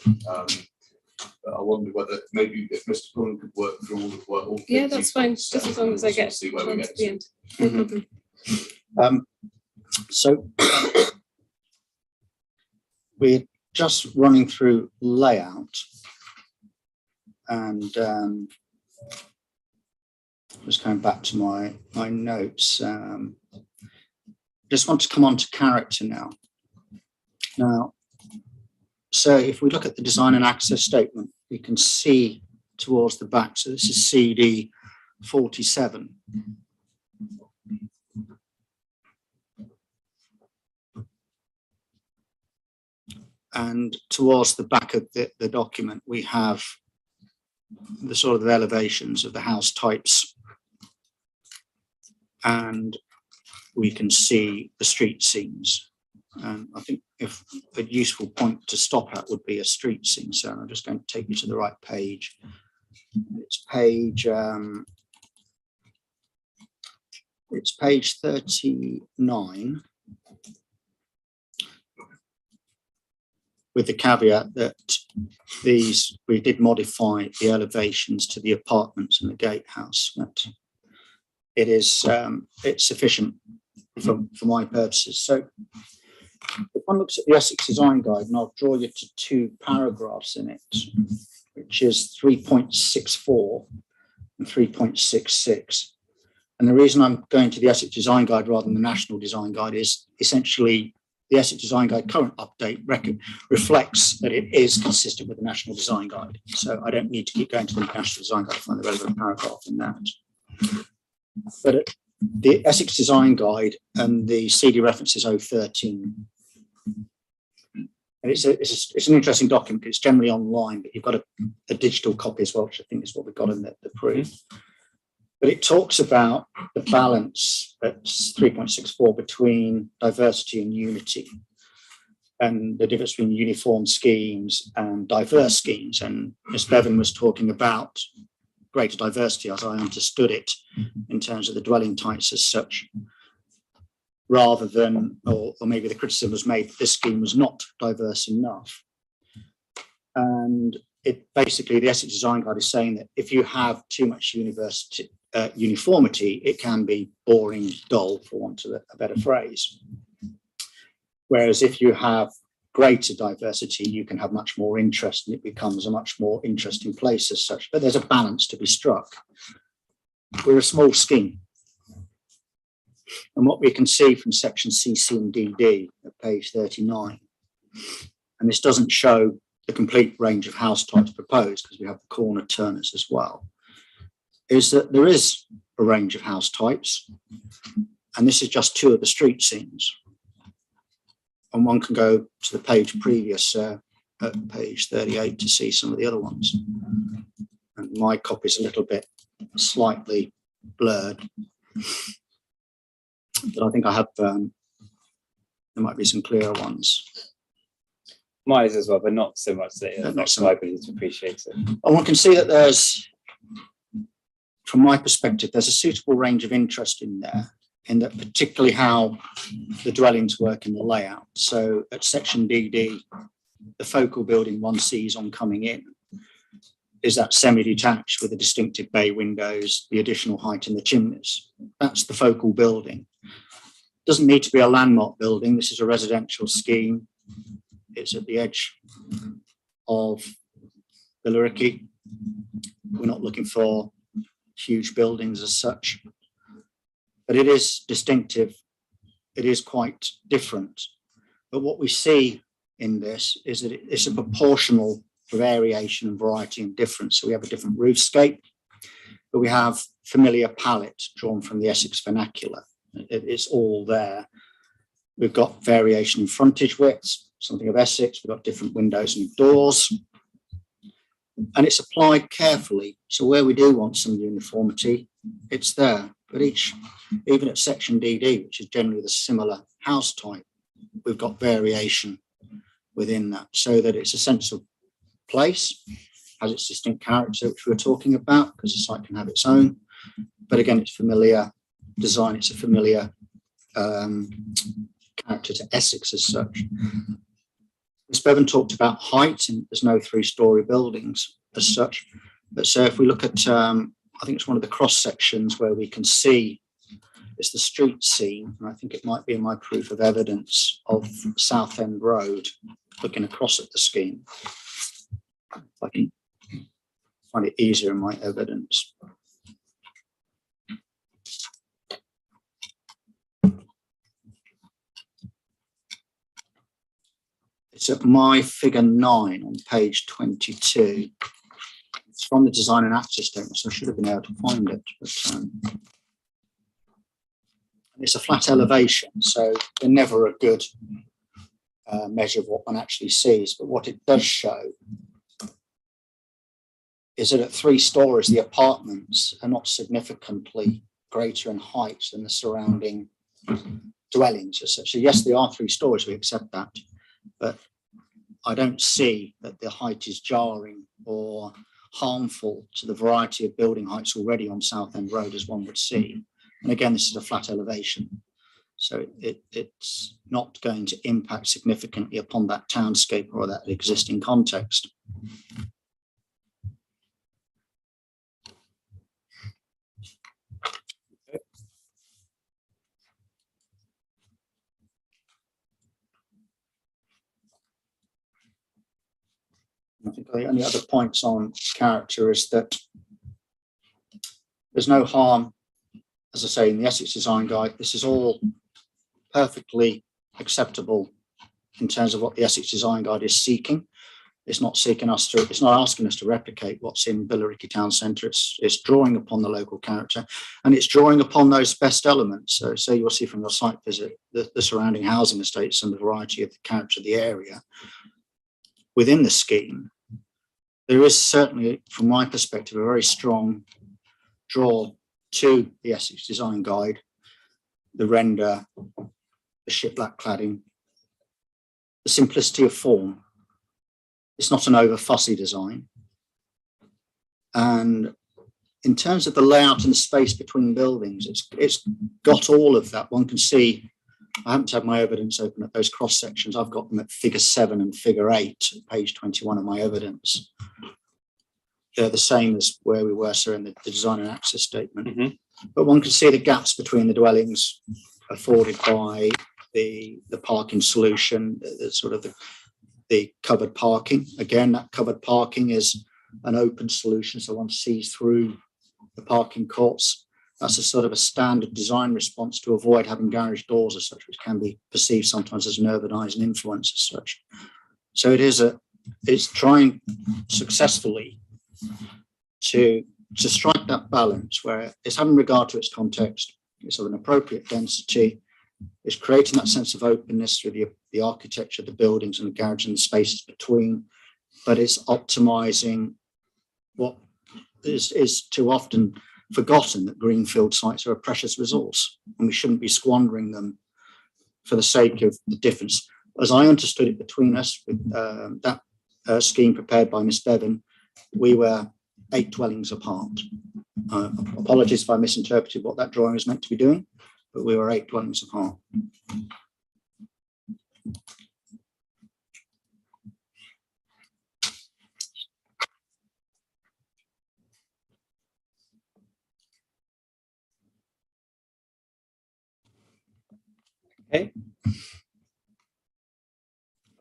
But I wonder whether maybe if Mr. Pullen could work through all the Yeah, things that's he's fine, got to just say, as long as I we'll get see where we to get the to. end. No problem. So we're just running through layout, and just going back to my notes. Just want to come on to character now. So if we look at the design and access statement, we can see towards the back. So this is CD 47. And towards the back of the document, we have the sort of elevations of the house types. And we can see the street scenes. And I think if a useful point to stop at would be a street scene. So I'm just going to take you to the right page. It's page 39. With the caveat that we did modify the elevations to the apartments and the gatehouse. But it's sufficient for my purposes. So if one looks at the Essex Design Guide, and I'll draw you to two paragraphs in it, which is 3.64 and 3.66. And the reason I'm going to the Essex Design Guide rather than the National Design Guide is essentially the Essex Design Guide current update record reflects that it is consistent with the National Design Guide. So I don't need to keep going to the National Design Guide to find the relevant paragraph in that. But the Essex Design Guide and the CD reference is 013. And it's an interesting document. It's generally online, but you've got a digital copy as well, which I think is what we've got in the proof. But it talks about the balance at 3.64 between diversity and unity, and the difference between uniform schemes and diverse schemes. And Ms. Bevan was talking about greater diversity, as I understood it, in terms of the dwelling types as such, rather than, or maybe the criticism was made that this scheme was not diverse enough. And it basically, the Essex Design Guide is saying that if you have too much uniformity, it can be boring, dull, for want of a better phrase. Whereas if you have greater diversity, you can have much more interest, and it becomes a much more interesting place as such. But there's a balance to be struck. We're a small scheme. And what we can see from section CC and DD at page 39, and this doesn't show the complete range of house types proposed, because we have the corner turners as well, is that there is a range of house types, and this is just 2 of the street scenes. And one can go to the page previous, at page 38, to see some of the other ones. And my copy is a little bit slightly blurred, but I think I have, there might be some clearer ones. Mine is as well, but not so much that it Not affects so my much. ability to appreciate it. And one can see that there's, from my perspective, there's a suitable range of interest in there, in that particularly how the dwellings work in the layout. So at section DD, the focal building one sees on coming in is that semi-detached with the distinctive bay windows, the additional height in the chimneys. That's the focal building. Doesn't need to be a landmark building. This is a residential scheme. It's at the edge of Billericay. We're not looking for huge buildings as such, but it is distinctive. It is quite different. But what we see in this is that it's a proportional variation and variety and difference. So we have a different roofscape, but we have familiar palette drawn from the Essex vernacular. It's all there. We've got variation in frontage widths, something of Essex. We've got different windows and doors, and it's applied carefully. So where we do want some uniformity, it's there. But even at section DD, which is generally the similar house type, we've got variation within that, so that it's a sense of place, has its distinct character, which we were talking about, because the site can have its own. But again, it's familiar design, it's a familiar character to Essex as such. Ms. Bevan talked about height, and there's no 3-story buildings as such. But so if we look at, I think it's one of the cross sections where we can see, it's the street scene, and I think it might be in my proof of evidence of Southend Road, looking across at the scheme. If I can find it easier in my evidence. It's at my figure 9 on page 22. It's from the design and access statement, so I should have been able to find it. But it's a flat elevation, so they're never a good measure of what one actually sees. But what it does show is that at 3 stories, the apartments are not significantly greater in height than the surrounding dwellings as such. So yes, they are 3 stories, we accept that, but I don't see that the height is jarring or harmful to the variety of building heights already on Southend Road, as one would see. And again, this is a flat elevation, so it's not going to impact significantly upon that townscape or that existing context. I think the only other points on character is that there's no harm, as I say, in the Essex Design Guide. This is all perfectly acceptable in terms of what the Essex Design Guide is seeking. It's not asking us to replicate what's in Billericay Town Centre. It's drawing upon the local character, and it's drawing upon those best elements. So you'll see from your site visit the surrounding housing estates and the variety of the character of the area within the scheme. There is certainly, from my perspective, a very strong draw to the Essex Design Guide, the render, the shiplap cladding, the simplicity of form. It's not an over fussy design. And in terms of the layout and the space between buildings, it's got all of that. One can see, I haven't had my evidence open at those cross sections. I've got them at figure 7 and figure 8, page 21 of my evidence. They're the same as where we were, sir, in the design and access statement. Mm-hmm. But one can see the gaps between the dwellings afforded by the parking solution, the covered parking. Again, that covered parking is an open solution, so one sees through the parking courts. That's a sort of a standard design response to avoid having garage doors as such, which can be perceived sometimes as an urbanising influence as such. So it is is trying successfully to strike that balance where it's having regard to its context, it's of an appropriate density, it's creating that sense of openness through the architecture, the buildings and the garage and the spaces between, but it's optimizing what is too often forgotten, that greenfield sites are a precious resource and we shouldn't be squandering them for the sake of the difference. As I understood it between us with that scheme prepared by Miss Bevan, we were 8 dwellings apart. Apologies if I misinterpreted what that drawing was meant to be doing, but we were 8 dwellings apart. Okay.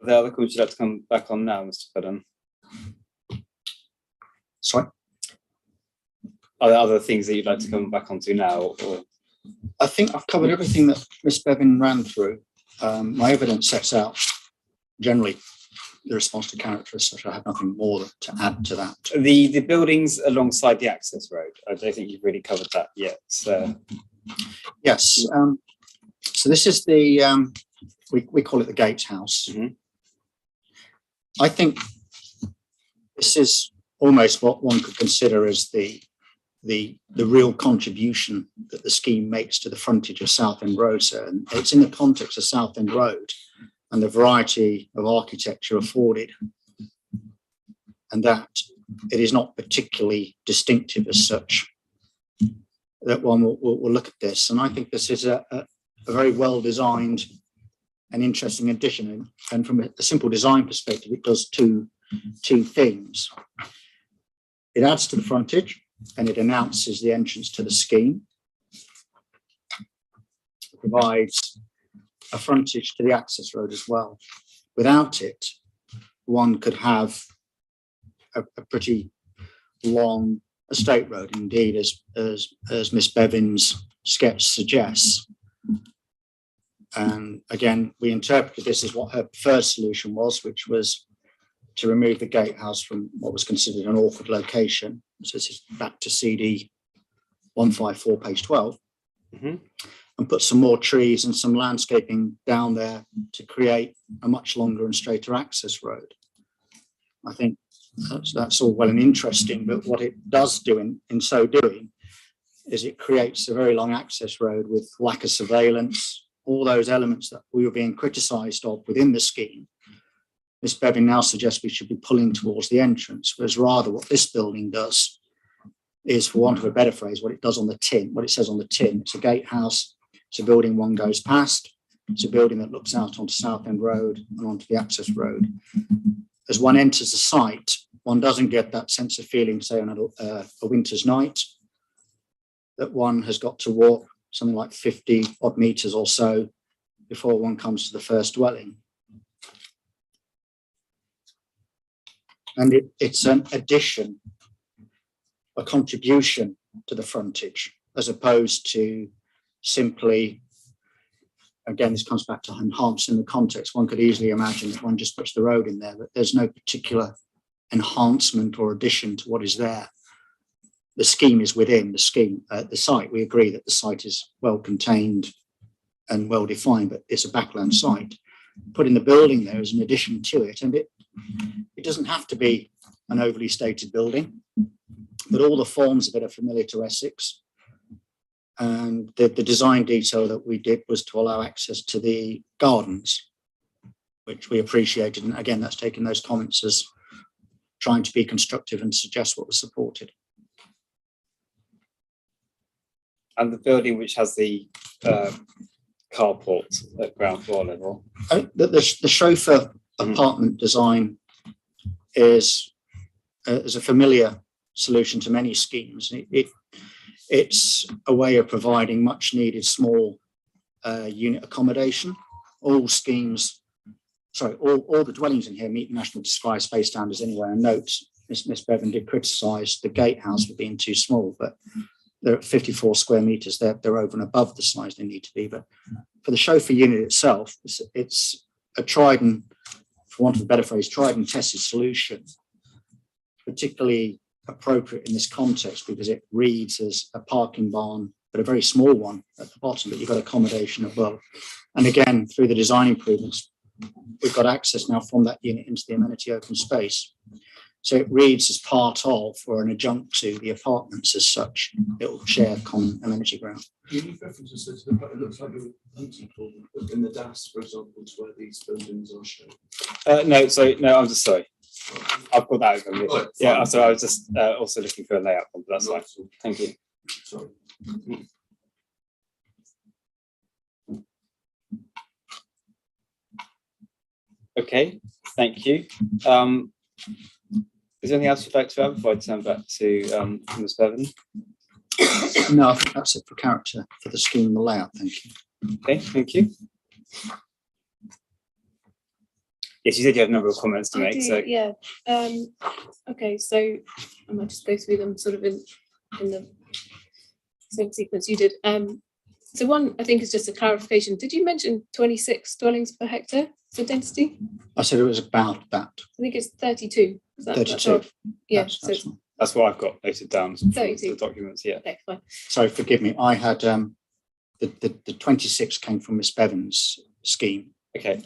Are there other comments you'd like to come back on now, Mr. Fedden? Sorry? Are there other things that you'd like to come back onto now? Or? I think I've covered everything that Miss Bevan ran through. My evidence sets out generally the response to characteristics. I have nothing more to add to that. The buildings alongside the access road, I don't think you've really covered that yet. So. Yes. So this is the, we call it the gatehouse. Mm-hmm. I think this is almost what one could consider as the real contribution that the scheme makes to the frontage of Southend Road, sir. And it's in the context of Southend Road and the variety of architecture afforded, and that it is not particularly distinctive as such, that one will look at this. And I think this is a very well designed and interesting addition. And from a simple design perspective, it does two things. It adds to the frontage and it announces the entrance to the scheme. It provides a frontage to the access road as well. Without it, one could have a pretty long estate road, indeed, as Miss Bevan's sketch suggests. And again, we interpreted this as what her first solution was, which was to remove the gatehouse from what was considered an awkward location. So this is back to CD 154, page 12, Mm-hmm. and put some more trees and some landscaping down there to create a much longer and straighter access road. I think that's all well and interesting, but what it does do in so doing is it creates a very long access road with lack of surveillance, all those elements that we were being criticised of within the scheme. Ms. Bevan now suggests we should be pulling towards the entrance, whereas rather what this building does is, for want of a better phrase, what it does on the tin, what it says on the tin. It's a gatehouse, it's a building one goes past, it's a building that looks out onto Southend Road and onto the access road. As one enters the site, one doesn't get that sense of feeling, say, on a winter's night, that one has got to walk something like 50 odd meters or so before one comes to the first dwelling. And it's an addition, a contribution to the frontage, as opposed to simply, again, this comes back to enhancing the context. One could easily imagine that one just puts the road in there, but there's no particular enhancement or addition to what is there. The scheme is within the scheme. The site, we agree that the site is well contained and well defined, but it's a backland site. Putting the building there is an addition to it, and it doesn't have to be an overly stated building, but all the forms of it are familiar to Essex. And the design detail that we did was to allow access to the gardens, which we appreciated. And again, that's taking those comments as trying to be constructive and suggest what was supported. And the building which has the carport at ground floor level. The chauffeur apartment design is a familiar solution to many schemes. It's a way of providing much needed small unit accommodation. All schemes, sorry, all the dwellings in here meet national described space standards anyway. And note, Miss Bevan did criticise the gatehouse for being too small, but they're at 54 square metres. They're over and above the size they need to be. But for the chauffeur unit itself, it's a tried and, for want of a better phrase, tried and tested solution, particularly appropriate in this context because it reads as a parking barn, but a very small one at the bottom, but you've got accommodation above. And again, through the design improvements, we've got access now from that unit into the amenity open space. So it reads as part of or an adjunct to the apartments as such. It will share common amenity ground. Any references to the, it looks like a in the DAS, for example, to where these buildings are shown. No, I'm just sorry. I've got that open. Right, Yeah, fine. so I was just also looking for a layout one, but that's fine. Thank you. Sorry. Okay, thank you. Is there anything else you'd like to add before I turn back to Ms. Bevan? No, I think that's it for character for the scheme and the layout. Thank you. Okay, thank you. Yes, you said you had a number of comments to I make. do, So yeah. Okay, so I might just go through them sort of in the same sequence you did. So one, I think, is just a clarification. Did you mention 26 dwellings per hectare for density? I said it was about that. I think it's 32. Is that 32. off? Yeah, That's so it's fine. that's what I've got noted down from 32. the documents. Yeah. okay, fine. Sorry, forgive me. I had the 26 came from Miss Bevan's scheme. Okay.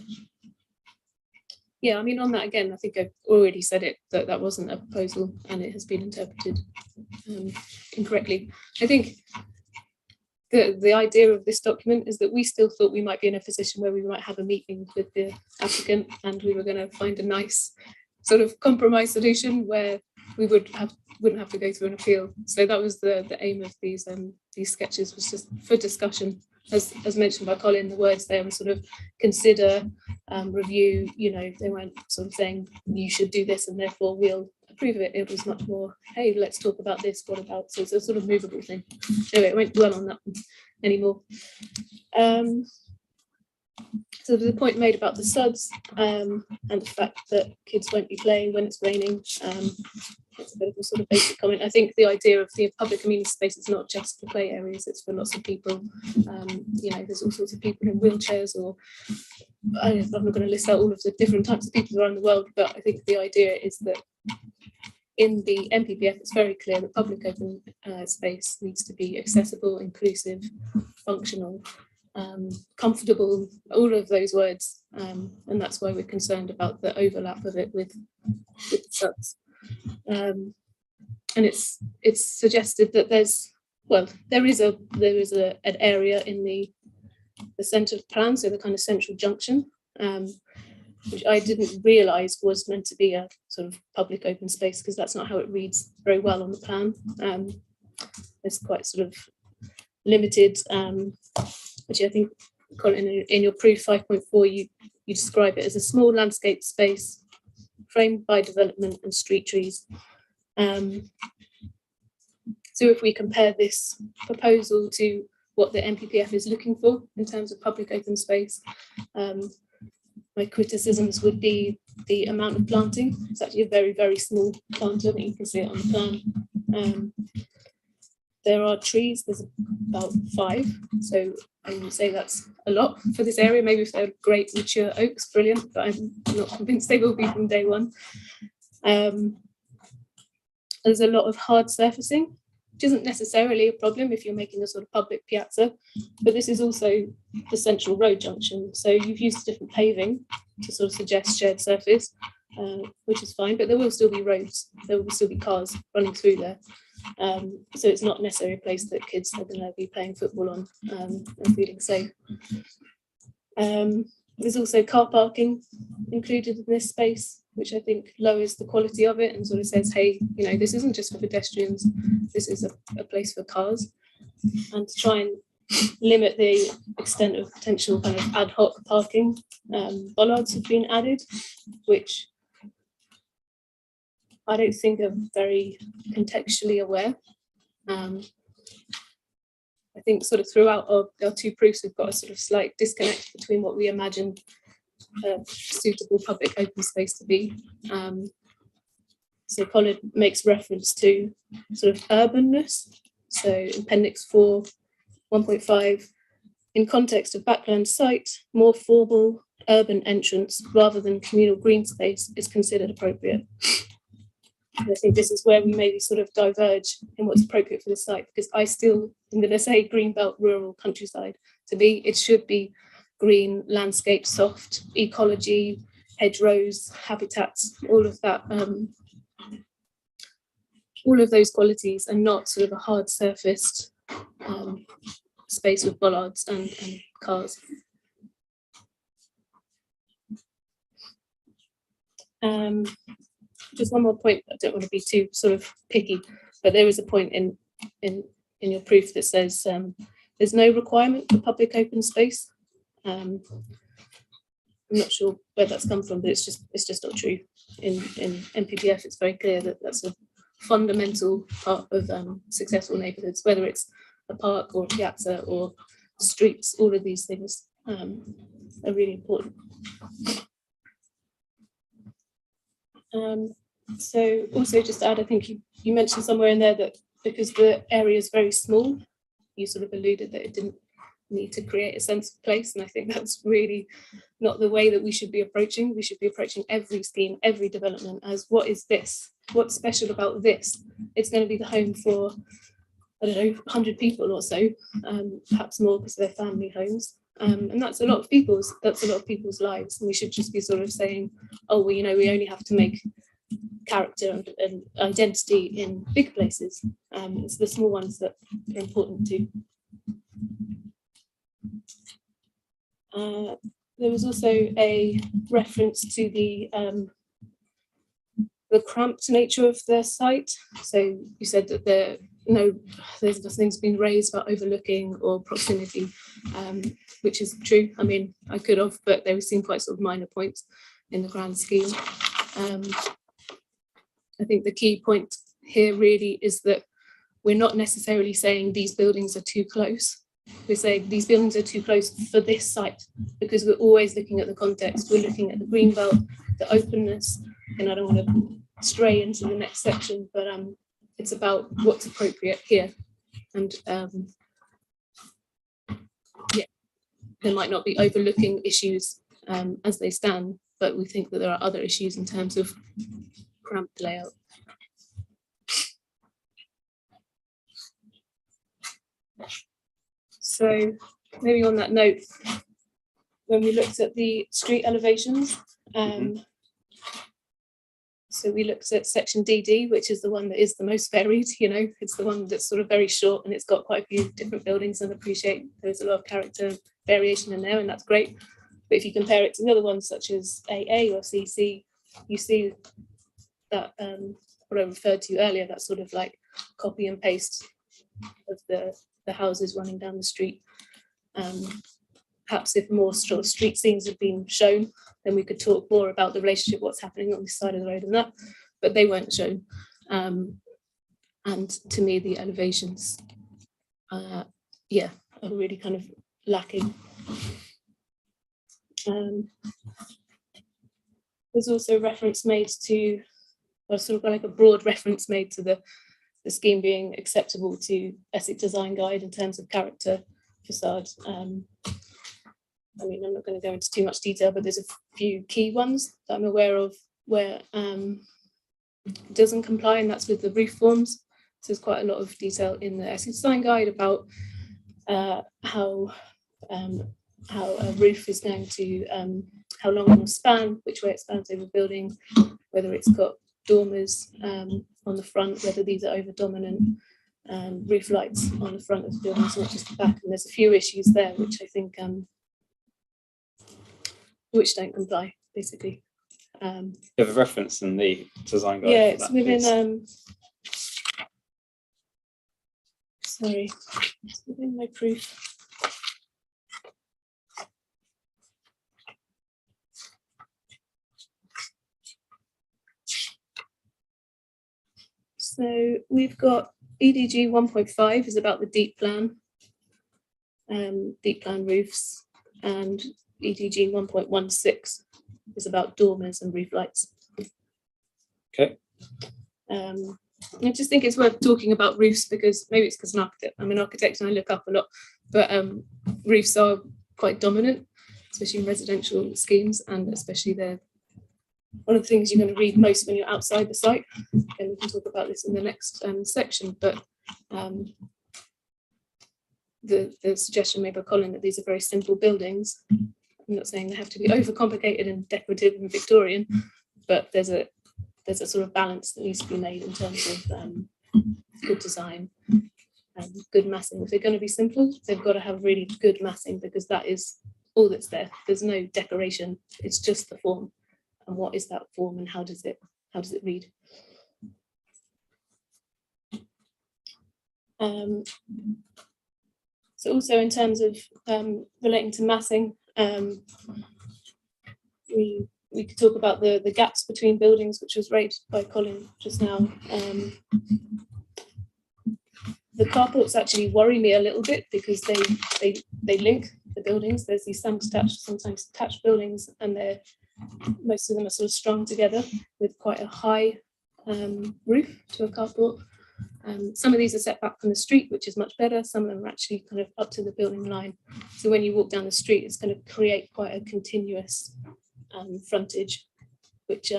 Yeah, I mean, on that again, I think I've already said it, that that wasn't a proposal and it has been interpreted incorrectly. I think the idea of this document is that we still thought we might be in a position where we might have a meeting with the applicant and we were going to find a nice sort of compromise solution where we wouldn't have to go through an appeal. So that was the aim of these sketches, was just for discussion. As mentioned by Colin, the words there were sort of consider, review, you know, they weren't sort of saying you should do this and therefore we'll approve it. It was much more, hey, let's talk about this, what about, so it's a sort of movable thing. Anyway, I won't dwell on that anymore. So there's a point made about the suds and the fact that kids won't be playing when it's raining. That's a bit of a sort of basic comment. I think the idea of the public community space is not just for play areas, it's for lots of people. You know, there's all sorts of people in wheelchairs, or I'm not going to list out all of the different types of people around the world, but I think the idea is that in the MPPF, it's very clear that public open space needs to be accessible, inclusive, functional, comfortable, all of those words. And that's why we're concerned about the overlap of it with the subs. And it's suggested that there is an area in the centre of the plan, so the kind of central junction, which I didn't realise was meant to be a sort of public open space, because that's not how it reads very well on the plan. It's quite sort of limited, which I think, Colin, in your proof 5.4, you describe it as a small landscape space framed by development and street trees. So if we compare this proposal to what the MPPF is looking for in terms of public open space, my criticisms would be the amount of planting. It's actually a very, very small planter. I think you can see it on the plan. There are trees, there's about 5, so I would say that's a lot for this area. Maybe if they're great mature oaks, brilliant, but I'm not convinced they will be from day one. There's a lot of hard surfacing, which isn't necessarily a problem if you're making a sort of public piazza, but this is also the central road junction. So you've used different paving to sort of suggest shared surface, which is fine, but there will still be roads, there will still be cars running through there. So it's not necessarily a place that kids are going to be playing football on and feeling safe. There's also car parking included in this space, which I think lowers the quality of it and sort of says, hey, you know, this isn't just for pedestrians, this is a place for cars. And to try and limit the extent of potential kind of ad hoc parking, bollards have been added, which I don't think are very contextually aware. I think sort of throughout our 2 proofs, we've got a sort of slight disconnect between what we imagine a suitable public open space to be. So Colin makes reference to sort of urbanness. So Appendix 4, 1.5, in context of backland site, more formal urban entrance rather than communal green space is considered appropriate. And I think this is where we maybe sort of diverge in what's appropriate for the site, because I still am going to say greenbelt, rural, countryside. To me, it should be green, landscape, soft, ecology, hedgerows, habitats, all of that, all of those qualities, and not sort of a hard surfaced space with bollards and cars. Just one more point. I don't want to be too sort of picky, but there is a point in your proof that says there's no requirement for public open space. I'm not sure where that's come from, but it's just not true. In NPPF, it's very clear that that's a fundamental part of successful neighbourhoods, whether it's a park or a piazza or streets. All of these things are really important. So also just to add, I think you mentioned somewhere in there that because the area is very small, you sort of alluded that it didn't need to create a sense of place. And I think that's really not the way that we should be approaching. We should be approaching every scheme, every development as, what is this? What's special about this? It's going to be the home for, I don't know, 100 people or so, perhaps more because they're family homes. And that's a lot of people's lives. And we should just be sort of saying, oh, well, you know, we only have to make character and identity in big places. It's the small ones that are important too. There was also a reference to the cramped nature of the site. So you said that there's nothing's been raised about overlooking or proximity, which is true. I mean, I could have, but they seem quite sort of minor points in the grand scheme. I think the key point here really is that we're not necessarily saying these buildings are too close. We're saying these buildings are too close for this site, because we're always looking at the context. We're looking at the green belt, the openness, and I don't want to stray into the next section, but it's about what's appropriate here. And yeah, there might not be overlooking issues as they stand, but we think that there are other issues in terms of cramped layout. So maybe on that note, when we looked at the street elevations, so we looked at section DD, which is the one that is the most varied, you know, it's the one that's sort of very short and it's got quite a few different buildings, and appreciate there's a lot of character variation in there, and that's great. But if you compare it to the other ones such as AA or CC, you see that what I referred to earlier, that sort of like copy and paste of the houses running down the street. Perhaps if more sort of street scenes had been shown, then we could talk more about the relationship, what's happening on this side of the road and that, but they weren't shown. And to me, the elevations, yeah, are really kind of lacking. There's also reference made to, or sort of like a broad reference made to the scheme being acceptable to Essex Design Guide in terms of character, facade. I mean, I'm not going to go into too much detail, but there's a few key ones that I'm aware of where it doesn't comply, and that's with the roof forms. So there's quite a lot of detail in the Essex Design Guide about how a roof is going to, how long it will span, which way it spans over building, whether it's got dormers on the front, whether these are over dominant, roof lights on the front of the buildings, not just the back. And there's a few issues there which I think which don't comply, basically. You have a reference in the design guide. Yeah, it's within sorry, it's within my proof. So we've got EDG 1.5 is about the deep plan roofs, and EDG 1.16 is about dormers and roof lights. Okay. I just think it's worth talking about roofs, because maybe it's because I'm an architect and I look up a lot, but roofs are quite dominant. especially in residential schemes, and especially one of the things you're going to read most when you're outside the site. And we can talk about this in the next section, but the suggestion made by Colin that these are very simple buildings. I'm not saying they have to be overcomplicated and decorative and Victorian, but there's a sort of balance that needs to be made in terms of good design and good massing. If they're going to be simple, they've got to have really good massing, because that is all that's there. There's no decoration, it's just the form. And what is that form, and how does it read? So also in terms of relating to massing, we could talk about the gaps between buildings, which was raised by Colin just now. The carports actually worry me a little bit, because they link the buildings. There's these sometimes attached buildings, and most of them are sort of strung together with quite a high roof to a carport. Some of these are set back from the street, which is much better. Some of them are actually kind of up to the building line. So when you walk down the street, it's going to create quite a continuous frontage, which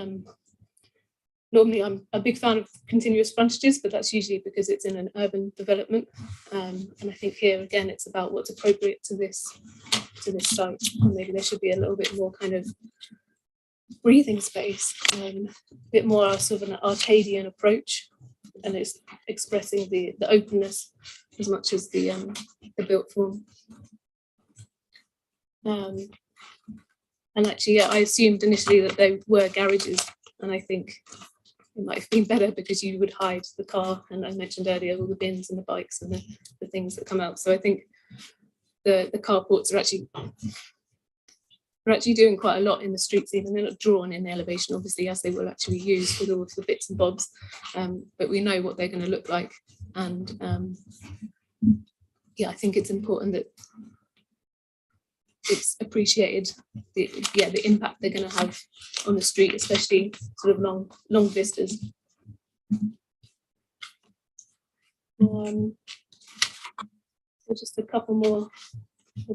normally I'm a big fan of continuous frontages, but that's usually because it's in an urban development. And I think here again, it's about what's appropriate to this site. And maybe there should be a little bit more kind of breathing space, a bit more sort of an Arcadian approach, and it's expressing the openness as much as the built form. And actually, yeah, I assumed initially that they were garages, and I think it might have been better because you would hide the car, and I mentioned earlier all the bins and the bikes and the things that come out. So I think the carports are actually doing quite a lot in the street scene, and they're not drawn in the elevation, obviously, as they will actually use with all of the bits and bobs, but we know what they're going to look like. And yeah, I think it's important that it's appreciated the impact they're going to have on the street, especially sort of long vistas. So just a couple more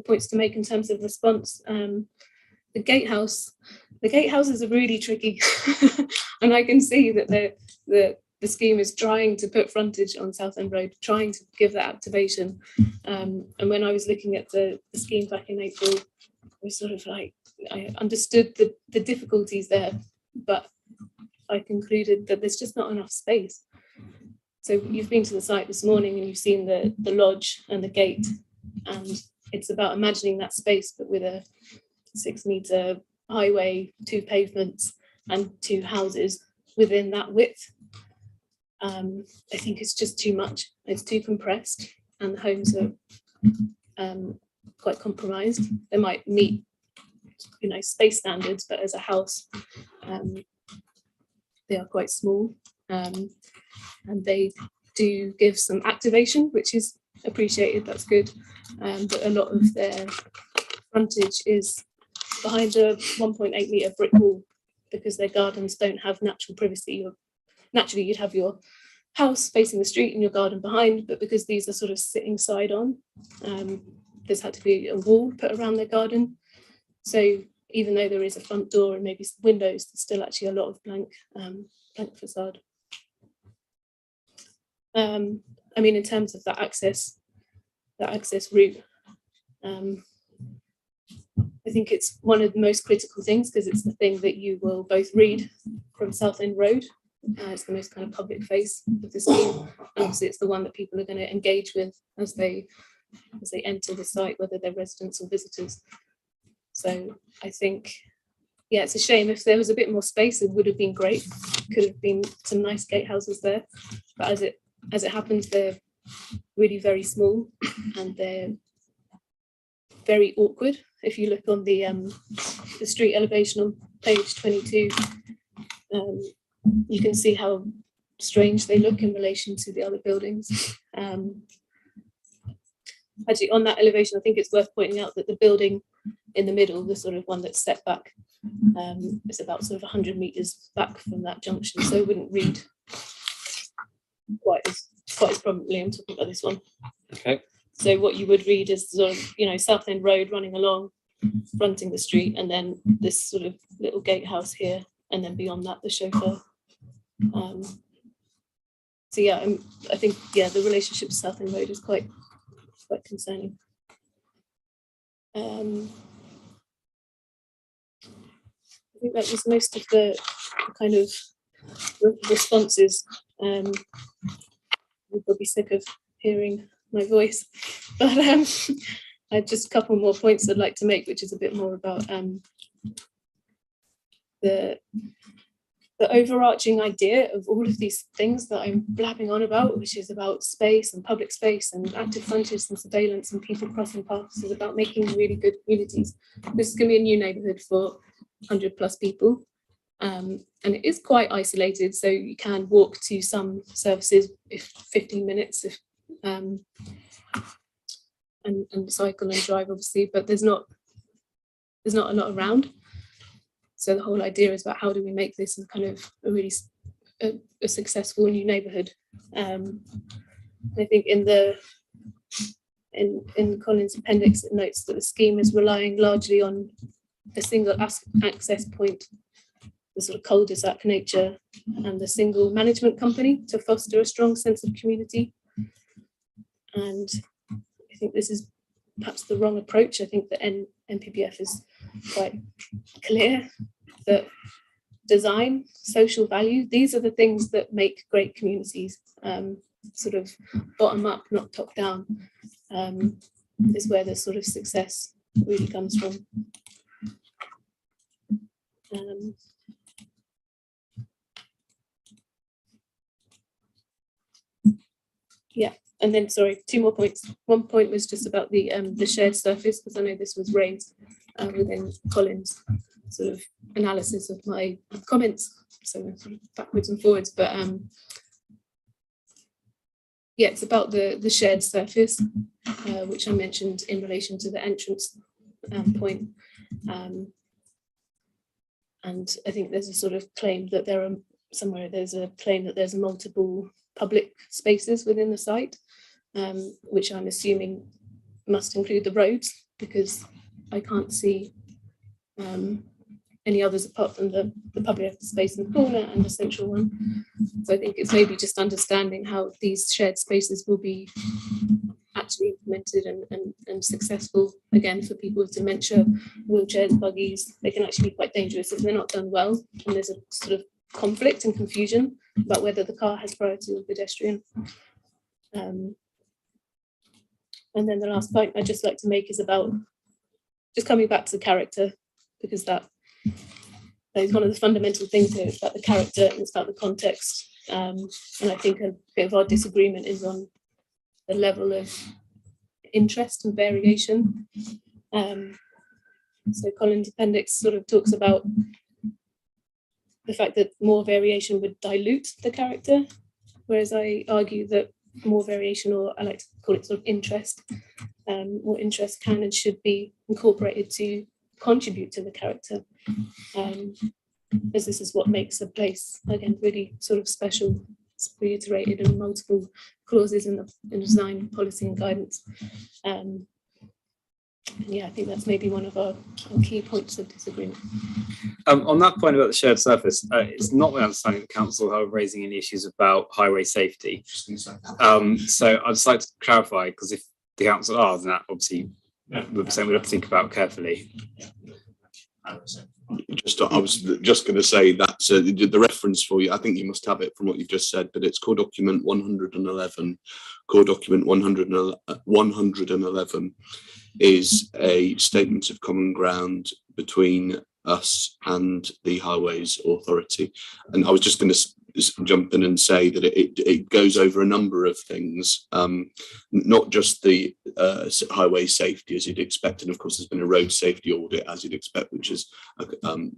points to make in terms of response. The gatehouses are really tricky, and I can see that the scheme is trying to put frontage on Southend Road, trying to give that activation. And when I was looking at the scheme back in April, I was sort of like, I understood the difficulties there, but I concluded that there's just not enough space. So you've been to the site this morning and you've seen the lodge and the gate, and it's about imagining that space, but with a 6-meter highway, 2 pavements and 2 houses within that width. I think it's just too much. It's too compressed, and the homes are quite compromised. They might meet, space standards, but as a house, they are quite small, and they do give some activation, which is appreciated. That's good, but a lot of their frontage is behind a 1.8 metre brick wall, because their gardens don't have natural privacy. Naturally, you'd have your house facing the street and your garden behind, but because these are sort of sitting side on, there's had to be a wall put around their garden. So even though there is a front door and maybe some windows, there's still actually a lot of blank facade. I mean, in terms of that access route, I think it's one of the most critical things, because it's the thing that you will both read from Southend Road. It's the most kind of public face of the scheme, and obviously it's the one that people are going to engage with as they enter the site, whether they're residents or visitors. So I think, yeah, it's a shame. If there was a bit more space, it would have been great. Could have been some nice gatehouses there, but as it happens, they're really very small and they're very awkward. If you look on the street elevation on page 22, you can see how strange they look in relation to the other buildings. Actually, on that elevation, I think it's worth pointing out that the building in the middle, the sort of one that's set back, is about sort of 100 metres back from that junction, so it wouldn't read quite as prominently. I'm talking about this one. Okay. So what you would read is sort of, Southend Road running along, fronting the street, and then this sort of little gatehouse here, and then beyond that, the chauffeur. So yeah, I think, yeah, the relationship to South End Road is quite concerning. I think that was most of the kind of responses. You'll be sick of hearing my voice, but I have just a couple more points I'd like to make, which is a bit more about the overarching idea of all of these things that I'm blabbing on about, which is about space and public space and active frontage and surveillance and people crossing paths, is about making really good communities. This is going to be a new neighbourhood for 100+ people. And it is quite isolated, so you can walk to some services if 15 minutes, if and cycle and drive, obviously, but there's not a lot around. So the whole idea is about how do we make this a kind of a really a successful new neighbourhood. I think in Colin's appendix, it notes that the scheme is relying largely on a single access point, the sort of cul-de-sac nature, and the single management company to foster a strong sense of community. And I think this is perhaps the wrong approach. I think the NPPF is quite clear that design, social value, these are the things that make great communities, sort of bottom up, not top down, is where the sort of success really comes from. Yeah, and then, sorry, 2 more points. One point was just about the shared surface, because I know this was raised within Colin's sort of analysis of my comments, so sort of backwards and forwards, but yeah, it's about the shared surface, which I mentioned in relation to the entrance point. And I think there's a sort of claim that there's a claim that there's multiple public spaces within the site, which I'm assuming must include the roads, because I can't see any others apart from the public space in the corner and the central one. So I think it's maybe just understanding how these shared spaces will be actually implemented and successful, again, for people with dementia, wheelchairs, buggies. They can actually be quite dangerous if they're not done well, and there's a sort of conflict and confusion about whether the car has priority or pedestrian. And then the last point I'd just like to make is about just coming back to the character, because that is one of the fundamental things here. It's about the character and it's about the context. And I think a bit of our disagreement is on the level of interest and variation. So Colin's appendix sort of talks about the fact that more variation would dilute the character, whereas I argue that more variation, or I like to call it sort of interest, more interest can and should be incorporated to contribute to the character, as this is what makes a place, again, really sort of special. It's reiterated in multiple clauses in the design policy and guidance. And yeah, I think that's maybe one of our key points of disagreement. On that point about the shared surface, it's not my understanding the council are raising any issues about highway safety. So I'd just like to clarify, because if the council are, then that obviously we'd have to think about carefully. I was just going to say that the reference for you, I think you must have it from what you've just said, but it's core document 111. Core document 111 is a statement of common ground between us and the Highways Authority. And I was just going to jump in and say that it goes over a number of things, not just the highway safety as you'd expect, and of course there's been a road safety audit as you'd expect, which has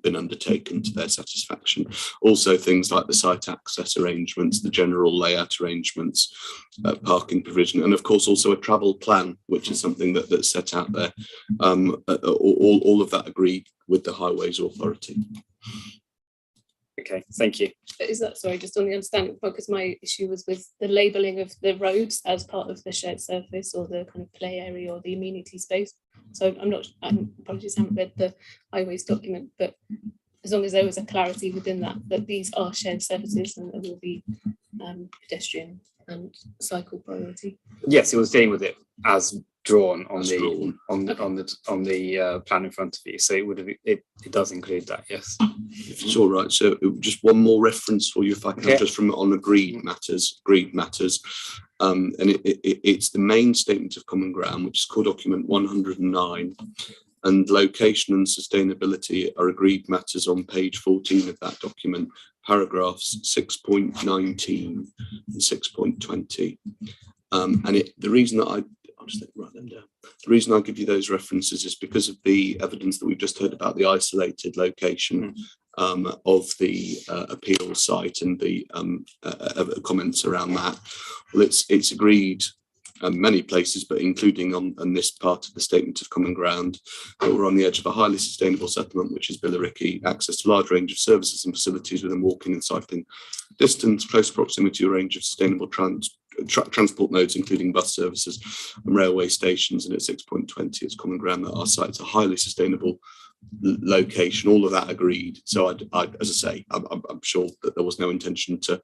been undertaken to their satisfaction. Also things like the site access arrangements, the general layout arrangements, parking provision, and of course also a travel plan, which is something that's set out there. All of that agreed with the Highways Authority. Okay, thank you. Is that, sorry, just on the understanding, because my issue was with the labelling of the roads as part of the shared surface or the kind of play area or the amenity space. So apologies, I haven't read the highways document, but as long as there was a clarity within that these are shared services and there will be pedestrian and cycle priority. Yes, it was dealing with it as drawn on As the drawn. on the plan in front of you. So it does include that. Yes. If it's all right, so just one more reference for you, if I can, Yeah. just from on agreed matters, and it's the main statement of common ground, which is core document 109, and location and sustainability are agreed matters on page 14 of that document, paragraphs 6.19 and 6.20. And the reason that I'll just write them down. The reason I give you those references is because of the evidence that we've just heard about the isolated location of the appeal site and the comments around that. Well, it's agreed many places, but including on this part of the statement of common ground, that we're on the edge of a highly sustainable settlement, which is Billericay, access to a large range of services and facilities within walking and cycling distance, close proximity to a range of sustainable transport modes, including bus services and railway stations. And at 6.20, it's common ground that our site's a highly sustainable location. All of that agreed. So as I say, I'm sure that there was no intention to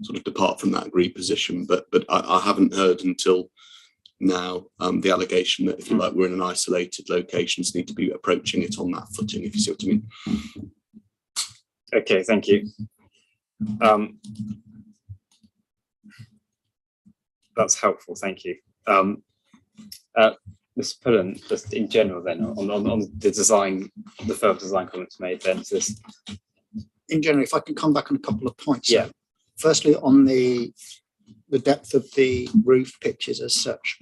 sort of depart from that agreed position, but I haven't heard until now the allegation that, if you like, we're in an isolated location, so need to be approaching it on that footing, if you see what I mean. Okay, thank you. That's helpful, thank you. Mr. Pullen, just in general then, on the design, the further design comments made then, In general, if I can come back on a couple of points. Yeah. Firstly, on the depth of the roof pitches as such,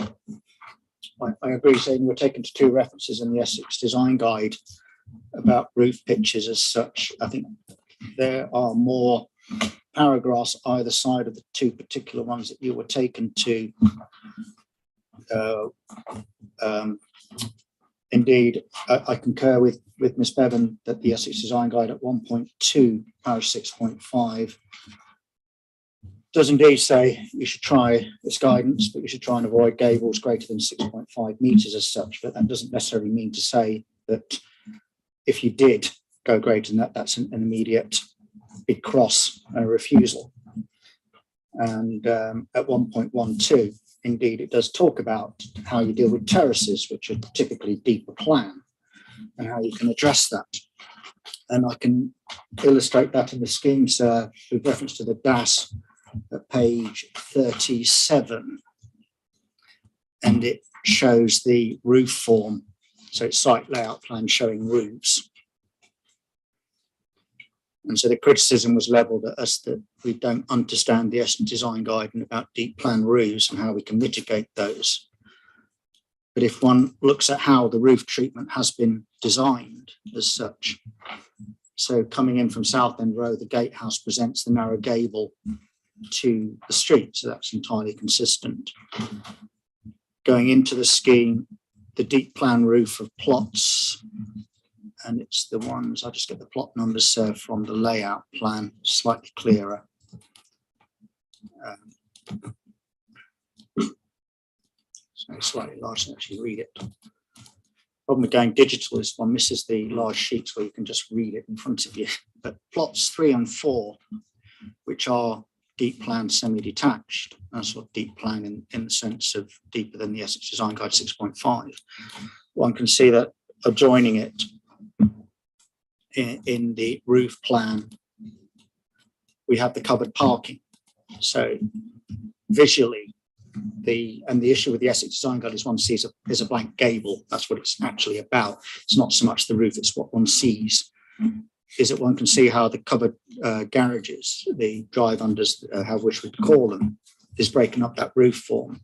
I agree saying we're taken to two references in the Essex Design Guide about roof pitches as such. I think there are more paragraphs either side of the two particular ones that you were taken to. Indeed, I concur with Ms. Bevan that the Essex Design Guide at 1.2, page 6.5, does indeed say you should try this guidance, but you should try and avoid gables greater than 6.5 metres as such. But that doesn't necessarily mean to say that if you did go greater than that, that's an immediate big cross and a refusal. And at 1.12, indeed, it does talk about how you deal with terraces, which are typically deeper plan, and how you can address that. And I can illustrate that in the scheme, sir, with reference to the DAS at page 37. And it shows the roof form. So it's site layout plan showing roofs. And so the criticism was levelled at us that we don't understand the Essex Design Guide and about deep plan roofs and how we can mitigate those. But if one looks at how the roof treatment has been designed as such, so coming in from Southend Road, the gatehouse presents the narrow gable to the street, so that's entirely consistent. Going into the scheme, the deep plan roof of plots, and it's the ones, I'll just get the plot numbers from the layout plan, slightly clearer. So it's slightly larger to actually read it. Problem with going digital is one misses the large sheets where you can just read it in front of you. But plots 3 and 4, which are deep plan semi-detached, that's what deep plan in the sense of deeper than the Essex Design Guide 6.5. One can see that adjoining it in the roof plan, we have the covered parking. So visually, the issue with the Essex Design Guide is one sees is a blank gable. That's what it's actually about. It's not so much the roof, it's what one sees. Is that one can see how the covered garages, the drive-unders, how which we'd call them, is breaking up that roof form.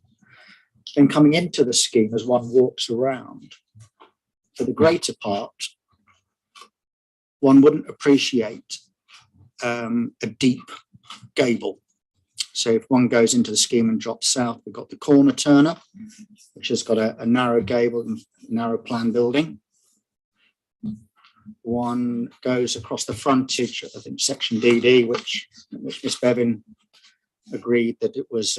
Then coming into the scheme as one walks around, for the greater part, one wouldn't appreciate a deep gable. So if one goes into the scheme and drops south, we've got the corner turner, which has got a narrow gable and narrow plan building. One goes across the frontage, I think section DD, which Miss Bevan agreed that it was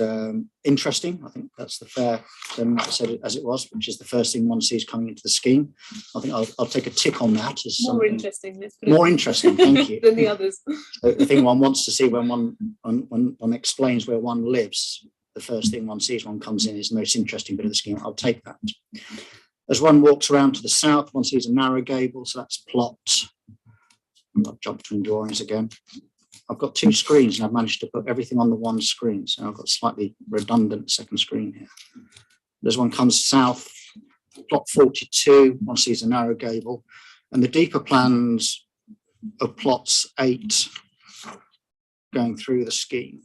interesting. I think that's the fair term, I said it as it was, which is the first thing one sees coming into the scheme. I think I'll take a tick on that as More something interesting. Let's put it more interesting. Thank you. than the others. The thing one wants to see when one explains where one lives, the first thing one sees when one comes in is the most interesting bit of the scheme. I'll take that. As one walks around to the south, one sees a narrow gable, so that's plot. I've jumped between drawings again. I've got two screens and I've managed to put everything on the one screen, so I've got slightly redundant second screen here. As one comes south, plot 42, one sees a narrow gable, and the deeper plans of plots 8 going through the scheme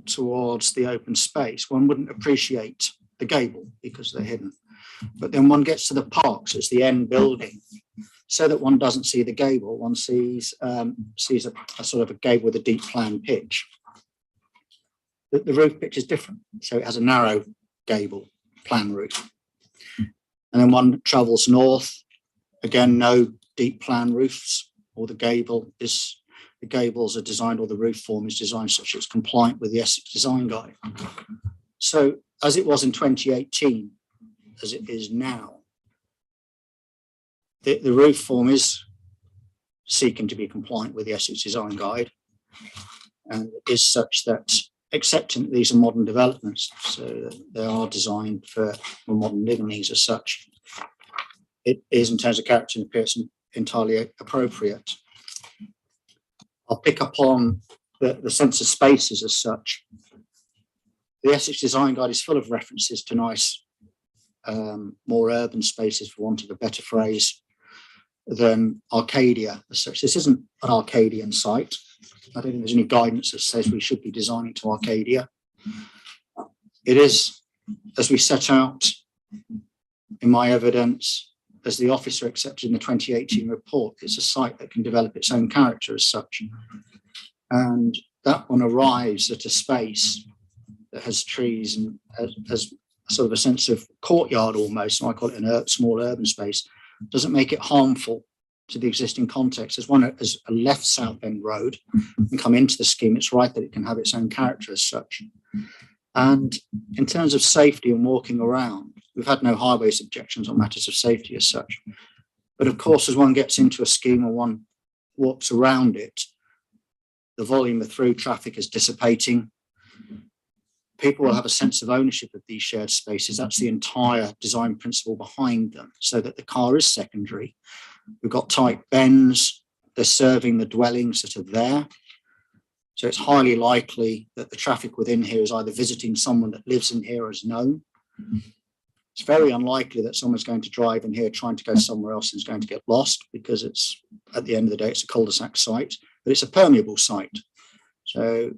towards the open space, one wouldn't appreciate the gable because they're hidden. But then one gets to the park, so it's the end building, so that one doesn't see the gable, one sees a sort of a gable with a deep plan pitch. The roof pitch is different, so it has a narrow gable plan roof. And then one travels north, again, no deep plan roofs, or the gables are designed, or the roof form is designed such that it's compliant with the Essex Design Guide. So as it was in 2018, as it is now, the roof form is seeking to be compliant with the Essex Design Guide, and it is such that, accepting that these are modern developments, so they are designed for modern living needs as such, it is, in terms of character and appearance, entirely appropriate. I'll pick up on the sense of spaces as such. The Essex Design Guide is full of references to nice, more urban spaces, for want of a better phrase, than Arcadia as such. This isn't an Arcadian site. I don't think there's any guidance that says we should be designing to Arcadia. It is, as we set out in my evidence, as the officer accepted in the 2018 report, it's a site that can develop its own character as such. And that one arrives at a space that has trees and has sort of a sense of courtyard almost, so I call it a small urban space, doesn't make it harmful to the existing context. As a left South End road and come into the scheme, it's right that it can have its own character as such. And in terms of safety and walking around, we've had no highways objections on matters of safety as such. But of course, as one gets into a scheme or one walks around it, the volume of through traffic is dissipating. People will have a sense of ownership of these shared spaces. That's the entire design principle behind them, so that the car is secondary. We've got tight bends. They're serving the dwellings that are there. So it's highly likely that the traffic within here is either visiting someone that lives in here or is known. It's very unlikely that someone's going to drive in here trying to go somewhere else and is going to get lost, because it's, at the end of the day, it's a cul-de-sac site, but it's a permeable site. So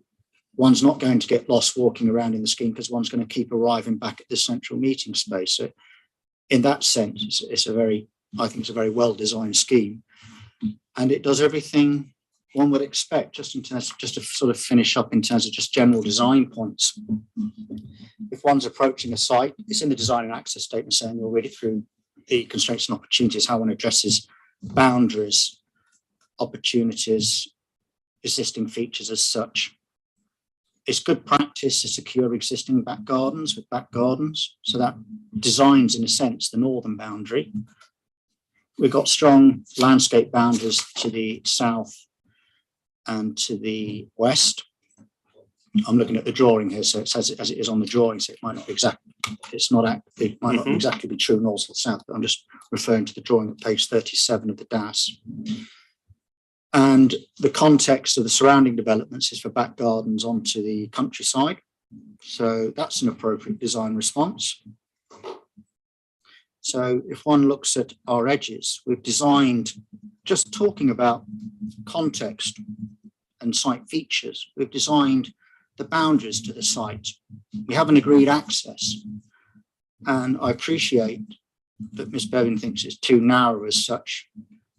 one's not going to get lost walking around in the scheme, because one's going to keep arriving back at this central meeting space. So in that sense, it's a very, I think it's a very well-designed scheme, and it does everything one would expect. Just in terms, just to sort of finish up in terms of just general design points. If one's approaching a site, it's in the design and access statement saying, we'll read it through the constraints and opportunities, how one addresses boundaries, opportunities, existing features as such. It's good practice to secure existing back gardens with back gardens. So that designs, in a sense, the northern boundary. We've got strong landscape boundaries to the south and to the west. I'm looking at the drawing here, so it says it as it is on the drawing, so it might not exactly, it might not exactly be true north or south, but I'm just referring to the drawing at page 37 of the DAS. And the context of the surrounding developments is for back gardens onto the countryside. So that's an appropriate design response. So if one looks at our edges, we've designed, just talking about context and site features, we've designed the boundaries to the site. We have an agreed access. And I appreciate that Ms. Bevan thinks it's too narrow as such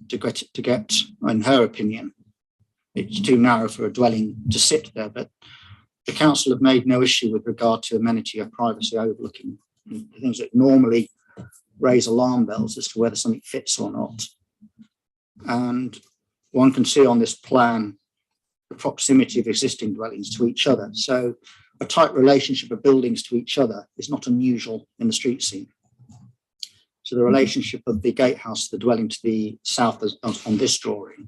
to get, in her opinion, it's too narrow for a dwelling to sit there. But the council have made no issue with regard to amenity or privacy overlooking, the things that normally raise alarm bells as to whether something fits or not. And one can see on this plan the proximity of existing dwellings to each other. So a tight relationship of buildings to each other is not unusual in the street scene. So the relationship of the gatehouse, the dwelling to the south on this drawing,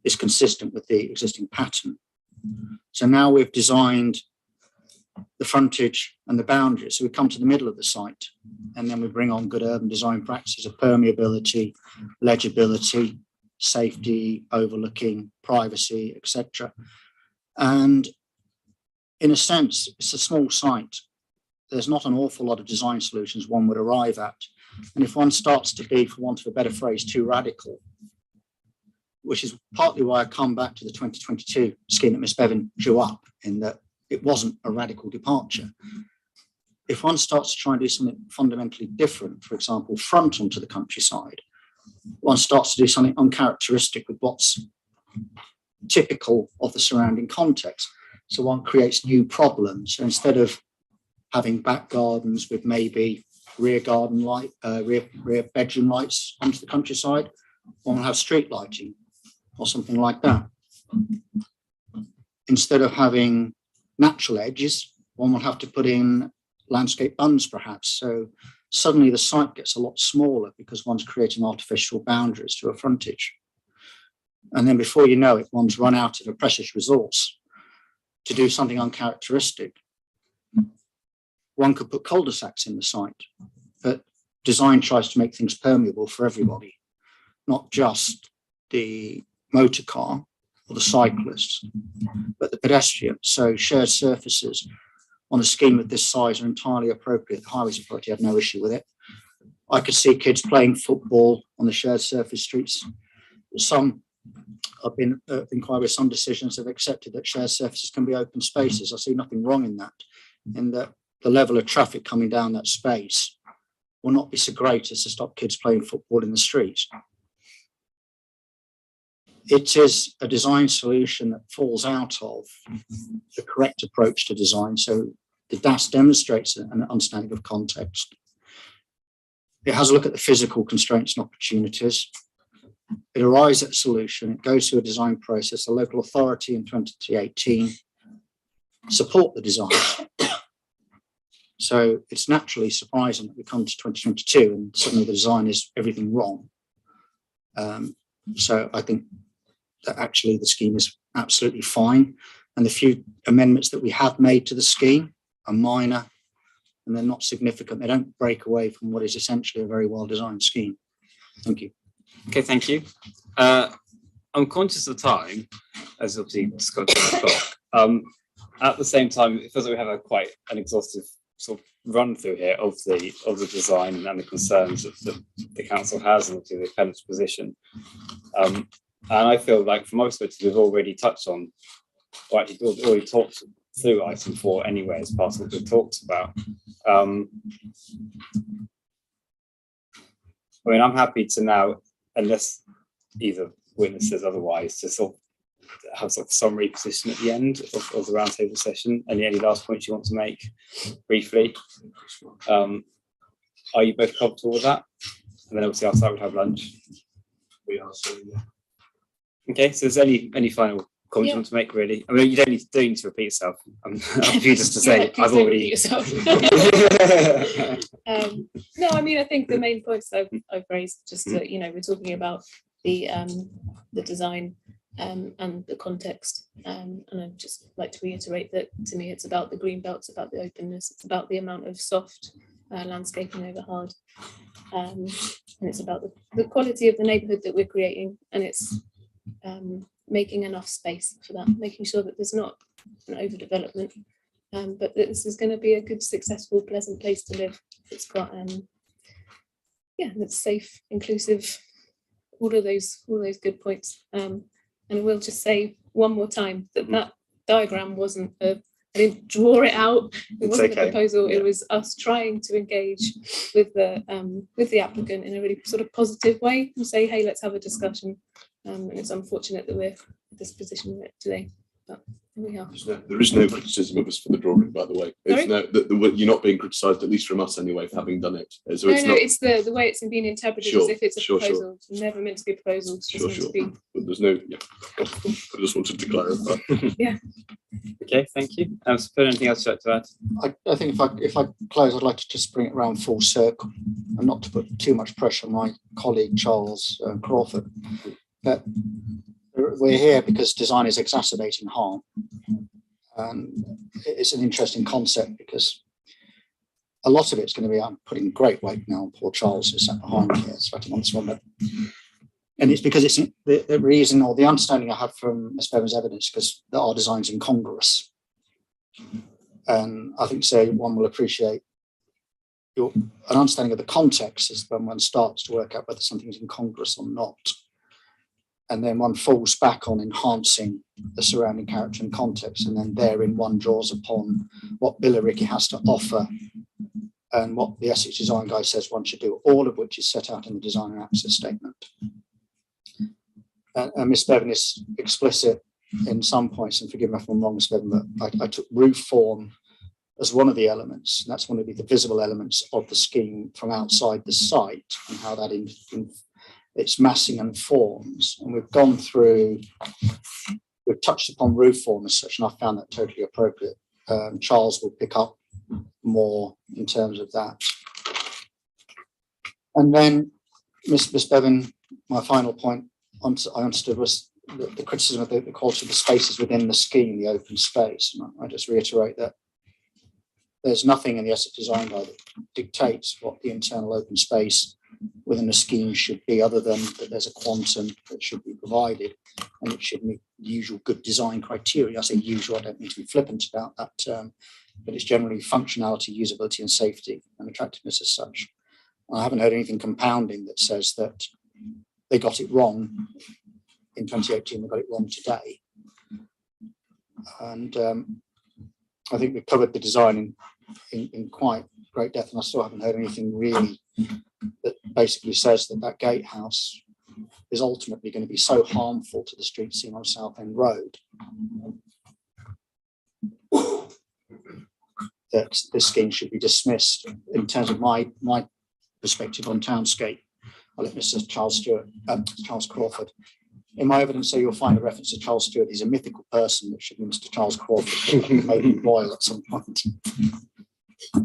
is consistent with the existing pattern. So now we've designed the frontage and the boundaries. So we come to the middle of the site, and then we bring on good urban design practices of permeability, legibility, safety, overlooking, privacy, etc. And in a sense, it's a small site. There's not an awful lot of design solutions one would arrive at. And if one starts to be, for want of a better phrase, too radical, which is partly why I come back to the 2022 scheme that Miss Bevan drew up, in that it wasn't a radical departure. If one starts to try and do something fundamentally different, for example, front onto the countryside, one starts to do something uncharacteristic with what's typical of the surrounding context. So one creates new problems. So instead of having back gardens with maybe rear garden light, rear bedroom lights onto the countryside, one will have street lighting or something like that. Instead of having natural edges, one will have to put in landscape bunds perhaps. So suddenly the site gets a lot smaller because one's creating artificial boundaries to a frontage. And then before you know it, one's run out of a precious resource to do something uncharacteristic. One could put cul-de-sacs in the site, but design tries to make things permeable for everybody, not just the motor car or the cyclists, but the pedestrian. So shared surfaces on a scheme of this size are entirely appropriate. The Highways Authority had no issue with it. I could see kids playing football on the shared surface streets. Some have been inquired with some decisions have accepted that shared surfaces can be open spaces. I see nothing wrong in that the level of traffic coming down that space will not be so great as to stop kids playing football in the streets. It is a design solution that falls out of the correct approach to design. So the DAS demonstrates an understanding of context. It has a look at the physical constraints and opportunities. It arrives at a solution. It goes through a design process. The local authority in 2018 support the design. So it's naturally surprising that we come to 2022 and suddenly the design is everything wrong. So I think that actually the scheme is absolutely fine. And the few amendments that we have made to the scheme are minor and they're not significant. They don't break away from what is essentially a very well-designed scheme. Thank you. Okay, thank you. I'm conscious of time, as obviously discussed at the clock. At the same time, it feels like we have quite an exhaustive sort of run through here of the design and the concerns that the council has and obviously the appellant's position. And I feel like from my perspective, we've already touched on, or actually we've already talked through item 4 anyway as part of what we've talked about. I mean, I'm happy to now, unless either witness says otherwise, to sort of have sort of summary position at the end of the roundtable session. Any last points you want to make briefly? Are you both comfortable with that? And then obviously outside we'll have lunch. We are, so yeah. Okay, so is there any final comments you want to make, really? I mean, you don't need to repeat yourself. I'm happy just to say I've already. No, I mean, I think the main points that I've raised, just to, we're talking about the design and the context, and I'd just like to reiterate that to me it's about the green belt, it's about the openness, it's about the amount of soft landscaping over hard, and it's about the quality of the neighbourhood that we're creating, and it's making enough space for that, making sure that there's not an overdevelopment, but that this is going to be a good, successful, pleasant place to live. It's got that's safe, inclusive, all of those good points. And we'll just say one more time that diagram wasn't I didn't draw it out. It wasn't a proposal. It was us trying to engage with the applicant in a really sort of positive way and say, hey, let's have a discussion. And it's unfortunate that we're in this position today. But We have. There is no criticism of us for the drawing, by the way. It's you're not being criticised, at least from us anyway, for having done it. So it's the way it's been interpreted as if it's a proposal. It's never meant to be a proposal. It's just meant to be. But there's no. Yeah, I just wanted to clarify. Yeah. Okay, thank you. Anything else to add? I think if I close, I'd like to just bring it around full circle and not to put too much pressure on my colleague Charles Crawford. But we're here because design is exacerbating harm. It's an interesting concept because a lot of it's going to be, I'm putting great weight now on poor Charles who's sat behind here, sweating on this one. And it's because it's the reason or the understanding I have from Ms. Bevan's evidence because our design's incongruous. And I think one will appreciate an understanding of the context is when one starts to work out whether something's incongruous or not. And then one falls back on enhancing the surrounding character and context. And then therein one draws upon what Billericay has to offer and what the Essex Design Guide says one should do, all of which is set out in the Design and Access Statement. And Ms. Bevan is explicit in some points, and forgive me if I'm wrong, Ms. Bevan, but I took roof form as one of the elements, and that's one of the visible elements of the scheme from outside the site and how that its massing and forms. And we've gone through, we've touched upon roof form as such, and I found that totally appropriate. Charles will pick up more in terms of that. And then Ms. Bevan, my final point I understood was the criticism of the quality of the spaces within the scheme, the open space. And I just reiterate that there's nothing in the Essex Design Guide that dictates what the internal open space within a scheme should be, other than that there's a quantum that should be provided and it should meet the usual good design criteria. I say usual, I don't mean to be flippant about that term, but it's generally functionality, usability and safety and attractiveness as such. I haven't heard anything compounding that says that they got it wrong in 2018, they got it wrong today. And I think we've covered the design in quite great depth, and I still haven't heard anything really that basically says that gatehouse is ultimately going to be so harmful to the street scene on Southend Road that this scheme should be dismissed. In terms of my perspective on townscape, I'll let Mr. Charles Crawford. In my evidence, so you'll find a reference to Charles Stewart. He's a mythical person that should be Mr. Charles Crawford, maybe royal at some point.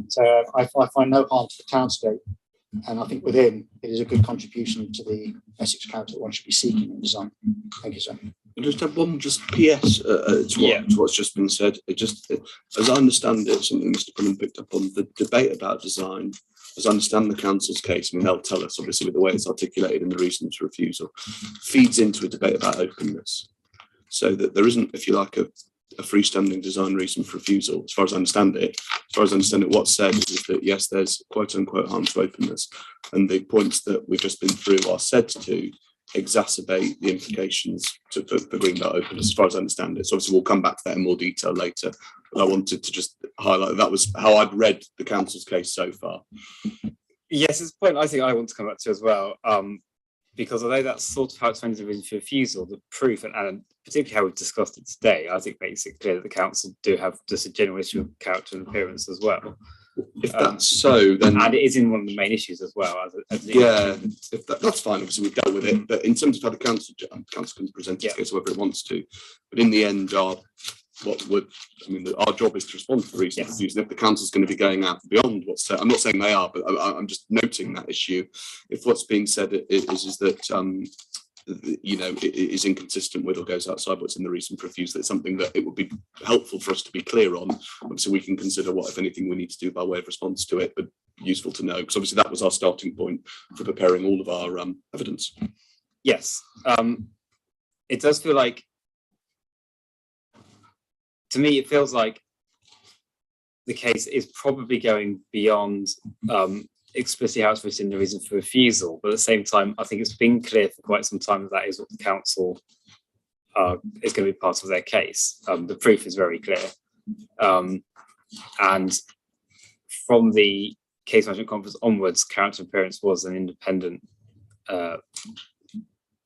So I find no harm to the townscape, and I think within it is a good contribution to the Essex character that one should be seeking in design. Thank you, sir. I just have one PS to what's just been said. As I understand it, something Mr. Pullen picked up on, the debate about design, as I understand the council's case, I mean, they'll tell us, obviously, with the way it's articulated in the reasons for refusal, feeds into a debate about openness. So that there isn't, if you like, a freestanding design reason for refusal, as far as I understand it. As far as I understand it, what's said is that, yes, there's quote unquote harm to openness. And the points that we've just been through are said to exacerbate the implications for green belt openness, as far as I understand it. So obviously we'll come back to that in more detail later. But I wanted to just highlight that was how I'd read the council's case so far. Yes, it's a point I think I want to come back to as well. Because although that's sort of how it's found the reason for refusal, the proof and particularly how we've discussed it today, I think makes it clear that the council do have just a general issue of character and appearance as well. If that's so, then and it is in one of the main issues as well. If that's fine. Obviously, we've dealt with it, but in terms of how the council can present its case however it wants to, but in the end, our job is to respond to the reason for refusal. If the council's going to be going out beyond what's said, I'm not saying they are, but I'm just noting that issue. If what's being said is that it is inconsistent with or goes outside what's in the reason for refusal, it's something that it would be helpful for us to be clear on. Obviously, we can consider what, if anything, we need to do by way of response to it, but useful to know, because obviously that was our starting point for preparing all of our evidence. Yes, it does feel like, to me, it feels like the case is probably going beyond explicitly how it's written in the reason for refusal, but at the same time, I think it's been clear for quite some time that is what the council is going to be part of their case. The proof is very clear. And from the case management conference onwards, character appearance was an independent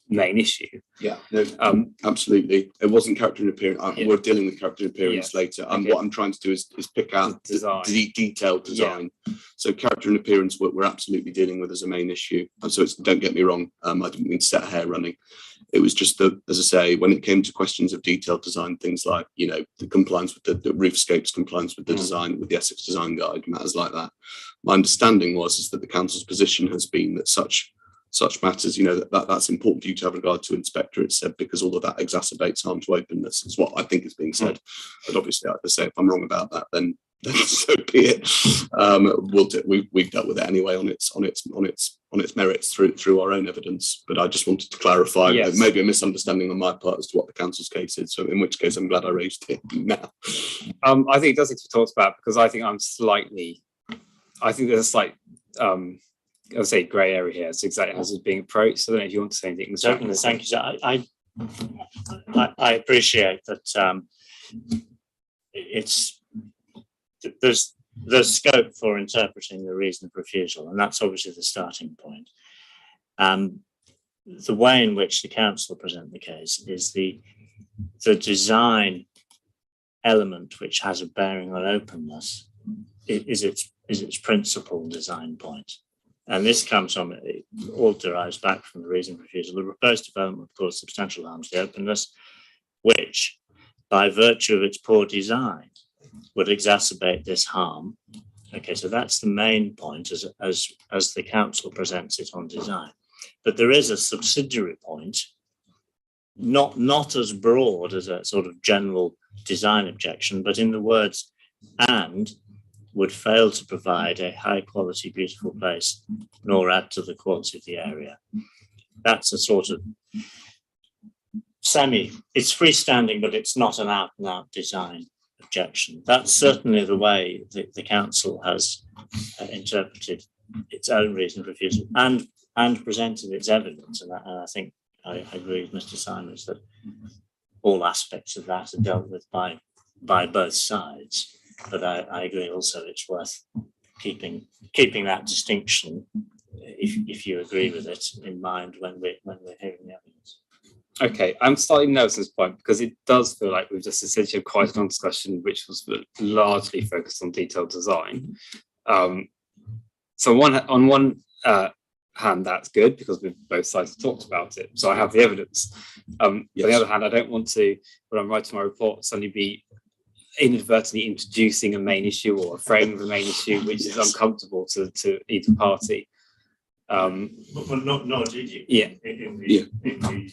main issue. Yeah, no, Um, absolutely. It wasn't character and appearance. Yeah. We're dealing with character and appearance Yeah. later. Okay. What I'm trying to do is pick out The design. the detailed design. So character and appearance, we're absolutely dealing with as a main issue. And so don't get me wrong. I didn't mean to set hair running. It was just that, as I say, when it came to questions of detailed design, things like, you know, the compliance with the roofscapes, compliance with the design, with the Essex Design Guide, matters like that. My understanding is that the council's position has been that such matters, you know, that's important for you to have regard to inspector, it's said, because all of that exacerbates harm to openness, is what I think is being said. But obviously, like I say, if I'm wrong about that, then so be it. We've dealt with it anyway on its merits through our own evidence. But I just wanted to clarify that maybe a misunderstanding on my part as to what the council's case is. So in which case, I'm glad I raised it now. I think it does need to be talked about, because I think there's a slight I'll say grey area here. It's exactly as it's being approached. So I don't know if you want to say anything. Certainly, thank you. So I appreciate that there's scope for interpreting the reason of refusal, and that's obviously the starting point. The way in which the council present the case is the design element, which has a bearing on openness, is its principal design point. And this comes from, it all derives back from the reason for refusal. The proposed development would cause substantial harm to the openness, which, by virtue of its poor design, would exacerbate this harm. Okay, so that's the main point as the council presents it on design. But there is a subsidiary point, not as broad as a sort of general design objection, but in the words "and would fail to provide a high quality, beautiful place, nor add to the quality of the area." That's a sort of it's freestanding, but it's not an out and out design objection. That's certainly the way that the council has interpreted its own reason for refusal and presented its evidence. And I think I agree with Mr. Simons that all aspects of that are dealt with by both sides. But I agree also it's worth keeping that distinction, if you agree with it, in mind when we're hearing the evidence. Okay, I'm slightly nervous at this point, because it does feel like we've just essentially had quite a long discussion, which was largely focused on detailed design. So on one hand, that's good, because both sides have talked about it. So I have the evidence. On the other hand, I don't want to, when I'm writing my report, suddenly be inadvertently introducing a main issue or a frame of a main issue which is uncomfortable to either party. Nor did you. Yeah. In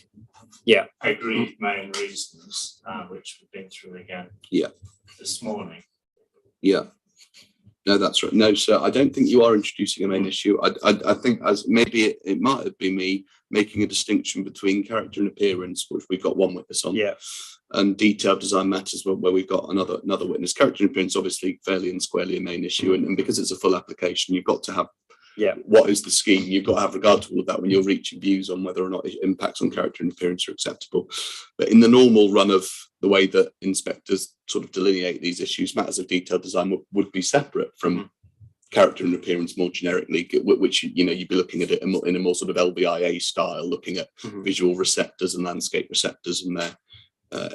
the agreed main reasons, which we've been through again. This morning. Yeah. No, that's right. No, sir, I don't think you are introducing a main issue. I think as maybe it might have been me making a distinction between character and appearance, which we've got one witness on, and detailed design matters where we've got another witness. Character and appearance, obviously, fairly and squarely a main issue, and because it's a full application, you've got to have what is the scheme. You've got to have regard to all of that when you're reaching views on whether or not impacts on character and appearance are acceptable. But in the normal run of the way that inspectors sort of delineate these issues, matters of detailed design would be separate from character and appearance more generically, which you'd be looking at it in a more sort of LBIA style, looking at visual receptors and landscape receptors and their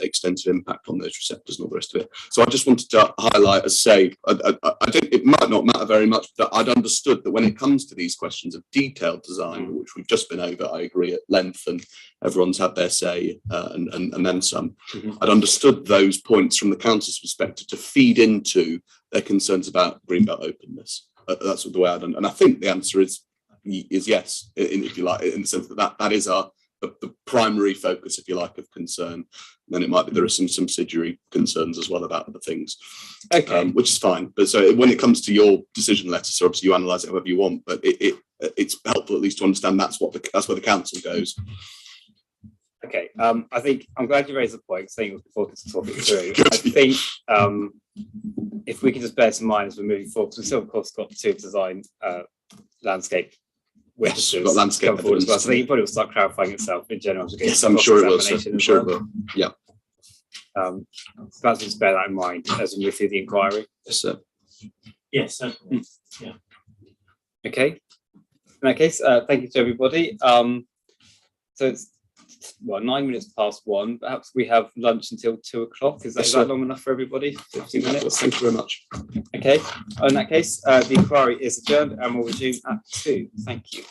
extensive impact on those receptors and all the rest of it. So I just wanted to highlight, as say, I don't, it might not matter very much, but I'd understood that when it comes to these questions of detailed design, which we've just been over, I agree at length, and everyone's had their say and then some. I'd understood those points from the council's perspective to feed into their concerns about greenbelt openness. That's the way I'd, and I think the answer is yes, if you like, in the sense that is the primary focus, if you like, of concern. And then it might be there are some subsidiary concerns as well about other things, which is fine. But so when it comes to your decision letter, so obviously you analyse it however you want, but it's helpful at least to understand that's where the council goes. Okay, I think I'm glad you raised the point, saying it was before to talk it through. I think if we can just bear this in mind as we're moving forward, because we've still, of course, got two design landscape witnesses. Yes, got landscape come forward as well. So I think it probably will start clarifying itself in general. Yes, I'm sure it will. I'm sure it will. Yeah. Perhaps just bear that in mind as we move through the inquiry. Yes, sir. Yes, certainly. Yeah. Okay. In that case, thank you to everybody. So it's well, 9 minutes past 1. Perhaps we have lunch until 2 o'clock. Is Yes, that sir. long enough for everybody? 15 minutes. Thank you very much. Okay. In that case, the inquiry is adjourned and will resume at 2. Thank you.